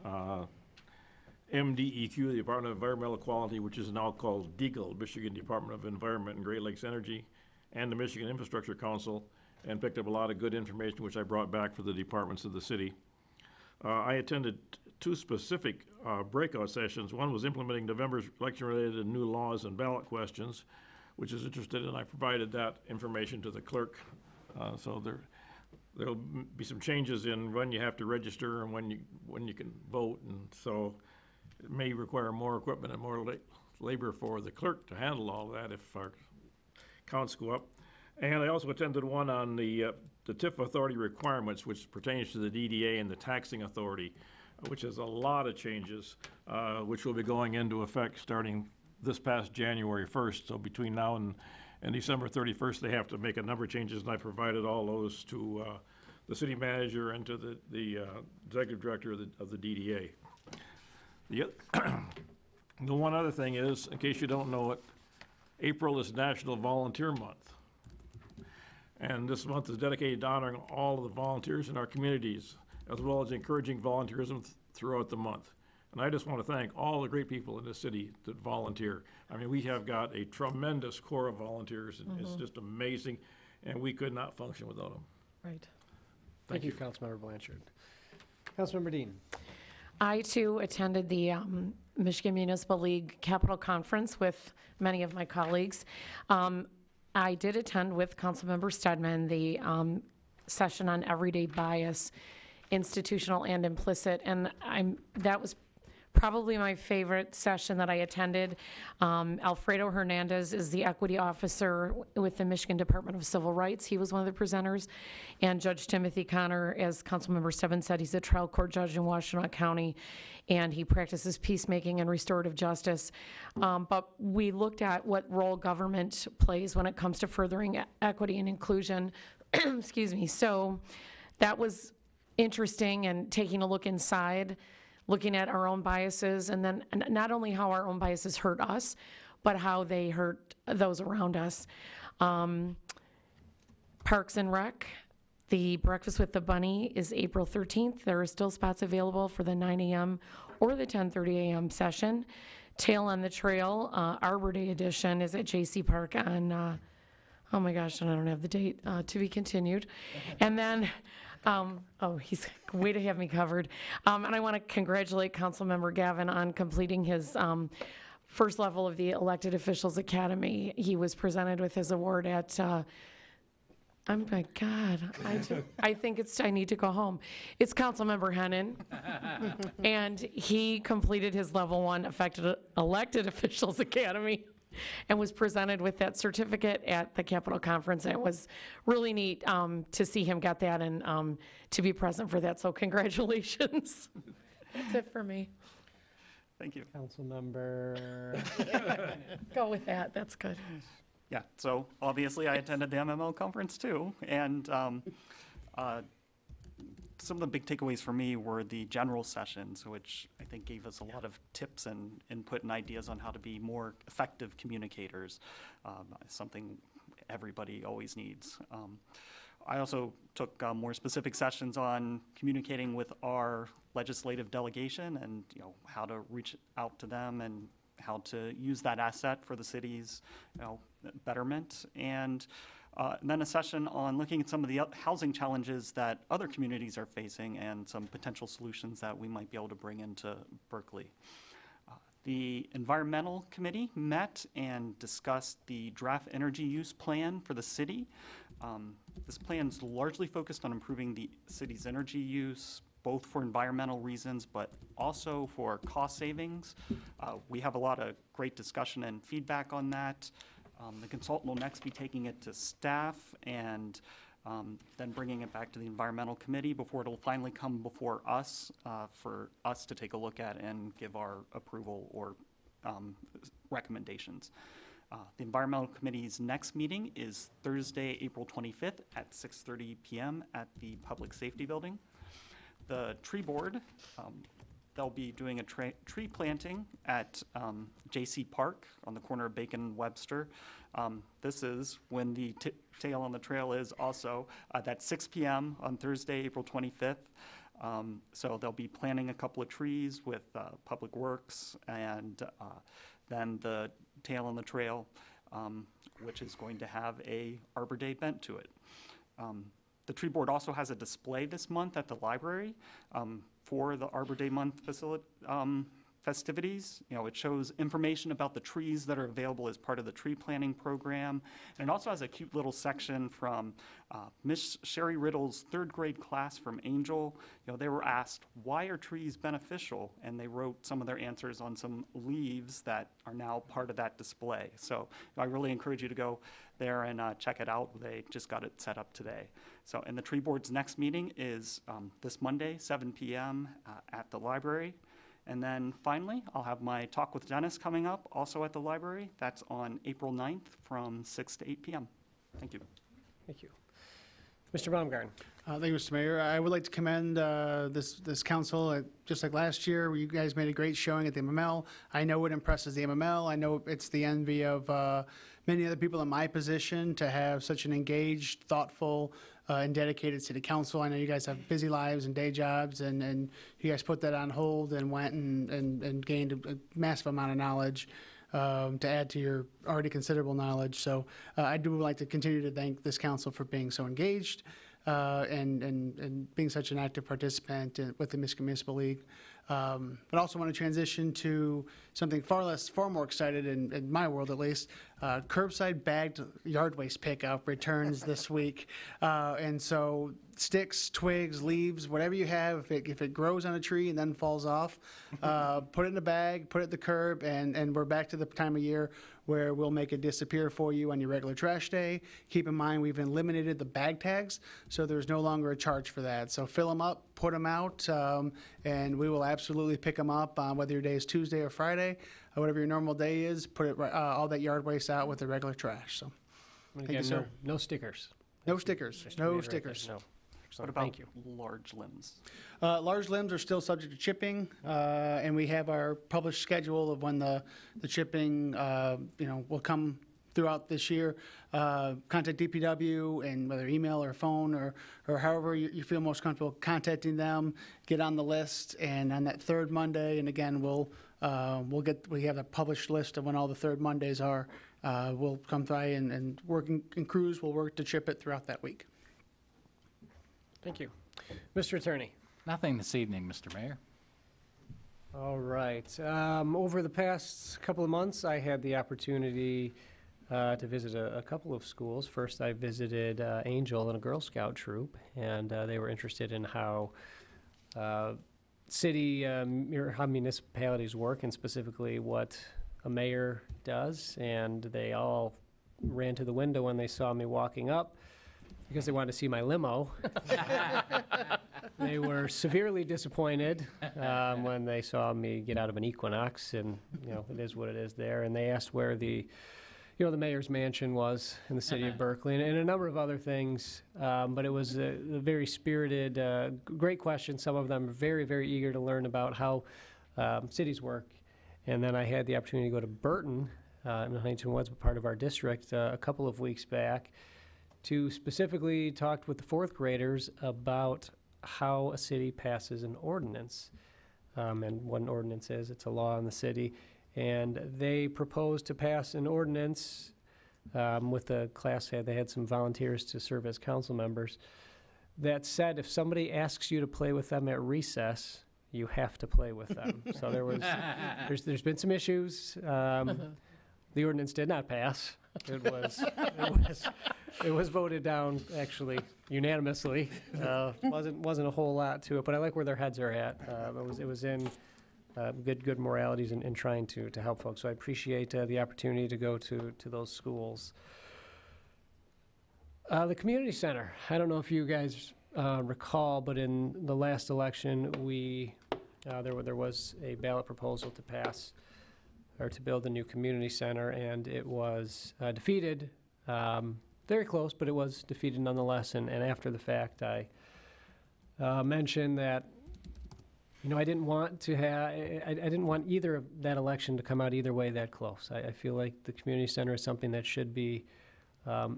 MDEQ, the Department of Environmental Quality, which is now called DEGL, Michigan Department of Environment and Great Lakes Energy, and the Michigan Infrastructure Council, and picked up a lot of good information, which I brought back for the departments of the city. I attended two specific breakout sessions. One was implementing November's election-related new laws and ballot questions, which is interested, and I provided that information to the clerk. So there'll be some changes in when you have to register and when you can vote, and so it may require more equipment and more labor for the clerk to handle all that if our counts go up. And I also attended one on the TIF authority requirements, which pertains to the DDA and the taxing authority, which has a lot of changes, which will be going into effect starting this past January 1st. So between now and December 31st, they have to make a number of changes, and I provided all those to the city manager and to the executive director of the DDA. The one other thing is, in case you don't know it, April is National Volunteer Month. And this month is dedicated to honoring all of the volunteers in our communities, as well as encouraging volunteerism throughout the month. And I just want to thank all the great people in the city that volunteer. I mean, we have got a tremendous core of volunteers, and it's just amazing, and we could not function without them. Right. Thank you, Councilmember Blanchard. Councilmember Dean. I, too, attended the Michigan Municipal League Capitol Conference with many of my colleagues. I did attend with Councilmember Stedman the session on everyday bias, institutional and implicit, and that was probably my favorite session that I attended. Alfredo Hernandez is the equity officer with the Michigan Department of Civil Rights. He was one of the presenters. And Judge Timothy Connor, as Councilmember Stebbins said, he's a trial court judge in Washtenaw County, and he practices peacemaking and restorative justice. But we looked at what role government plays when it comes to furthering equity and inclusion. Excuse me. So that was interesting, and taking a look inside, looking at our own biases, and then not only how our own biases hurt us, but how they hurt those around us. Parks and Rec, the Breakfast with the Bunny is April 13th. There are still spots available for the 9 a.m. or the 10:30 a.m. session. Tail on the Trail, Arbor Day edition is at J.C. Park on, oh my gosh, and I don't have the date, to be continued. And then, oh, he's way to have me covered. And I want to congratulate Councilmember Gavin on completing his first level of the Elected Officials Academy. He was presented with his award at, oh my God, I think I need to go home. It's Councilmember Hennon. And he completed his level 1 Elected Officials Academy and was presented with that certificate at the Capitol Conference. And it was really neat to see him get that and to be present for that. So congratulations. That's it for me. Thank you. Councilmember. Go with that. That's good. Yeah, so obviously I attended the MML conference too, and some of the big takeaways for me were the general sessions, which I think gave us a lot of tips and input and ideas on how to be more effective communicators, something everybody always needs. I also took more specific sessions on communicating with our legislative delegation and how to reach out to them and how to use that asset for the city's betterment, and then a session on looking at some of the housing challenges that other communities are facing and some potential solutions that we might be able to bring into Berkeley. The Environmental Committee met and discussed the draft energy use plan for the city. This plan is largely focused on improving the city's energy use, both for environmental reasons, but also for cost savings. We have a lot of great discussion and feedback on that. The consultant will next be taking it to staff and then bringing it back to the Environmental Committee before it'll finally come before us for us to take a look at and give our approval or recommendations. The Environmental Committee's next meeting is Thursday, April 25th at 6:30 p.m. at the Public Safety Building. The Tree Board, they'll be doing a tree planting at J.C. Park on the corner of Bacon and Webster. This is when the Tail on the Trail is also. That's 6 p.m. on Thursday, April 25th. So they'll be planting a couple of trees with Public Works and then the Tail on the Trail, which is going to have a Arbor Day bent to it. The Tree Board also has a display this month at the library for the Arbor Day month festivities. It shows information about the trees that are available as part of the tree planting program. And it also has a cute little section from Miss Sherry Riddle's 3rd grade class from Angel. They were asked, why are trees beneficial? And they wrote some of their answers on some leaves that are now part of that display. So I really encourage you to go there and check it out. They just got it set up today. So, and the Tree Board's next meeting is this Monday, 7 p.m. At the library. And then finally, I'll have my talk with Dennis coming up, also at the library. That's on April 9th from 6 to 8 p.m. Thank you. Thank you. Mr. Baumgarten. Thank you, Mr. Mayor. I would like to commend this council. Just like last year, where you guys made a great showing at the MML. I know it impresses the MML. I know it's the envy of many other people in my position to have such an engaged, thoughtful, and dedicated city council. I know you guys have busy lives and day jobs, and you guys put that on hold and went and gained a massive amount of knowledge to add to your already considerable knowledge. So I do like to continue to thank this council for being so engaged and being such an active participant with the Michigan Municipal League. But also want to transition to something far more excited, in my world at least. Curbside bagged yard waste pickup returns this week. And so sticks, twigs, leaves, whatever you have, if it grows on a tree and then falls off, put it in a bag, put it at the curb, and we're back to the time of year where we'll make it disappear for you on your regular trash day. Keep in mind, we've eliminated the bag tags, so there's no longer a charge for that. So fill them up, put them out, and we will absolutely pick them up on whether your day is Tuesday or Friday, or whatever your normal day is. Put it all that yard waste out with the regular trash. So, thank you, sir. No stickers. No stickers. No stickers. No. What about Thank you. large limbs? Large limbs are still subject to chipping, and we have our published schedule of when the chipping, will come throughout this year. Contact DPW, and whether email or phone or however you feel most comfortable contacting them, get on the list, and on that third Monday, and again, we have a published list of when all the third Mondays are. We'll come by and working in crews will work to chip it throughout that week. Thank you. Mr. Attorney. Nothing this evening, Mr. Mayor. All right. Over the past couple of months, I had the opportunity to visit a couple of schools. First, I visited Angel and a Girl Scout troop, and they were interested in how how municipalities work, and specifically what a mayor does. And they all ran to the window when they saw me walking up, because they wanted to see my limo. They were severely disappointed when they saw me get out of an Equinox, and it is what it is there. And they asked where the mayor's mansion was in the city of Berkeley, and a number of other things. But it was a very spirited, great question. Some of them very, very eager to learn about how cities work. And then I had the opportunity to go to Burton in Huntington Woods, part of our district, a couple of weeks back, to specifically talk with the fourth graders about how a city passes an ordinance. And what an ordinance is, it's a law in the city. And they proposed to pass an ordinance with the class, they had some volunteers to serve as council members, that said if somebody asks you to play with them at recess, you have to play with them. So there's been some issues. The ordinance did not pass. It was voted down actually unanimously. Wasn't a whole lot to it, but I like where their heads are at. It was in good moralities and trying to help folks. So I appreciate the opportunity to go to those schools. The community center. I don't know if you guys recall, but in the last election, there was a ballot proposal to pass or to build a new community center, and it was defeated. Very close, but it was defeated nonetheless. And after the fact, I mentioned that I didn't want either of that election to come out either way that close. I feel like the community center is something that should be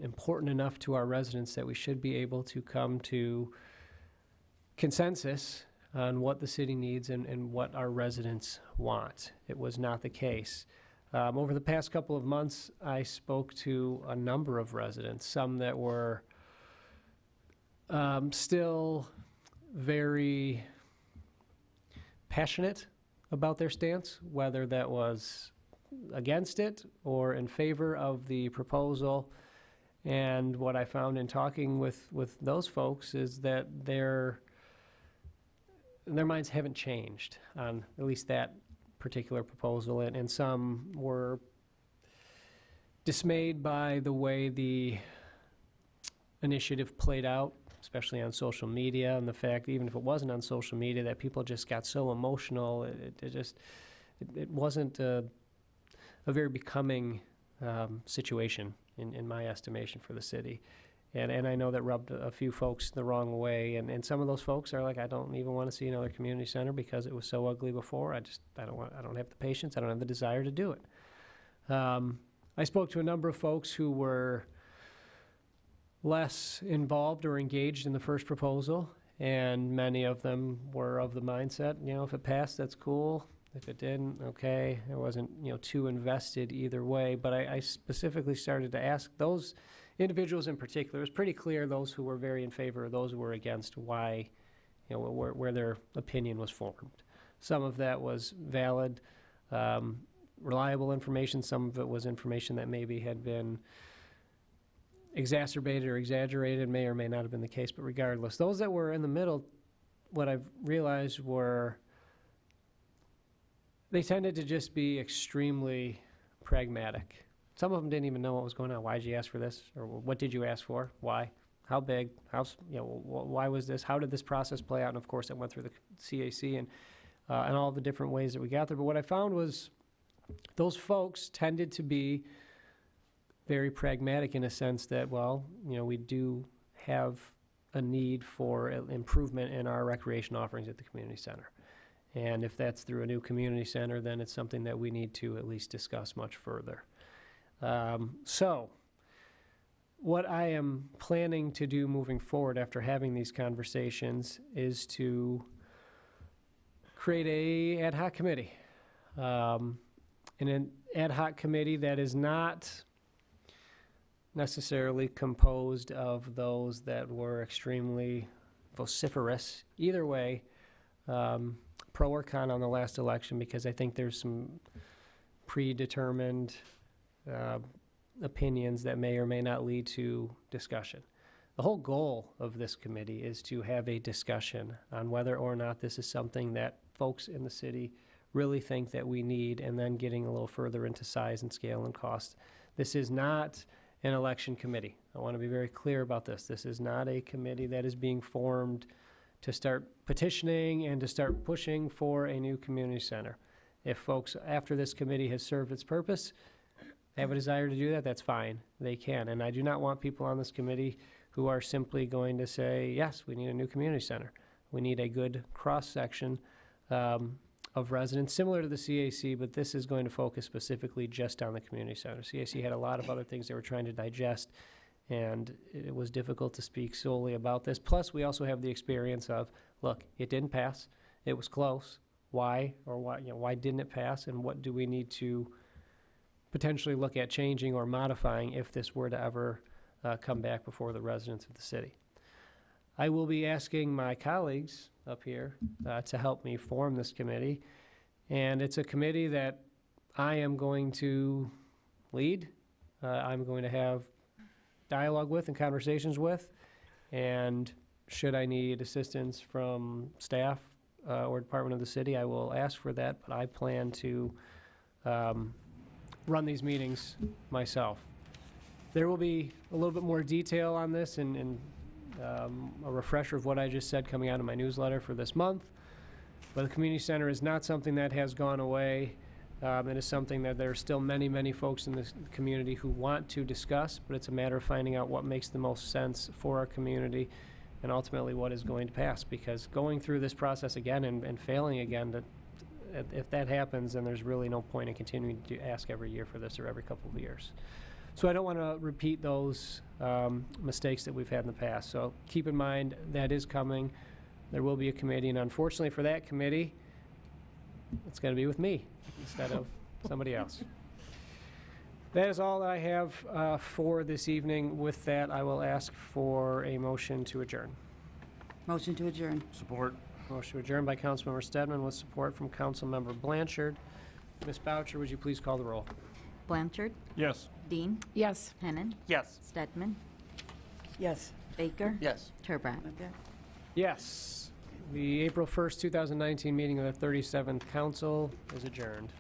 important enough to our residents that we should be able to come to consensus on what the city needs and what our residents want. It was not the case. Over the past couple of months, I spoke to a number of residents, some that were still very passionate about their stance, whether that was against it or in favor of the proposal. And what I found in talking with those folks is that their minds haven't changed on at least that particular proposal, and some were dismayed by the way the initiative played out, especially on social media, and the fact, even if it wasn't on social media, that people just got so emotional. It wasn't a very becoming situation in my estimation for the city. And I know that rubbed a few folks the wrong way, and some of those folks are like, I don't even want to see another community center because it was so ugly before. I don't have the patience. I don't have the desire to do it. I spoke to a number of folks who were less involved or engaged in the first proposal, and many of them were of the mindset, if it passed, that's cool. If it didn't, okay. I wasn't, too invested either way. But I specifically started to ask those individuals in particular. It was pretty clear those who were very in favor, those who were against, why, where their opinion was formed. Some of that was valid, reliable information. Some of it was information that maybe had been exacerbated or exaggerated, may or may not have been the case, but regardless. Those that were in the middle, what I've realized were they tended to just be extremely pragmatic. Some of them didn't even know what was going on. Why did you ask for this? Or what did you ask for? Why? How big? Why was this? How did this process play out? And of course, it went through the CAC and all the different ways that we got there. But what I found was those folks tended to be very pragmatic in a sense that, well, we do have a need for improvement in our recreation offerings at the community center. And if that's through a new community center, then it's something that we need to at least discuss much further. So what I am planning to do moving forward after having these conversations is to create a ad hoc committee. And an ad hoc committee that is not necessarily composed of those that were extremely vociferous. Either way, pro or con on the last election, because I think there's some predetermined opinions that may or may not lead to discussion. The whole goal of this committee is to have a discussion on whether or not this is something that folks in the city really think that we need, and then getting a little further into size and scale and cost. This is not an election committee. I want to be very clear about this. This is not a committee that is being formed to start petitioning and to start pushing for a new community center. If folks, after this committee has served its purpose, have a desire to do that, that's fine. They can. And I do not want people on this committee who are simply going to say, yes, we need a new community center. We need a good cross-section of residents, similar to the CAC, but this is going to focus specifically just on the community center. CAC had a lot of other things they were trying to digest, and it was difficult to speak solely about this. Plus, we also have the experience of, look, it didn't pass. It was close. Why? Or why didn't it pass? And what do we need to potentially look at changing or modifying if this were to ever come back before the residents of the city? I will be asking my colleagues up here to help me form this committee. And it's a committee that I am going to lead. I'm going to have dialogue with and conversations with. And should I need assistance from staff or department of the city, I will ask for that. But I plan to run these meetings myself. There will be a little bit more detail on this and a refresher of what I just said coming out of my newsletter for this month. But the community center is not something that has gone away. It is something that there are still many, many folks in this community who want to discuss, but it's a matter of finding out what makes the most sense for our community and ultimately what is going to pass. Because going through this process again and failing again, if that happens, then there's really no point in continuing to ask every year for this or every couple of years. So I don't want to repeat those mistakes that we've had in the past. So keep in mind that is coming. There will be a committee, and unfortunately for that committee, it's going to be with me instead of somebody else. That is all that I have for this evening. With that, I will ask for a motion to adjourn. Motion to adjourn. Support. Motion to adjourn by Councilmember Stedman with support from Councilmember Blanchard. Ms. Boucher, would you please call the roll? Blanchard. Yes. Dean. Yes. Hennan. Yes. Stedman. Yes. Baker. Yes. Turbrack. Yes. The April 1st, 2019 meeting of the 37th Council is adjourned.